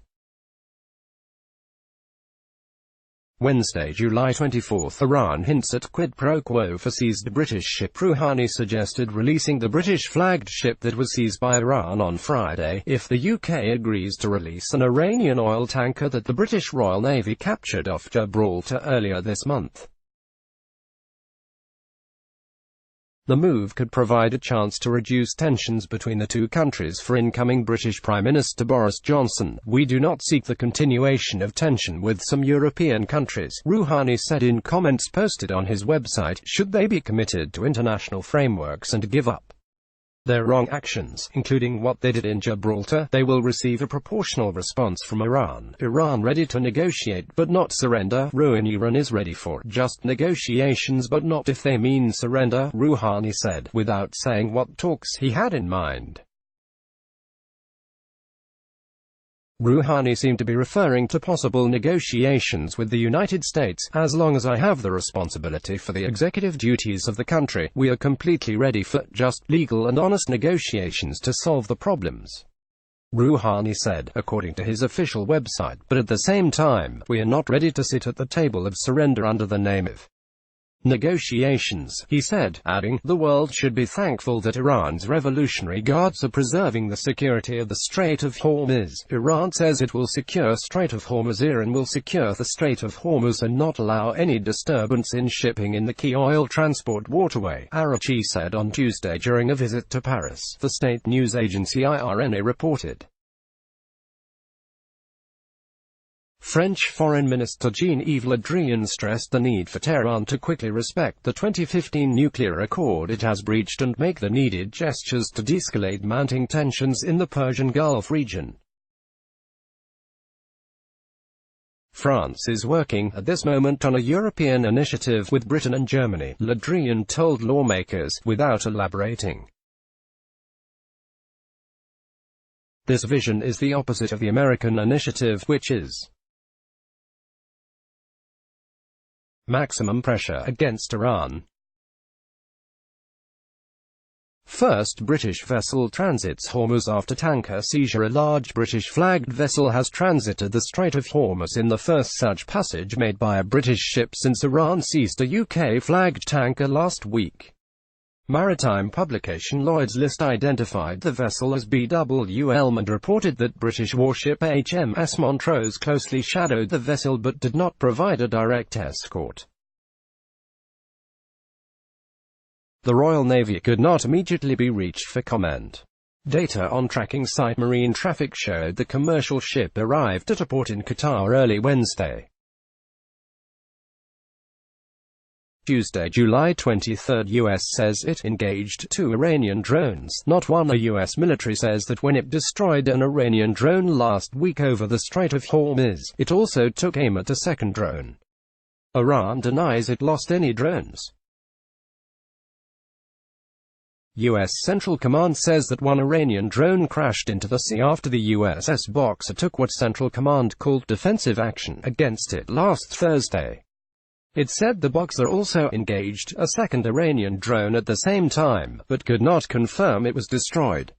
[SPEAKER 1] Wednesday, July 24. Iran hints at quid pro quo for seized British ship. Rouhani suggested releasing the British-flagged ship that was seized by Iran on Friday, if the UK agrees to release an Iranian oil tanker that the British Royal Navy captured off Gibraltar earlier this month. The move could provide a chance to reduce tensions between the two countries for incoming British Prime Minister Boris Johnson. "We do not seek the continuation of tension with some European countries," Rouhani said in comments posted on his website. "Should they be committed to international frameworks and give up their wrong actions, including what they did in Gibraltar, they will receive a proportional response from Iran. Iran ready to negotiate but not surrender. Iran is ready for just negotiations but not if they mean surrender," Rouhani said, without saying what talks he had in mind. Rouhani seemed to be referring to possible negotiations with the United States. "As long as I have the responsibility for the executive duties of the country, we are completely ready for just, legal and honest negotiations to solve the problems," Rouhani said, according to his official website. "But at the same time, we are not ready to sit at the table of surrender under the name of negotiations, he said, adding, "The world should be thankful that Iran's Revolutionary Guards are preserving the security of the Strait of Hormuz. Iran says it will secure Strait of Hormuz. Iran will secure the Strait of Hormuz and not allow any disturbance in shipping in the key oil transport waterway," Araghchi said on Tuesday during a visit to Paris, the state news agency IRNA reported. French Foreign Minister Jean-Yves Le Drian stressed the need for Tehran to quickly respect the 2015 nuclear accord it has breached and make the needed gestures to de-escalate mounting tensions in the Persian Gulf region. France is working, at this moment, on a European initiative with Britain and Germany, Le Drian told lawmakers, without elaborating. This vision is the opposite of the American initiative, which is maximum pressure against Iran. First British vessel transits Hormuz after tanker seizure. A large British-flagged vessel has transited the Strait of Hormuz in the first such passage made by a British ship since Iran seized a UK-flagged tanker last week. Maritime publication Lloyd's List identified the vessel as B.W. Elm and reported that British warship HMS Montrose closely shadowed the vessel but did not provide a direct escort. The Royal Navy could not immediately be reached for comment. Data on tracking site marine traffic showed the commercial ship arrived at a port in Qatar early Wednesday. Tuesday, July 23, U.S. says it engaged 2 Iranian drones, not one. A U.S. military says that when it destroyed an Iranian drone last week over the Strait of Hormuz, it also took aim at a second drone. Iran denies it lost any drones. U.S. Central Command says that one Iranian drone crashed into the sea after the USS Boxer took what Central Command called defensive action against it last Thursday. It said the Boxer also engaged a second Iranian drone at the same time, but could not confirm it was destroyed.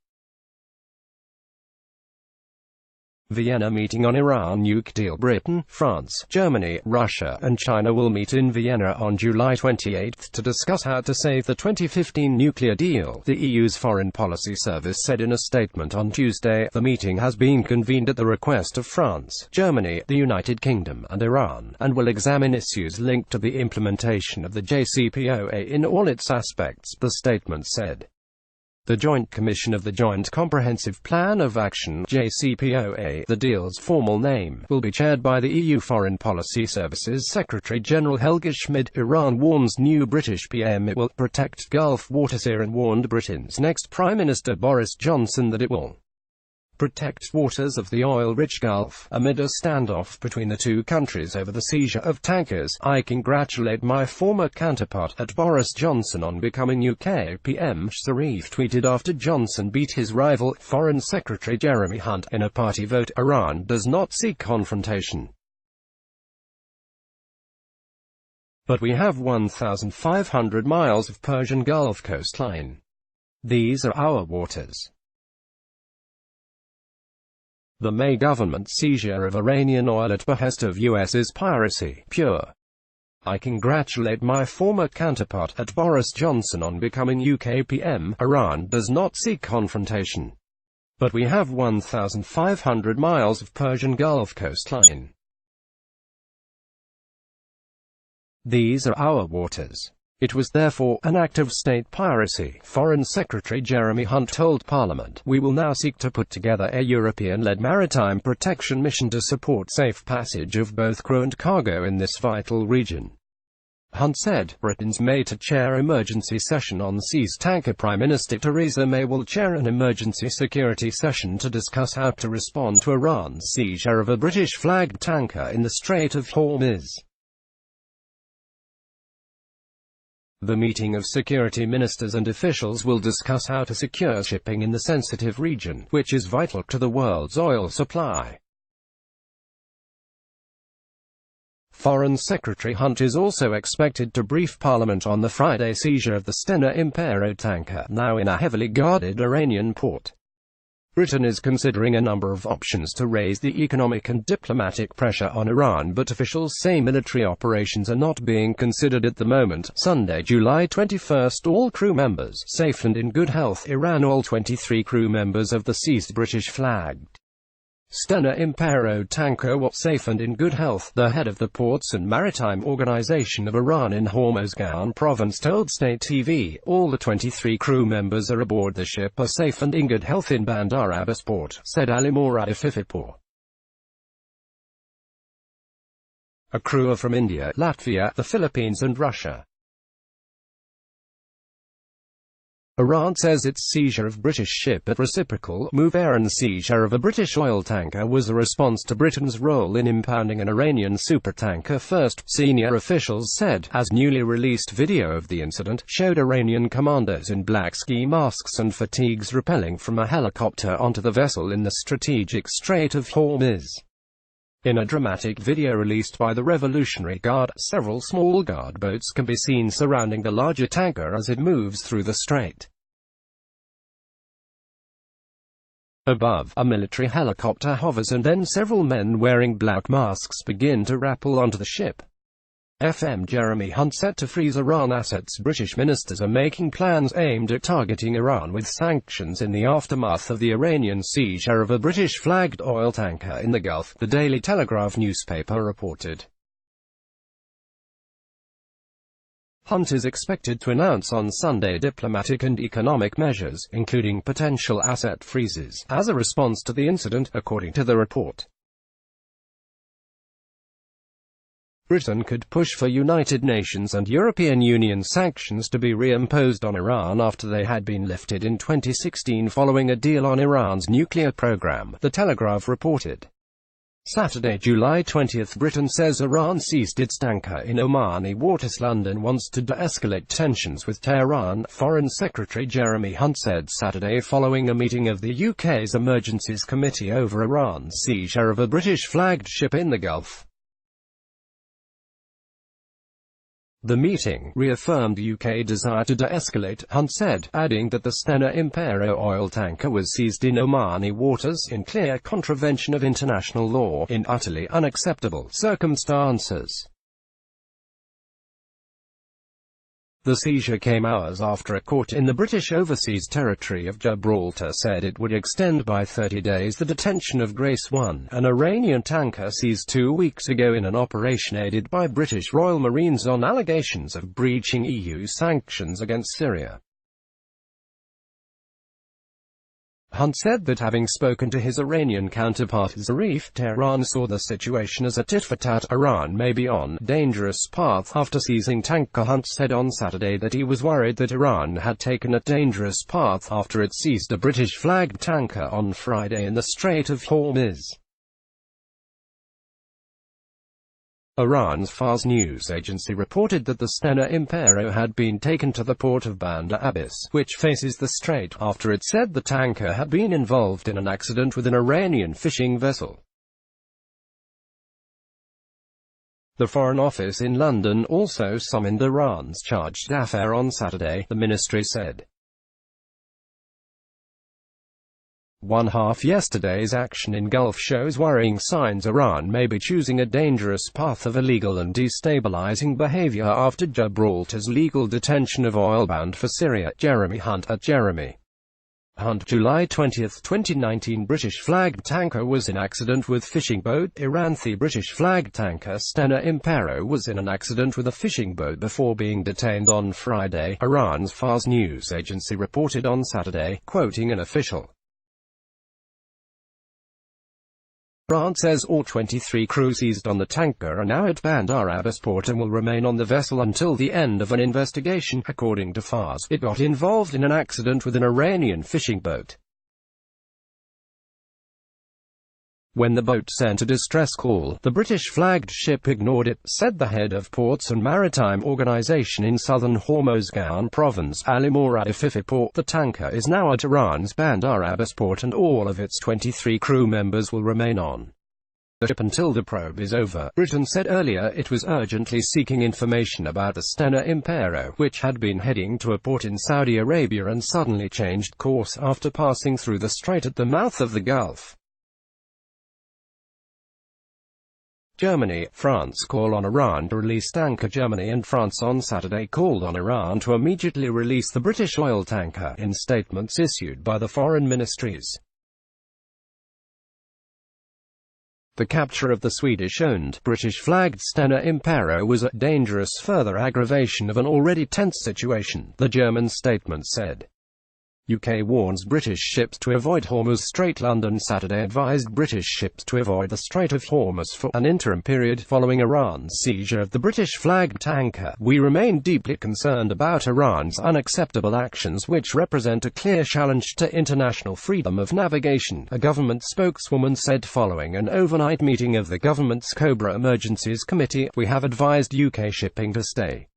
[SPEAKER 1] Vienna meeting on Iran nuke deal. Britain, France, Germany, Russia, and China will meet in Vienna on July 28 to discuss how to save the 2015 nuclear deal, the EU's Foreign Policy Service said in a statement on Tuesday. The meeting has been convened at the request of France, Germany, the United Kingdom, and Iran, and will examine issues linked to the implementation of the JCPOA in all its aspects, the statement said. The Joint Commission of the Joint Comprehensive Plan of Action (JCPOA), the deal's formal name, will be chaired by the EU Foreign Policy Service's Secretary-General Helge Schmid. Iran warns new British PM it will protect Gulf waters. Iran warned Britain's next Prime Minister Boris Johnson that it will protect waters of the oil-rich Gulf, amid a standoff between the two countries over the seizure of tankers. "I congratulate my former counterpart at Boris Johnson on becoming UK PM," Zarif tweeted after Johnson beat his rival, Foreign Secretary Jeremy Hunt, in a party vote. Iran does not seek confrontation. But we have 1,500 miles of Persian Gulf coastline. These are our waters. The May government's seizure of Iranian oil at behest of US is piracy, pure. "I congratulate my former counterpart at Boris Johnson on becoming UK PM. Iran does not seek confrontation. But we have 1,500 miles of Persian Gulf coastline. These are our waters. It was therefore an act of state piracy," Foreign Secretary Jeremy Hunt told Parliament. "We will now seek to put together a European-led maritime protection mission to support safe passage of both crew and cargo in this vital region." Hunt said. Britain's May to chair emergency session on seized tanker. Prime Minister Theresa May will chair an emergency security session to discuss how to respond to Iran's seizure of a British-flagged tanker in the Strait of Hormuz. The meeting of security ministers and officials will discuss how to secure shipping in the sensitive region, which is vital to the world's oil supply. Foreign Secretary Hunt is also expected to brief Parliament on the Friday seizure of the Stena Impero tanker, now in a heavily guarded Iranian port. Britain is considering a number of options to raise the economic and diplomatic pressure on Iran, but officials say military operations are not being considered at the moment. Sunday, July 21, all crew members safe and in good health. Iran. All 23 crew members of the seized British-flagged Stena Impero tanker were safe and in good health, the head of the Ports and Maritime Organization of Iran in Hormozgan province told State TV. All the 23 crew members are aboard the ship are safe and in good health in Bandar Abbas port, said Ali Morad Afifipour. A crew are from India, Latvia, the Philippines and Russia. Iran says its seizure of British ship at reciprocal move. Iran's seizure of a British oil tanker was a response to Britain's role in impounding an Iranian supertanker first, senior officials said, as newly released video of the incident showed Iranian commandos in black ski masks and fatigues rappelling from a helicopter onto the vessel in the strategic Strait of Hormuz. In a dramatic video released by the Revolutionary Guard, several small guard boats can be seen surrounding the larger tanker as it moves through the strait. Above, a military helicopter hovers and then several men wearing black masks begin to rappel onto the ship. FM Jeremy Hunt set to freeze Iran assets. British ministers are making plans aimed at targeting Iran with sanctions in the aftermath of the Iranian seizure of a British-flagged oil tanker in the Gulf, the Daily Telegraph newspaper reported. Hunt is expected to announce on Sunday diplomatic and economic measures, including potential asset freezes, as a response to the incident, according to the report. Britain could push for United Nations and European Union sanctions to be reimposed on Iran after they had been lifted in 2016 following a deal on Iran's nuclear program, the Telegraph reported. Saturday, July 20, Britain says Iran seized its tanker in Omani waters. London wants to de-escalate tensions with Tehran, Foreign Secretary Jeremy Hunt said Saturday following a meeting of the UK's Emergencies Committee over Iran's seizure of a British-flagged ship in the Gulf. The meeting reaffirmed the UK desire to de-escalate, Hunt said, adding that the Stena Impero oil tanker was seized in Omani waters in clear contravention of international law, in utterly unacceptable circumstances. The seizure came hours after a court in the British Overseas Territory of Gibraltar said it would extend by 30 days the detention of Grace 1, an Iranian tanker seized 2 weeks ago in an operation aided by British Royal Marines on allegations of breaching EU sanctions against Syria. Hunt said that having spoken to his Iranian counterpart Zarif, Tehran saw the situation as a tit-for-tat. Iran may be on a dangerous path after seizing tanker. Hunt said on Saturday that he was worried that Iran had taken a dangerous path after it seized a British-flagged tanker on Friday in the Strait of Hormuz. Iran's Fars news agency reported that the Stena Impero had been taken to the port of Bandar Abbas, which faces the strait, after it said the tanker had been involved in an accident with an Iranian fishing vessel. The Foreign Office in London also summoned Iran's chargé d'affaires on Saturday, the ministry said. Yesterday's action in Gulf shows worrying signs Iran may be choosing a dangerous path of illegal and destabilizing behavior after Gibraltar's legal detention of oil bound for Syria. Jeremy Hunt at Jeremy Hunt. July 20, 2019. British-flagged tanker was in accident with fishing boat. Iran. The British-flagged tanker Stena Impero was in an accident with a fishing boat before being detained on Friday, Iran's Fars news agency reported on Saturday, quoting an official. Iran says all 23 crew seized on the tanker are now at Bandar Abbas port and will remain on the vessel until the end of an investigation. According to Fars, it got involved in an accident with an Iranian fishing boat. When the boat sent a distress call, the British-flagged ship ignored it, said the head of Ports and Maritime Organization in southern Hormozgan province, Ali Morad Afifipour. The tanker is now at Iran's Bandar Abbas port and all of its 23 crew members will remain on the ship until the probe is over. Britain said earlier it was urgently seeking information about the Stena Impero, which had been heading to a port in Saudi Arabia and suddenly changed course after passing through the strait at the mouth of the Gulf. Germany, France call on Iran to release tanker. Germany and France on Saturday called on Iran to immediately release the British oil tanker, in statements issued by the foreign ministries. The capture of the Swedish-owned, British-flagged Stena Impero was a dangerous further aggravation of an already tense situation, the German statement said. UK warns British ships to avoid Hormuz Strait. London Saturday advised British ships to avoid the Strait of Hormuz for an interim period following Iran's seizure of the British-flagged tanker. We remain deeply concerned about Iran's unacceptable actions which represent a clear challenge to international freedom of navigation, a government spokeswoman said following an overnight meeting of the government's Cobra Emergencies Committee. We have advised UK shipping to stay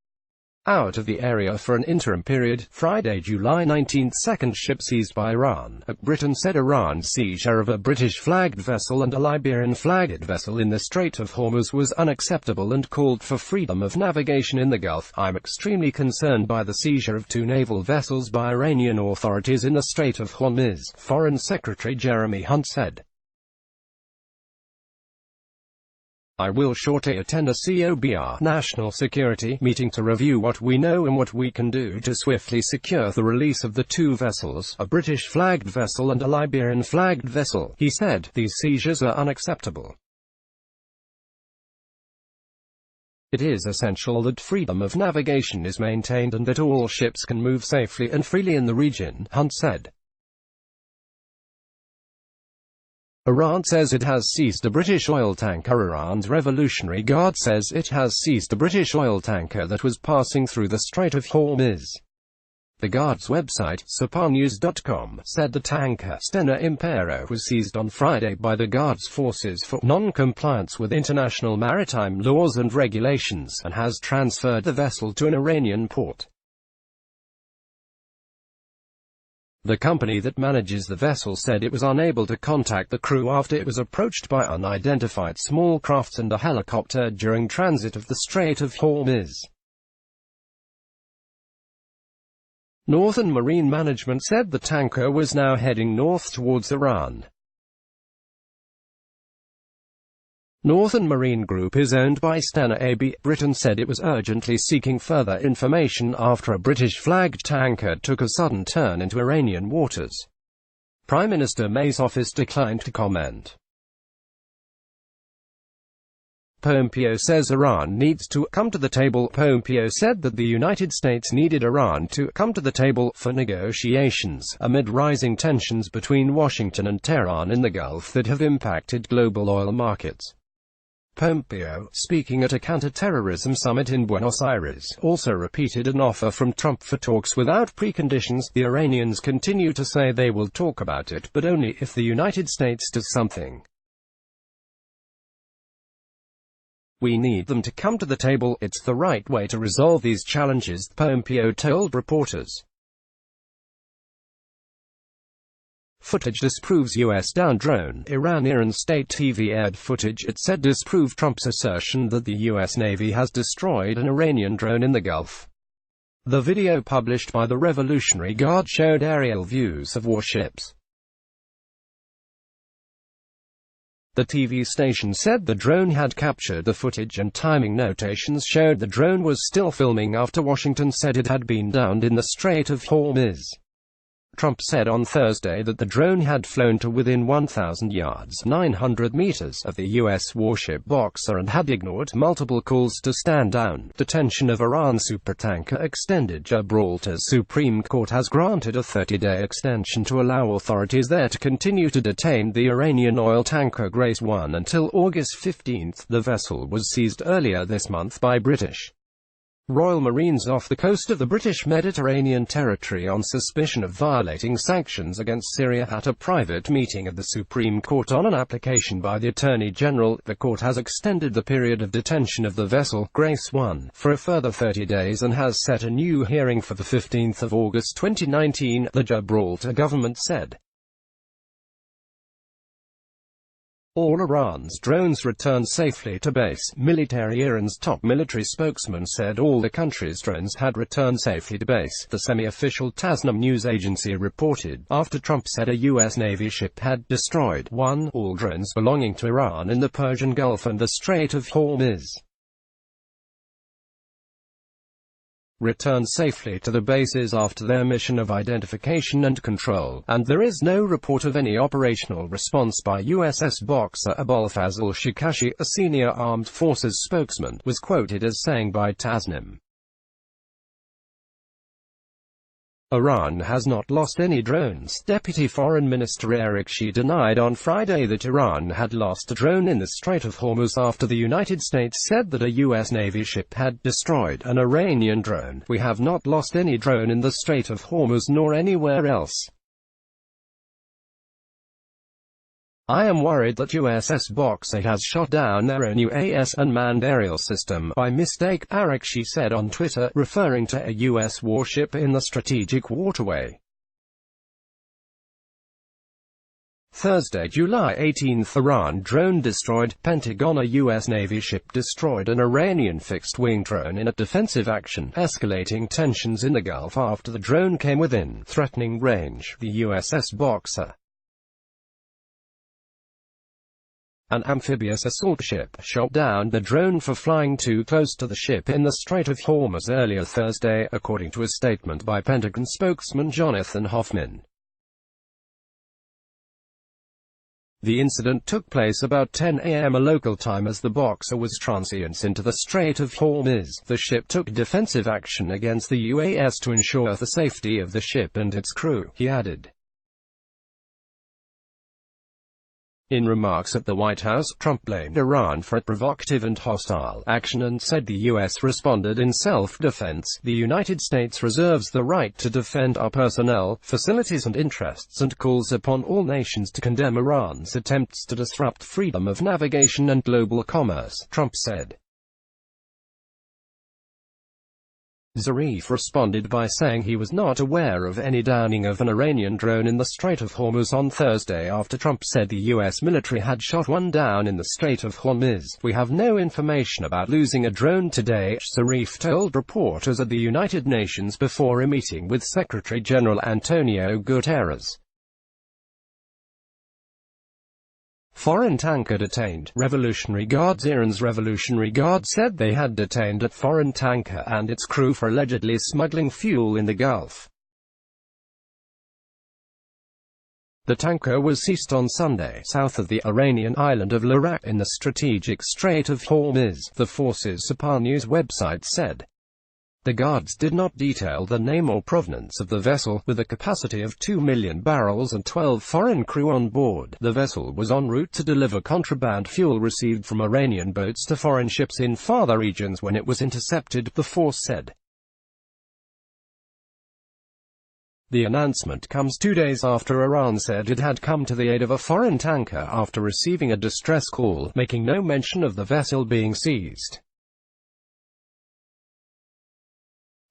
[SPEAKER 1] out of the area for an interim period. Friday, July 19, second ship seized by Iran. Britain said Iran's seizure of a British-flagged vessel and a Liberian-flagged vessel in the Strait of Hormuz was unacceptable and called for freedom of navigation in the Gulf. I'm extremely concerned by the seizure of two naval vessels by Iranian authorities in the Strait of Hormuz, Foreign Secretary Jeremy Hunt said. I will shortly attend a COBR national security meeting to review what we know and what we can do to swiftly secure the release of the two vessels, a British-flagged vessel and a Liberian-flagged vessel, he said. These seizures are unacceptable. It is essential that freedom of navigation is maintained and that all ships can move safely and freely in the region, Hunt said. Iran says it has seized a British oil tanker. Iran's Revolutionary Guard says it has seized a British oil tanker that was passing through the Strait of Hormuz. The Guard's website, saparnews.com, said the tanker Stena Impero was seized on Friday by the Guard's forces for non-compliance with international maritime laws and regulations, and has transferred the vessel to an Iranian port. The company that manages the vessel said it was unable to contact the crew after it was approached by unidentified small crafts and a helicopter during transit of the Strait of Hormuz. Northern Marine Management said the tanker was now heading north towards Iran. Northern Marine Group is owned by Stena AB. Britain said it was urgently seeking further information after a British-flagged tanker took a sudden turn into Iranian waters. Prime Minister May's office declined to comment. Pompeo says Iran needs to come to the table. Pompeo said that the United States needed Iran to come to the table for negotiations, amid rising tensions between Washington and Tehran in the Gulf that have impacted global oil markets. Pompeo, speaking at a counter-terrorism summit in Buenos Aires, also repeated an offer from Trump for talks without preconditions. The Iranians continue to say they will talk about it, but only if the United States does something. We need them to come to the table. It's the right way to resolve these challenges, Pompeo told reporters. Footage disproves U.S. downed drone. Iranian state TV aired footage it said disproved Trump's assertion that the U.S. Navy has destroyed an Iranian drone in the Gulf. The video published by the Revolutionary Guard showed aerial views of warships. The TV station said the drone had captured the footage and timing notations showed the drone was still filming after Washington said it had been downed in the Strait of Hormuz. Trump said on Thursday that the drone had flown to within 1,000 yards 900 meters of the U.S. warship Boxer and had ignored multiple calls to stand down. Detention of Iran supertanker extended. Gibraltar's Supreme Court has granted a 30-day extension to allow authorities there to continue to detain the Iranian oil tanker Grace 1 until August 15. The vessel was seized earlier this month by British Royal Marines off the coast of the British Mediterranean territory on suspicion of violating sanctions against Syria. At a private meeting of the Supreme Court on an application by the Attorney General, the court has extended the period of detention of the vessel, Grace 1, for a further 30 days and has set a new hearing for the 15th of August 2019, the Gibraltar government said. All Iran's drones returned safely to base. Military Iran's top military spokesman said all the country's drones had returned safely to base, the semi-official Tasnim news agency reported, after Trump said a U.S. Navy ship had destroyed all drones belonging to Iran in the Persian Gulf and the Strait of Hormuz. Returned safely to the bases after their mission of identification and control, and there is no report of any operational response by USS Boxer. Abolfazl Shikashi, a senior armed forces spokesman, was quoted as saying by Tasnim, "Iran has not lost any drones." Deputy Foreign Minister Eric Shea denied on Friday that Iran had lost a drone in the Strait of Hormuz after the United States said that a U.S. Navy ship had destroyed an Iranian drone. "We have not lost any drone in the Strait of Hormuz nor anywhere else. I am worried that USS Boxer has shot down their own UAS unmanned aerial system by mistake," Eric Shea said on Twitter, referring to a U.S. warship in the strategic waterway. Thursday, July 18, Iran drone destroyed. Pentagon. A U.S. Navy ship destroyed an Iranian fixed-wing drone in a defensive action, escalating tensions in the Gulf after the drone came within threatening range. The USS Boxer, an amphibious assault ship, shot down the drone for flying too close to the ship in the Strait of Hormuz earlier Thursday, according to a statement by Pentagon spokesman Jonathan Hoffman. The incident took place about 10 a.m. a local time as the Boxer was transients into the Strait of Hormuz. The ship took defensive action against the UAS to ensure the safety of the ship and its crew, he added. In remarks at the White House, Trump blamed Iran for a provocative and hostile action and said the U.S. responded in self-defense. "The United States reserves the right to defend our personnel, facilities and interests and calls upon all nations to condemn Iran's attempts to disrupt freedom of navigation and global commerce," Trump said. Zarif responded by saying he was not aware of any downing of an Iranian drone in the Strait of Hormuz on Thursday after Trump said the U.S. military had shot one down in the Strait of Hormuz. "We have no information about losing a drone today," Zarif told reporters at the United Nations before a meeting with Secretary General Antonio Guterres. Foreign tanker detained. Revolutionary Guards. Iran's Revolutionary Guard said they had detained a foreign tanker and its crew for allegedly smuggling fuel in the Gulf. The tanker was seized on Sunday, south of the Iranian island of Larak, in the strategic Strait of Hormuz, the force's Sapar News website said. The guards did not detail the name or provenance of the vessel, with a capacity of 2 million barrels and 12 foreign crew on board. The vessel was en route to deliver contraband fuel received from Iranian boats to foreign ships in farther regions when it was intercepted, the force said. The announcement comes 2 days after Iran said it had come to the aid of a foreign tanker after receiving a distress call, making no mention of the vessel being seized.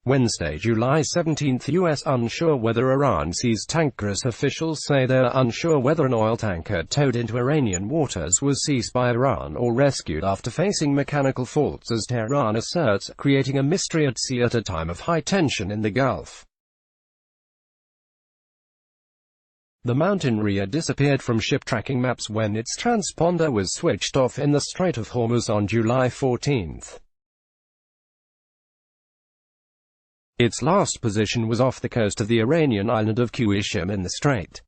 [SPEAKER 1] Wednesday, July 17, U.S. unsure whether Iran seized tankers. Officials say they're unsure whether an oil tanker towed into Iranian waters was seized by Iran or rescued after facing mechanical faults, as Tehran asserts, creating a mystery at sea at a time of high tension in the Gulf. The Mountaineer disappeared from ship tracking maps when its transponder was switched off in the Strait of Hormuz on July 14. Its last position was off the coast of the Iranian island of Qishim in the strait.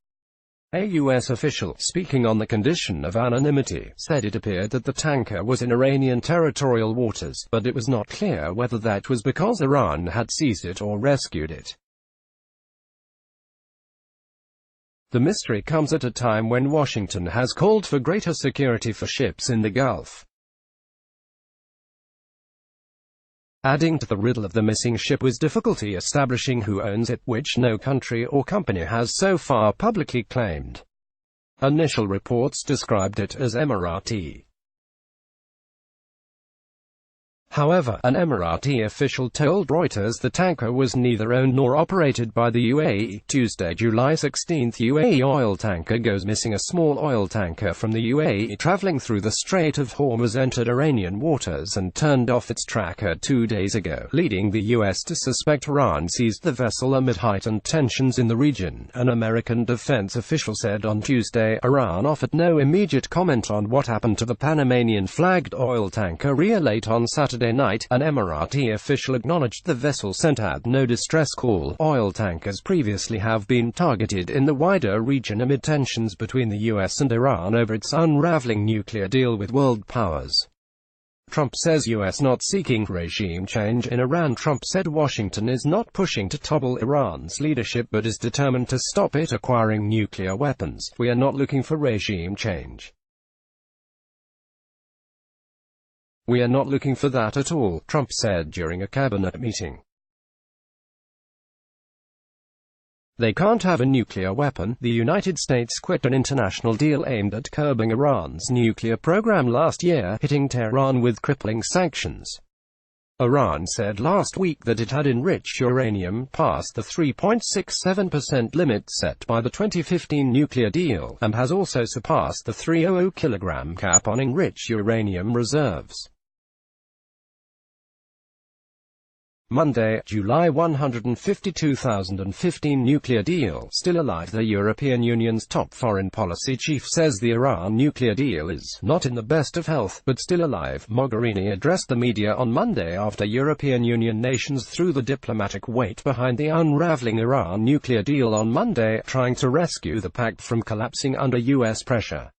[SPEAKER 1] A U.S. official, speaking on the condition of anonymity, said it appeared that the tanker was in Iranian territorial waters, but it was not clear whether that was because Iran had seized it or rescued it. The mystery comes at a time when Washington has called for greater security for ships in the Gulf. Adding to the riddle of the missing ship was difficulty establishing who owns it, which no country or company has so far publicly claimed. Initial reports described it as Emirati. However, an Emirati official told Reuters the tanker was neither owned nor operated by the UAE. Tuesday, July 16, UAE oil tanker goes missing. A small oil tanker from the UAE traveling through the Strait of Hormuz entered Iranian waters and turned off its tracker 2 days ago, leading the U.S. to suspect Iran seized the vessel amid heightened tensions in the region, an American defense official said on Tuesday. Iran offered no immediate comment on what happened to the Panamanian-flagged oil tanker Riyadh. Late on Saturday night, an Emirati official acknowledged the vessel sent out no distress call. Oil tankers previously have been targeted in the wider region amid tensions between the US and Iran over its unraveling nuclear deal with world powers. Trump says US not seeking regime change in Iran. Trump said Washington is not pushing to topple Iran's leadership but is determined to stop it acquiring nuclear weapons. We are not looking for regime change. We are not looking for that at all, Trump said during a cabinet meeting. They can't have a nuclear weapon. The United States quit an international deal aimed at curbing Iran's nuclear program last year, hitting Tehran with crippling sanctions. Iran said last week that it had enriched uranium past the 3.67% limit set by the 2015 nuclear deal, and has also surpassed the 300 kilogram cap on enriched uranium reserves. Monday, July 152,015 nuclear deal still alive. The European Union's top foreign policy chief says the Iran nuclear deal is not in the best of health, but still alive. Mogherini addressed the media on Monday after European Union nations threw the diplomatic weight behind the unraveling Iran nuclear deal on Monday, trying to rescue the pact from collapsing under US pressure.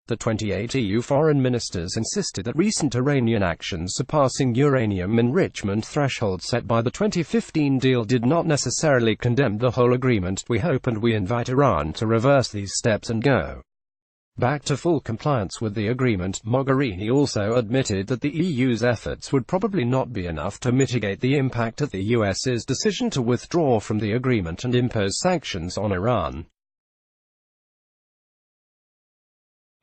[SPEAKER 1] The 28 EU foreign ministers insisted that recent Iranian actions surpassing uranium enrichment thresholds set by the 2015 deal did not necessarily condemn the whole agreement. We hope and we invite Iran to reverse these steps and go back to full compliance with the agreement. Mogherini also admitted that the EU's efforts would probably not be enough to mitigate the impact of the US's decision to withdraw from the agreement and impose sanctions on Iran,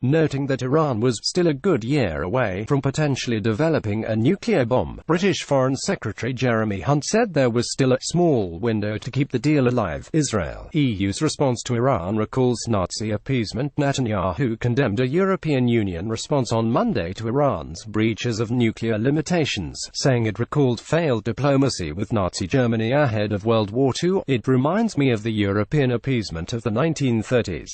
[SPEAKER 1] noting that Iran was still a good year away from potentially developing a nuclear bomb. British Foreign Secretary Jeremy Hunt said there was still a small window to keep the deal alive. Israel, EU's response to Iran recalls Nazi appeasement. Netanyahu condemned a European Union response on Monday to Iran's breaches of nuclear limitations, saying it recalled failed diplomacy with Nazi Germany ahead of World War II. It reminds me of the European appeasement of the 1930s.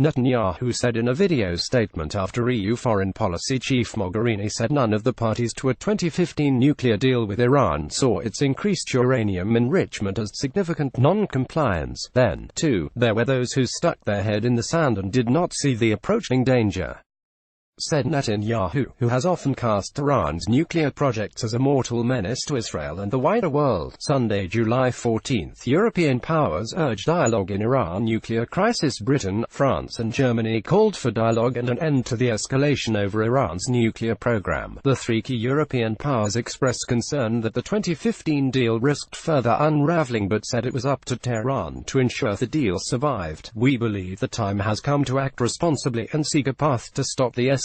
[SPEAKER 1] Netanyahu said in a video statement after EU Foreign Policy Chief Mogherini said none of the parties to a 2015 nuclear deal with Iran saw its increased uranium enrichment as significant non-compliance. Then, too, there were those who stuck their head in the sand and did not see the approaching danger, said Netanyahu, who has often cast Iran's nuclear projects as a mortal menace to Israel and the wider world. Sunday, July 14, European powers urged dialogue in Iran nuclear crisis. Britain, France and Germany called for dialogue and an end to the escalation over Iran's nuclear program. The three key European powers expressed concern that the 2015 deal risked further unraveling but said it was up to Tehran to ensure the deal survived. We believe the time has come to act responsibly and seek a path to stop the escalation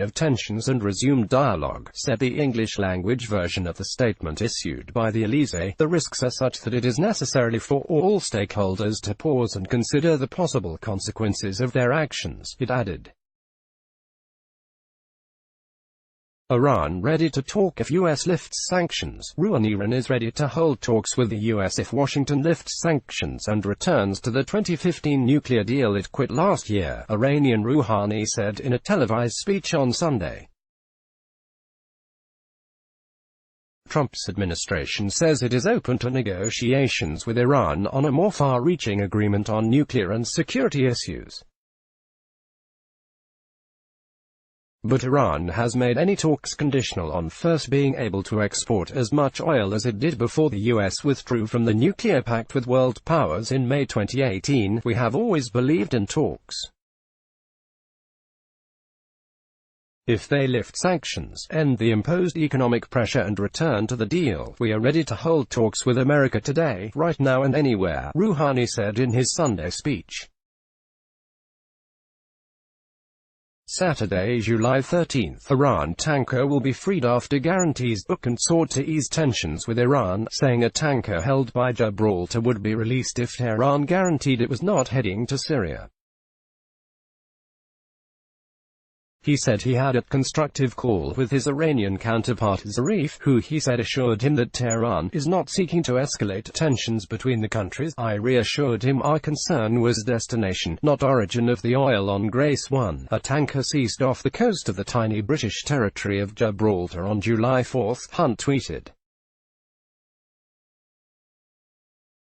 [SPEAKER 1] of tensions and resume dialogue, said the English-language version of the statement issued by the Elysee. The risks are such that it is necessary for all stakeholders to pause and consider the possible consequences of their actions, it added. Iran ready to talk if US lifts sanctions. Iran is ready to hold talks with the US if Washington lifts sanctions and returns to the 2015 nuclear deal it quit last year, Iranian Rouhani said in a televised speech on Sunday. Trump's administration says it is open to negotiations with Iran on a more far-reaching agreement on nuclear and security issues. But Iran has made any talks conditional on first being able to export as much oil as it did before the US withdrew from the nuclear pact with world powers in May 2018. We have always believed in talks. If they lift sanctions, end the imposed economic pressure and return to the deal, we are ready to hold talks with America today, right now and anywhere, Rouhani said in his Sunday speech. Saturday, July 13, Iran tanker will be freed after guarantees and sought to ease tensions with Iran, saying a tanker held by Gibraltar would be released if Tehran guaranteed it was not heading to Syria. He said he had a constructive call with his Iranian counterpart Zarif, who he said assured him that Tehran is not seeking to escalate tensions between the countries. I reassured him our concern was destination, not origin of the oil on Grace 1, a tanker seized off the coast of the tiny British territory of Gibraltar on July 4, Hunt tweeted.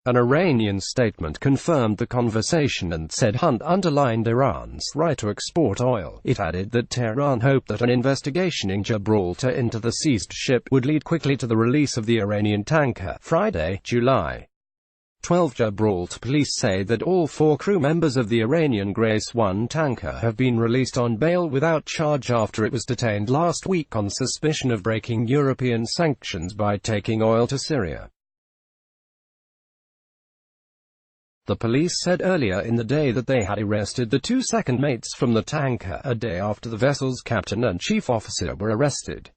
[SPEAKER 1] An Iranian statement confirmed the conversation and said Hunt underlined Iran's right to export oil. It added that Tehran hoped that an investigation in Gibraltar into the seized ship would lead quickly to the release of the Iranian tanker. Friday, July 12. Gibraltar police say that all 4 crew members of the Iranian Grace 1 tanker have been released on bail without charge after it was detained last week on suspicion of breaking European sanctions by taking oil to Syria. The police said earlier in the day that they had arrested the 2 second mates from the tanker, a day after the vessel's captain and chief officer were arrested.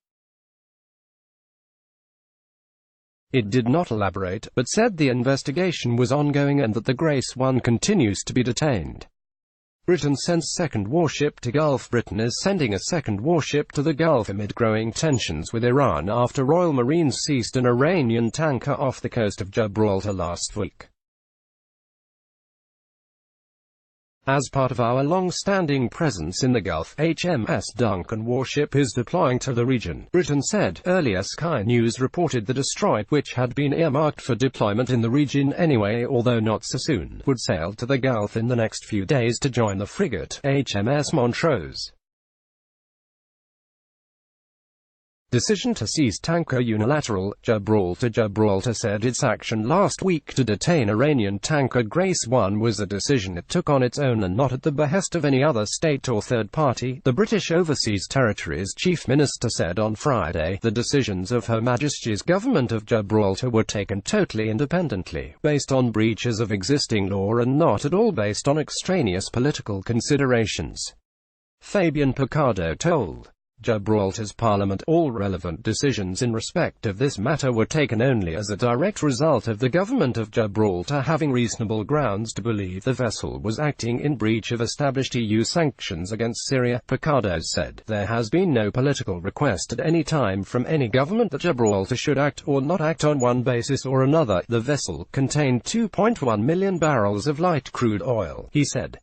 [SPEAKER 1] It did not elaborate, but said the investigation was ongoing and that the Grace 1 continues to be detained. Britain sends second warship to Gulf. Britain is sending a second warship to the Gulf amid growing tensions with Iran after Royal Marines seized an Iranian tanker off the coast of Gibraltar last week. As part of our long-standing presence in the Gulf, HMS Duncan warship is deploying to the region, Britain said. Earlier Sky News reported the destroyer, which had been earmarked for deployment in the region anyway, although not so soon, would sail to the Gulf in the next few days to join the frigate, HMS Montrose. Decision to seize tanker unilateral. Gibraltar said its action last week to detain Iranian tanker Grace 1 was a decision it took on its own and not at the behest of any other state or third party, the British Overseas Territories Chief Minister said on Friday. The decisions of Her Majesty's Government of Gibraltar were taken totally independently, based on breaches of existing law and not at all based on extraneous political considerations. Fabian Picardo told Gibraltar's Parliament all relevant decisions in respect of this matter were taken only as a direct result of the government of Gibraltar having reasonable grounds to believe the vessel was acting in breach of established EU sanctions against Syria. Picardo said, there has been no political request at any time from any government that Gibraltar should act or not act on one basis or another. The vessel contained 2.1 million barrels of light crude oil, he said.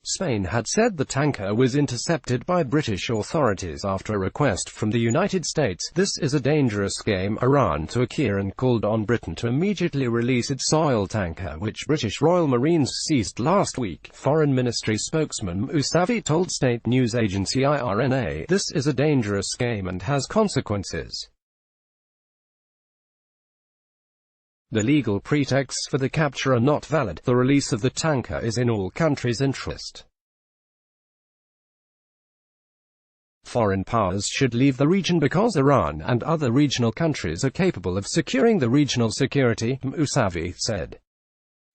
[SPEAKER 1] Spain had said the tanker was intercepted by British authorities after a request from the United States. This is a dangerous game. Iran to Tehran called on Britain to immediately release its oil tanker, which British Royal Marines seized last week. Foreign Ministry spokesman Mousavi told state news agency IRNA, this is a dangerous game and has consequences. The legal pretexts for the capture are not valid. The release of the tanker is in all countries' interest. Foreign powers should leave the region because Iran and other regional countries are capable of securing the regional security, Mousavi said.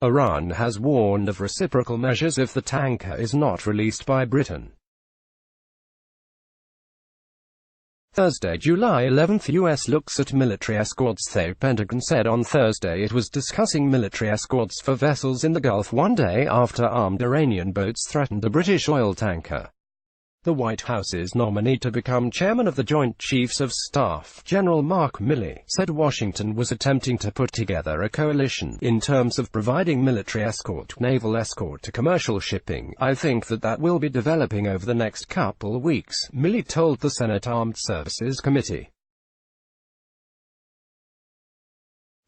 [SPEAKER 1] Iran has warned of reciprocal measures if the tanker is not released by Britain. Thursday, July 11. U.S. looks at military escorts. The Pentagon said on Thursday it was discussing military escorts for vessels in the Gulf 1 day after armed Iranian boats threatened a British oil tanker. The White House's nominee to become chairman of the Joint Chiefs of Staff, General Mark Milley, said Washington was attempting to put together a coalition in terms of providing military escort, naval escort to commercial shipping. I think that will be developing over the next couple weeks, Milley told the Senate Armed Services Committee.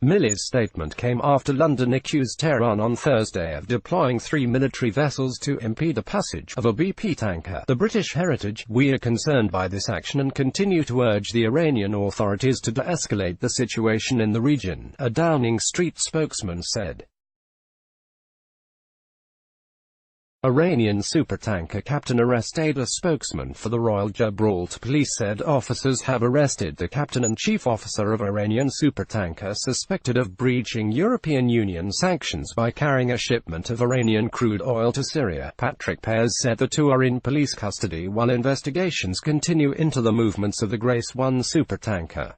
[SPEAKER 1] Milley's statement came after London accused Tehran on Thursday of deploying 3 military vessels to impede the passage of a BP tanker. The British Heritage, we are concerned by this action and continue to urge the Iranian authorities to de-escalate the situation in the region, a Downing Street spokesman said. Iranian supertanker captain arrested. A spokesman for the Royal Gibraltar Police said officers have arrested the captain and chief officer of Iranian supertanker suspected of breaching European Union sanctions by carrying a shipment of Iranian crude oil to Syria. Patrick Pears said the two are in police custody while investigations continue into the movements of the Grace 1 supertanker.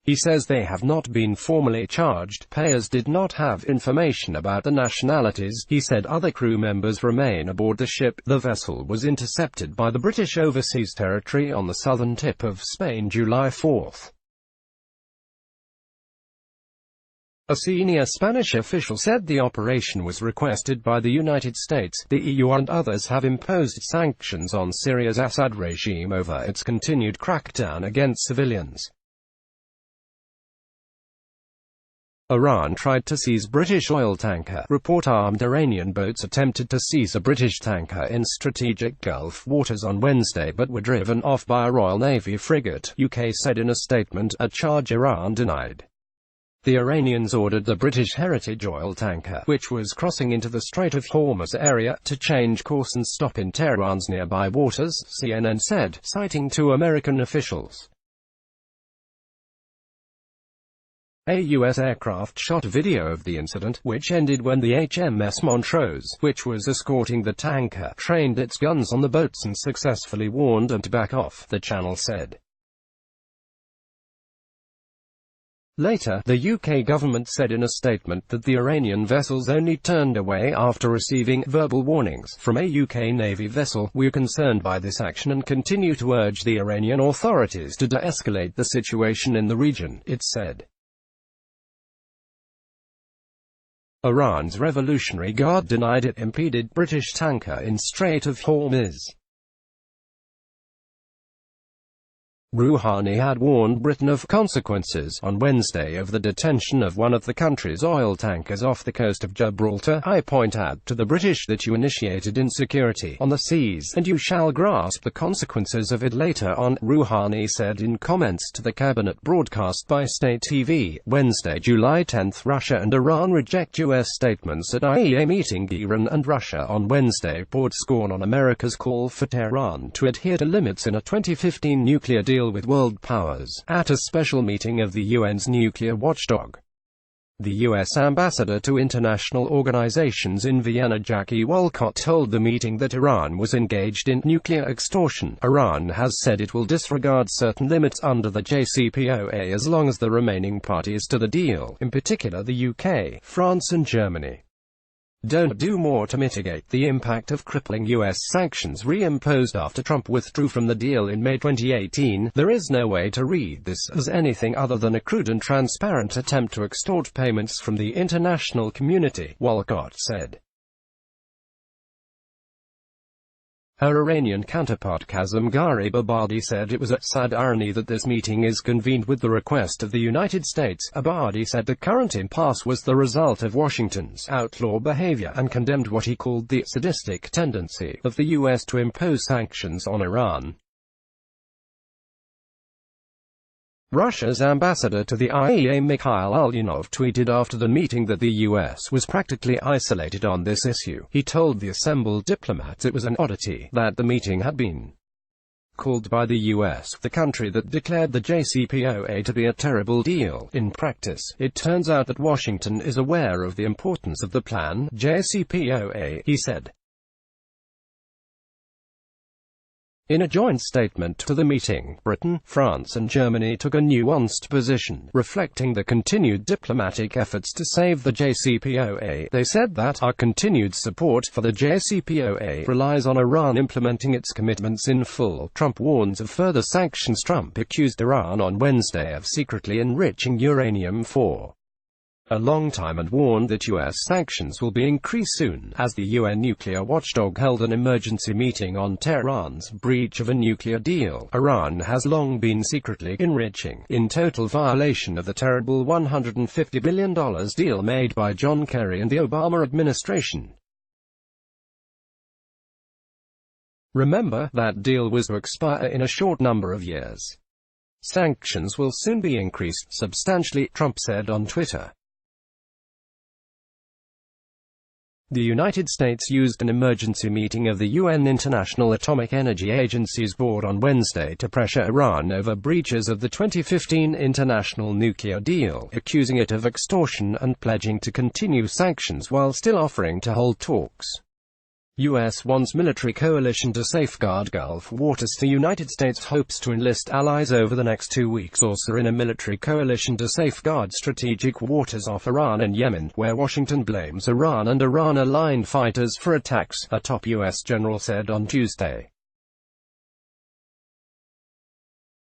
[SPEAKER 1] He says they have not been formally charged. Pears did not have information about the nationalities. He said other crew members remain aboard the ship. The vessel was intercepted by the British Overseas Territory on the southern tip of Spain July 4. A senior Spanish official said the operation was requested by the United States. The EU and others have imposed sanctions on Syria's Assad regime over its continued crackdown against civilians. Iran tried to seize British oil tanker. Report: armed Iranian boats attempted to seize a British tanker in strategic Gulf waters on Wednesday but were driven off by a Royal Navy frigate, UK said in a statement, a charge Iran denied. The Iranians ordered the British Heritage oil tanker, which was crossing into the Strait of Hormuz area, to change course and stop in Tehran's nearby waters, CNN said, citing two American officials. A U.S. aircraft shot video of the incident, which ended when the HMS Montrose, which was escorting the tanker, trained its guns on the boats and successfully warned them to back off, the channel said. Later, the UK government said in a statement that the Iranian vessels only turned away after receiving verbal warnings from a UK Navy vessel. "We're concerned by this action and continue to urge the Iranian authorities to de-escalate the situation in the region," it said. Iran's Revolutionary Guard denied it impeded British tanker in Strait of Hormuz. Rouhani had warned Britain of consequences on Wednesday of the detention of one of the country's oil tankers off the coast of Gibraltar. "I point out to the British that you initiated insecurity on the seas, and you shall grasp the consequences of it later on," Rouhani said in comments to the cabinet broadcast by state TV, Wednesday, July 10. Russia and Iran reject U.S. statements at IAEA meeting. Iran and Russia on Wednesday poured scorn on America's call for Tehran to adhere to limits in a 2015 nuclear deal with world powers, at a special meeting of the UN's nuclear watchdog. The U.S. ambassador to international organizations in Vienna, Jackie Wolcott, told the meeting that Iran was engaged in nuclear extortion. Iran has said it will disregard certain limits under the JCPOA as long as the remaining parties to the deal, in particular the UK, France and Germany, don't do more to mitigate the impact of crippling U.S. sanctions reimposed after Trump withdrew from the deal in May 2018. There is no way to read this as anything other than a crude and transparent attempt to extort payments from the international community, Wolcott said. Her Iranian counterpart Kazem Gharib-Abadi said it was a sad irony that this meeting is convened with the request of the United States. Abadi said the current impasse was the result of Washington's outlaw behavior and condemned what he called the sadistic tendency of the U.S. to impose sanctions on Iran. Russia's ambassador to the IAEA Mikhail Ulyanov tweeted after the meeting that the U.S. was practically isolated on this issue. He told the assembled diplomats it was an oddity that the meeting had been called by the U.S., the country that declared the JCPOA to be a terrible deal. In practice, it turns out that Washington is aware of the importance of the plan, JCPOA, he said. In a joint statement to the meeting, Britain, France and Germany took a nuanced position, reflecting the continued diplomatic efforts to save the JCPOA. They said that our continued support for the JCPOA relies on Iran implementing its commitments in full. Trump warns of further sanctions. Trump accused Iran on Wednesday of secretly enriching uranium for a long time and warned that U.S. sanctions will be increased soon, as the UN nuclear watchdog held an emergency meeting on Tehran's breach of a nuclear deal. Iran has long been secretly enriching, in total violation of the terrible $150 billion deal made by John Kerry and the Obama administration. Remember, that deal was to expire in a short number of years. Sanctions will soon be increased substantially, Trump said on Twitter. The United States used an emergency meeting of the UN International Atomic Energy Agency's board on Wednesday to pressure Iran over breaches of the 2015 international nuclear deal, accusing it of extortion and pledging to continue sanctions while still offering to hold talks. U.S. wants military coalition to safeguard Gulf waters. The United States hopes to enlist allies over the next 2 weeks or so in a military coalition to safeguard strategic waters off Iran and Yemen, where Washington blames Iran and Iran-aligned fighters for attacks, a top U.S. general said on Tuesday.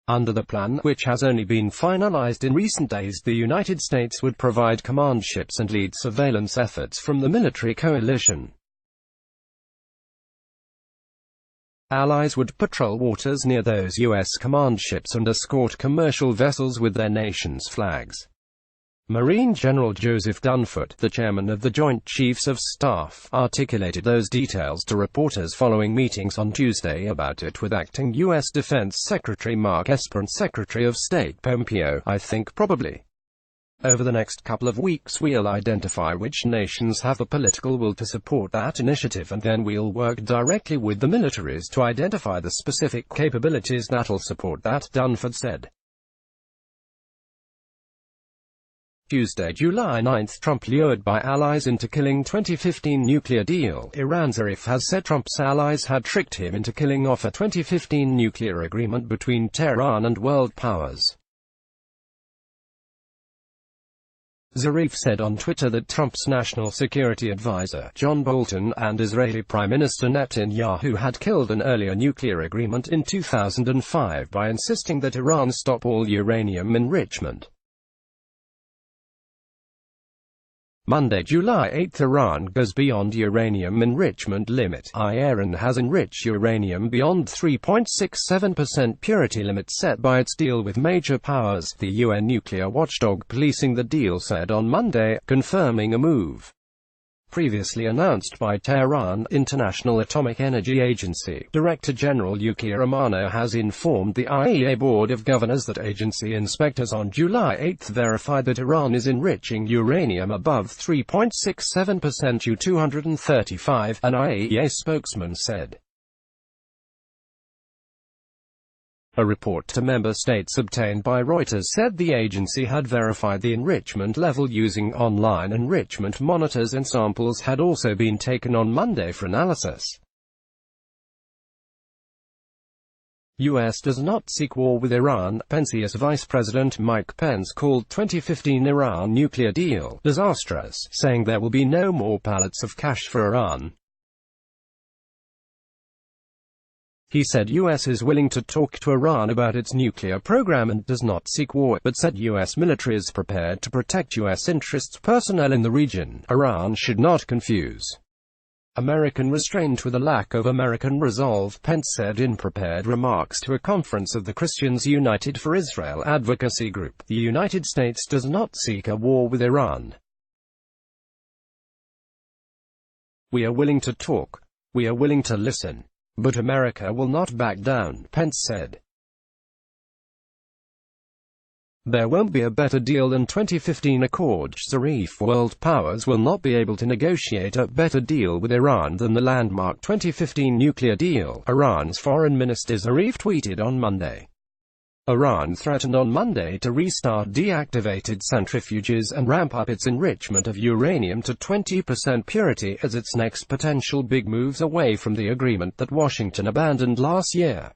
[SPEAKER 1] Under the plan, which has only been finalized in recent days, the United States would provide command ships and lead surveillance efforts from the military coalition. Allies would patrol waters near those U.S. command ships and escort commercial vessels with their nation's flags. Marine General Joseph Dunford, the chairman of the Joint Chiefs of Staff, articulated those details to reporters following meetings on Tuesday about it with acting U.S. Defense Secretary Mark Esper and Secretary of State Pompeo. "I think probably over the next couple of weeks we'll identify which nations have the political will to support that initiative, and then we'll work directly with the militaries to identify the specific capabilities that'll support that," Dunford said. Tuesday, July 9, Trump lured by allies into killing 2015 nuclear deal. Iran's Zarif has said Trump's allies had tricked him into killing off a 2015 nuclear agreement between Tehran and world powers. Zarif said on Twitter that Trump's national security advisor, John Bolton, and Israeli Prime Minister Netanyahu had killed an earlier nuclear agreement in 2005 by insisting that Iran stop all uranium enrichment. Monday, July 8, Iran goes beyond uranium enrichment limit. Iran has enriched uranium beyond 3.67% purity limit set by its deal with major powers, the UN nuclear watchdog policing the deal said on Monday, confirming a move previously announced by Tehran. International Atomic Energy Agency Director General Yuki Amano has informed the IAEA Board of Governors that agency inspectors on July 8 verified that Iran is enriching uranium above 3.67% U-235, an IAEA spokesman said. A report to member states obtained by Reuters said the agency had verified the enrichment level using online enrichment monitors, and samples had also been taken on Monday for analysis. U.S. does not seek war with Iran. Pence's Vice President Mike Pence called 2015 Iran nuclear deal disastrous, saying there will be no more pallets of cash for Iran. He said U.S. is willing to talk to Iran about its nuclear program and does not seek war, but said U.S. military is prepared to protect U.S. interests. Personnel in the region. Iran should not confuse American restraint with a lack of American resolve, Pence said in prepared remarks to a conference of the Christians United for Israel advocacy group. The United States does not seek a war with Iran. "We are willing to talk. We are willing to listen. But America will not back down," Pence said. "There won't be a better deal than 2015 accord." Zarif, world powers will not be able to negotiate a better deal with Iran than the landmark 2015 nuclear deal, Iran's foreign minister Zarif tweeted on Monday. Iran threatened on Monday to restart deactivated centrifuges and ramp up its enrichment of uranium to 20% purity as its next potential big moves away from the agreement that Washington abandoned last year.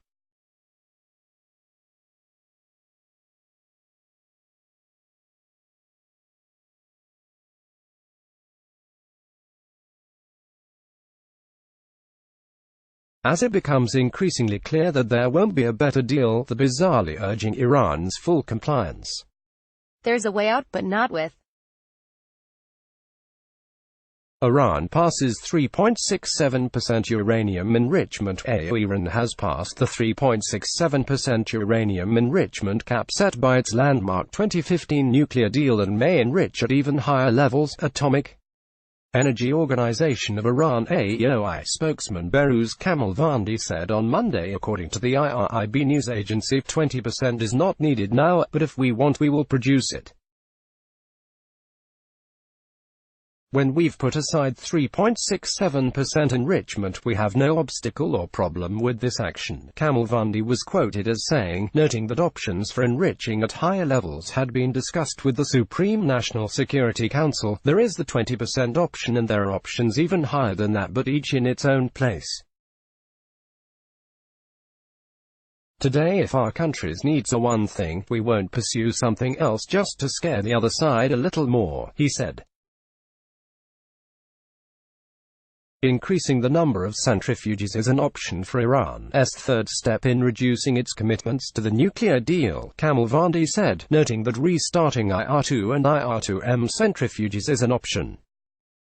[SPEAKER 1] As it becomes increasingly clear that there won't be a better deal, the bizarrely urging Iran's full compliance.
[SPEAKER 2] "There's a way out, but not with
[SPEAKER 1] Iran passes 3.67% uranium enrichment. Iran has passed the 3.67% uranium enrichment cap set by its landmark 2015 nuclear deal and may enrich at even higher levels, Atomic Energy Organization of Iran (AEOI) spokesman Behrouz Kamalvandi said on Monday. According to the IRIB news agency, 20% is not needed now, but if we want we will produce it. When we've put aside 3.67% enrichment, we have no obstacle or problem with this action, Kamalvandi was quoted as saying, noting that options for enriching at higher levels had been discussed with the Supreme National Security Council. There is the 20% option and there are options even higher than that, but each in its own place. Today, if our country's needs are one thing, we won't pursue something else just to scare the other side a little more, he said. Increasing the number of centrifuges is an option for Iran's third step in reducing its commitments to the nuclear deal, Kamalvandi said, noting that restarting IR-2 and IR-2M centrifuges is an option.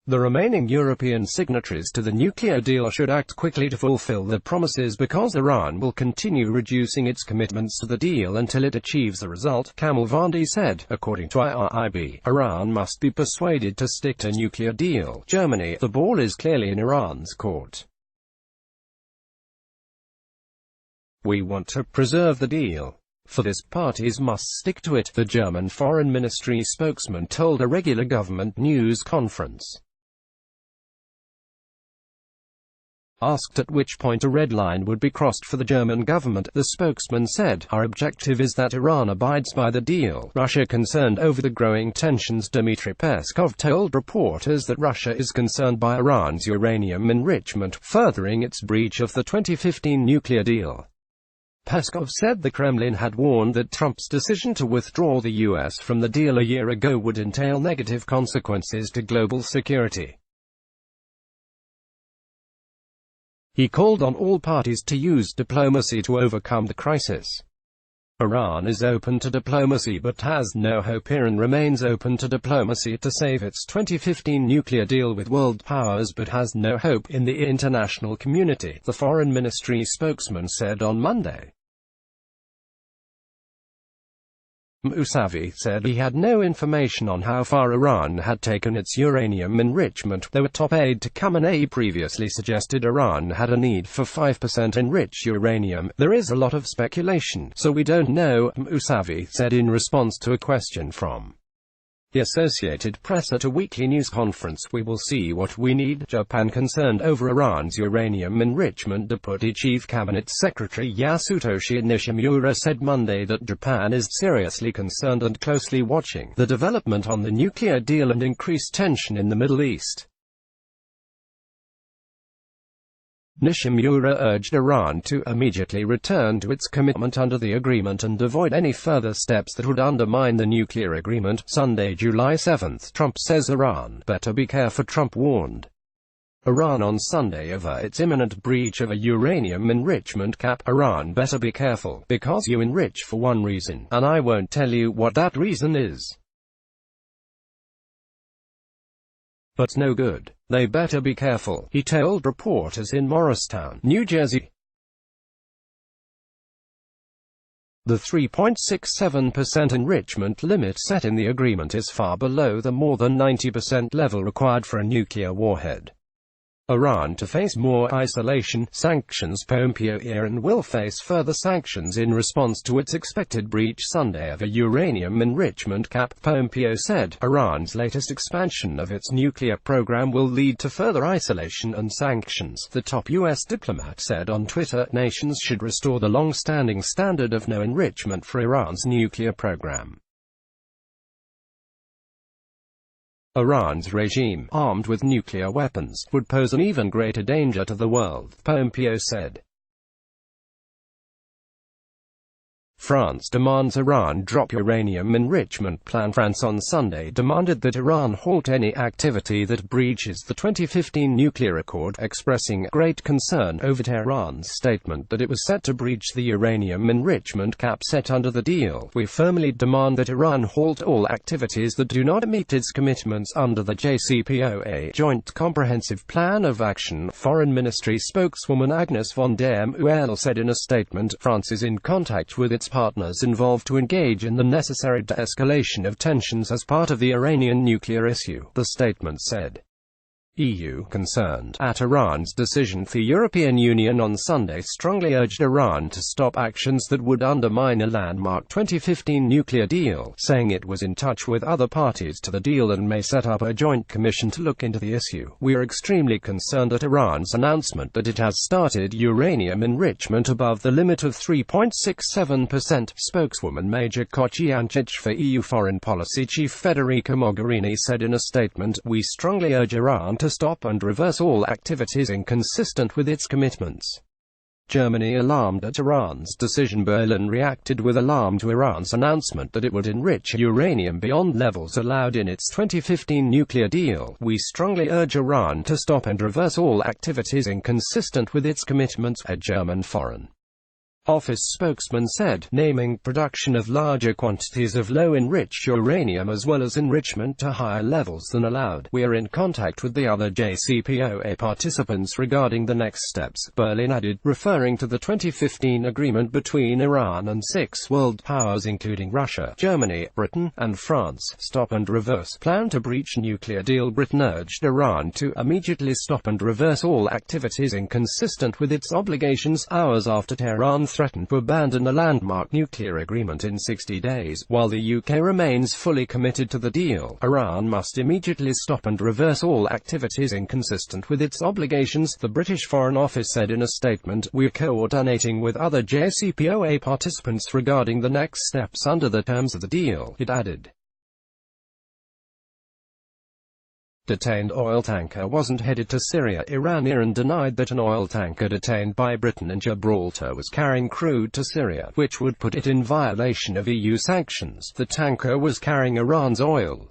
[SPEAKER 1] The remaining European signatories to the nuclear deal should act quickly to fulfill their promises because Iran will continue reducing its commitments to the deal until it achieves the result, Kamalvandi said. According to IRIB, Iran must be persuaded to stick to nuclear deal. Germany, the ball is clearly in Iran's court. We want to preserve the deal. For this, parties must stick to it, the German Foreign Ministry spokesman told a regular government news conference. Asked at which point a red line would be crossed for the German government, the spokesman said, "Our objective is that Iran abides by the deal." Russia concerned over the growing tensions. Dmitry Peskov told reporters that Russia is concerned by Iran's uranium enrichment, furthering its breach of the 2015 nuclear deal. Peskov said the Kremlin had warned that Trump's decision to withdraw the U.S. from the deal a year ago would entail negative consequences to global security. He called on all parties to use diplomacy to overcome the crisis. Iran is open to diplomacy but has no hope. Iran remains open to diplomacy to save its 2015 nuclear deal with world powers but has no hope in the international community, the Foreign Ministry spokesman said on Monday. Mousavi said he had no information on how far Iran had taken its uranium enrichment, though a top aide to Khamenei previously suggested Iran had a need for 5% enriched uranium. There is a lot of speculation, so we don't know, Mousavi said in response to a question from the Associated Press at a weekly news conference. We will see what we need. Japan concerned over Iran's uranium enrichment. Deputy Chief Cabinet Secretary Yasutoshi Nishimura said Monday that Japan is seriously concerned and closely watching the development on the nuclear deal and increased tension in the Middle East. Nishimura urged Iran to immediately return to its commitment under the agreement and avoid any further steps that would undermine the nuclear agreement. Sunday, July 7. Trump says Iran better be careful. Trump warned Iran on Sunday over its imminent breach of a uranium enrichment cap. Iran better be careful, because you enrich for one reason, and I won't tell you what that reason is. But no good. They better be careful, he told reporters in Morristown, New Jersey. The 3.67% enrichment limit set in the agreement is far below the more than 90% level required for a nuclear warhead. Iran to face more isolation, sanctions. Iran will face further sanctions in response to its expected breach Sunday of a uranium enrichment cap, Pompeo said. Iran's latest expansion of its nuclear program will lead to further isolation and sanctions, the top U.S. diplomat said on Twitter. Nations should restore the long-standing standard of no enrichment for Iran's nuclear program. Iran's regime, armed with nuclear weapons, would pose an even greater danger to the world, Pompeo said. France demands Iran drop uranium enrichment plan. France on Sunday demanded that Iran halt any activity that breaches the 2015 nuclear accord, expressing great concern over Tehran's statement that it was set to breach the uranium enrichment cap set under the deal. We firmly demand that Iran halt all activities that do not meet its commitments under the JCPOA Joint Comprehensive Plan of Action, Foreign Ministry spokeswoman Agnes von der Muelle said in a statement. France is in contact with its partners involved to engage in the necessary de-escalation of tensions as part of the Iranian nuclear issue, the statement said. EU, concerned at Iran's decision. The European Union on Sunday strongly urged Iran to stop actions that would undermine a landmark 2015 nuclear deal, saying it was in touch with other parties to the deal and may set up a joint commission to look into the issue. "We are extremely concerned at Iran's announcement that it has started uranium enrichment above the limit of 3.67%, spokeswoman Major Kochiancic for EU Foreign Policy Chief Federica Mogherini said in a statement, "We strongly urge Iran to stop and reverse all activities inconsistent with its commitments." Germany alarmed at Iran's decision. Berlin reacted with alarm to Iran's announcement that it would enrich uranium beyond levels allowed in its 2015 nuclear deal. "We strongly urge Iran to stop and reverse all activities inconsistent with its commitments," a German Foreign Office spokesman said, naming production of larger quantities of low-enriched uranium as well as enrichment to higher levels than allowed. "We are in contact with the other JCPOA participants regarding the next steps," Berlin added, referring to the 2015 agreement between Iran and 6 world powers including Russia, Germany, Britain, and France. "Stop and reverse plan to breach nuclear deal." Britain urged Iran to immediately stop and reverse all activities inconsistent with its obligations, hours after Tehran threatened to abandon the landmark nuclear agreement in 60 days. While the UK remains fully committed to the deal, Iran must immediately stop and reverse all activities inconsistent with its obligations, the British Foreign Office said in a statement. "We're coordinating with other JCPOA participants regarding the next steps under the terms of the deal," it added. Detained oil tanker wasn't headed to Syria. Iran denied that an oil tanker detained by Britain in Gibraltar was carrying crude to Syria, which would put it in violation of EU sanctions. The tanker was carrying Iran's oil.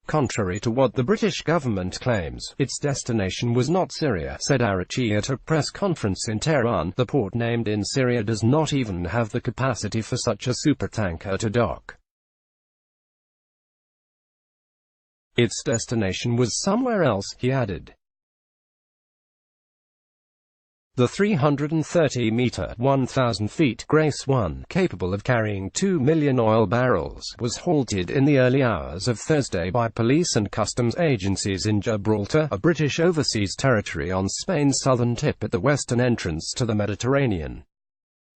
[SPEAKER 1] Contrary to what the British government claims, its destination was not Syria, said Arachi at a press conference in Tehran. The port named in Syria does not even have the capacity for such a supertanker to dock. Its destination was somewhere else, he added. The 330-meter (1,000 feet) Grace 1, capable of carrying 2 million oil barrels, was halted in the early hours of Thursday by police and customs agencies in Gibraltar, a British overseas territory on Spain's southern tip at the western entrance to the Mediterranean.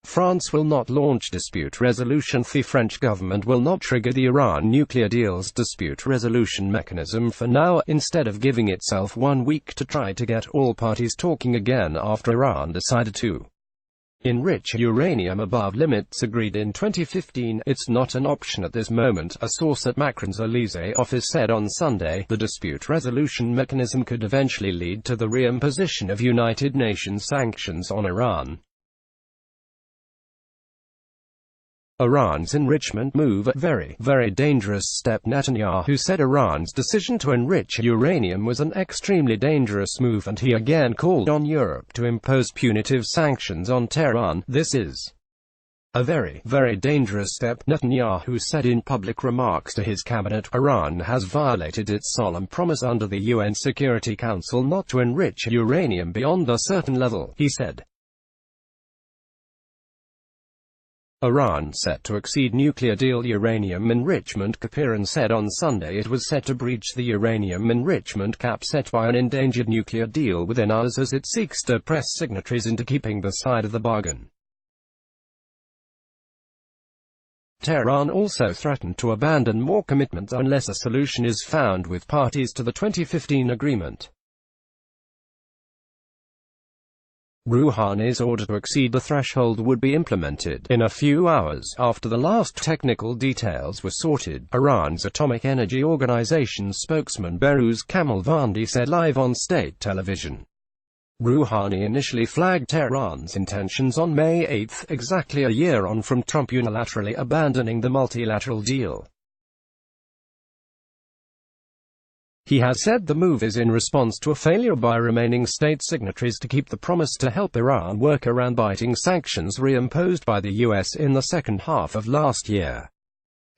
[SPEAKER 1] France will not launch dispute resolution. The French government will not trigger the Iran nuclear deal's dispute resolution mechanism for now, instead of giving itself 1 week to try to get all parties talking again after Iran decided to enrich uranium above limits agreed in 2015. "It's not an option at this moment," a source at Macron's Élysée office said on Sunday. The dispute resolution mechanism could eventually lead to the reimposition of United Nations sanctions on Iran. Iran's enrichment move, a very, very dangerous step. Netanyahu said Iran's decision to enrich uranium was an extremely dangerous move, and he again called on Europe to impose punitive sanctions on Tehran. "This is a very, very dangerous step," Netanyahu said in public remarks to his cabinet. "Iran has violated its solemn promise under the UN Security Council not to enrich uranium beyond a certain level," he said. Iran set to exceed nuclear deal uranium enrichment. Kapiran said on Sunday it was set to breach the uranium enrichment cap set by an endangered nuclear deal within hours as it seeks to press signatories into keeping the side of the bargain. Tehran also threatened to abandon more commitments unless a solution is found with parties to the 2015 agreement. Rouhani's order to exceed the threshold would be implemented in a few hours, after the last technical details were sorted, Iran's Atomic Energy Organization's spokesman Behrouz Kamalvandi said live on state television. Rouhani initially flagged Tehran's intentions on May 8, exactly a year on from Trump unilaterally abandoning the multilateral deal. He has said the move is in response to a failure by remaining state signatories to keep the promise to help Iran work around biting sanctions reimposed by the US in the second half of last year.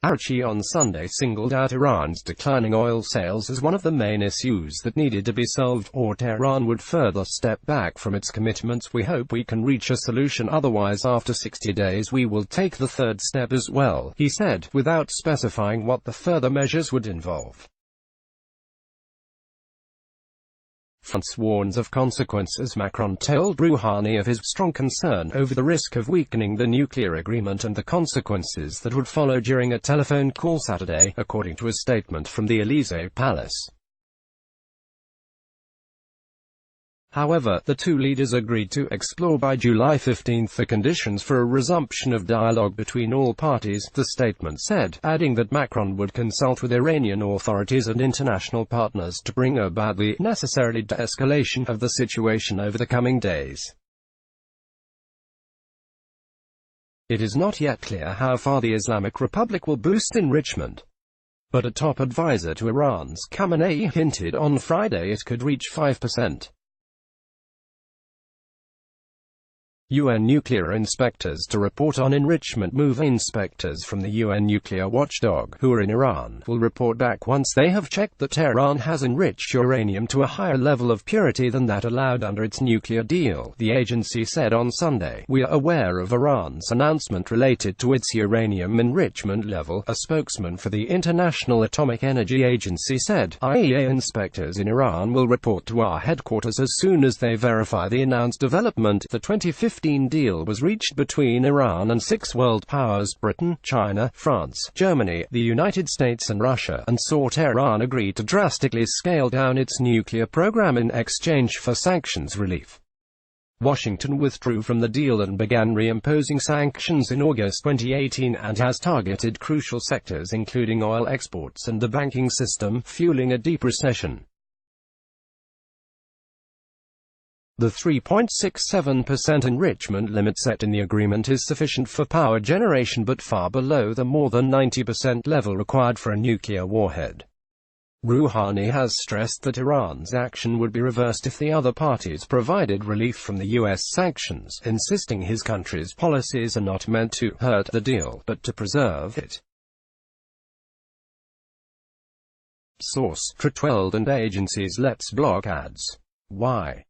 [SPEAKER 1] Arachi on Sunday singled out Iran's declining oil sales as one of the main issues that needed to be solved, or Tehran would further step back from its commitments. "We hope we can reach a solution, otherwise after 60 days we will take the third step as well," he said, without specifying what the further measures would involve. France warns of consequences. Macron told Rouhani of his strong concern over the risk of weakening the nuclear agreement and the consequences that would follow during a telephone call Saturday, according to a statement from the Élysée Palace. However, the two leaders agreed to explore by July 15 the conditions for a resumption of dialogue between all parties, the statement said, adding that Macron would consult with Iranian authorities and international partners to bring about the necessary de-escalation of the situation over the coming days. It is not yet clear how far the Islamic Republic will boost enrichment, but a top advisor to Iran's Khamenei hinted on Friday it could reach 5%. UN nuclear inspectors to report on enrichment move. Inspectors from the UN nuclear watchdog, who are in Iran, will report back once they have checked that Tehran has enriched uranium to a higher level of purity than that allowed under its nuclear deal, the agency said on Sunday. We are aware of Iran's announcement related to its uranium enrichment level, a spokesman for the International Atomic Energy Agency said. IAEA inspectors in Iran will report to our headquarters as soon as they verify the announced development. The 2015 deal was reached between Iran and 6 world powers, Britain, China, France, Germany, the United States and Russia, and saw Tehran agree to drastically scale down its nuclear program in exchange for sanctions relief. Washington withdrew from the deal and began reimposing sanctions in August 2018 and has targeted crucial sectors including oil exports and the banking system, fueling a deep recession. The 3.67% enrichment limit set in the agreement is sufficient for power generation but far below the more than 90% level required for a nuclear warhead. Rouhani has stressed that Iran's action would be reversed if the other parties provided relief from the U.S. sanctions, insisting his country's policies are not meant to hurt the deal, but to preserve it. Source: Tretweld and Agencies. Let's block ads. Why?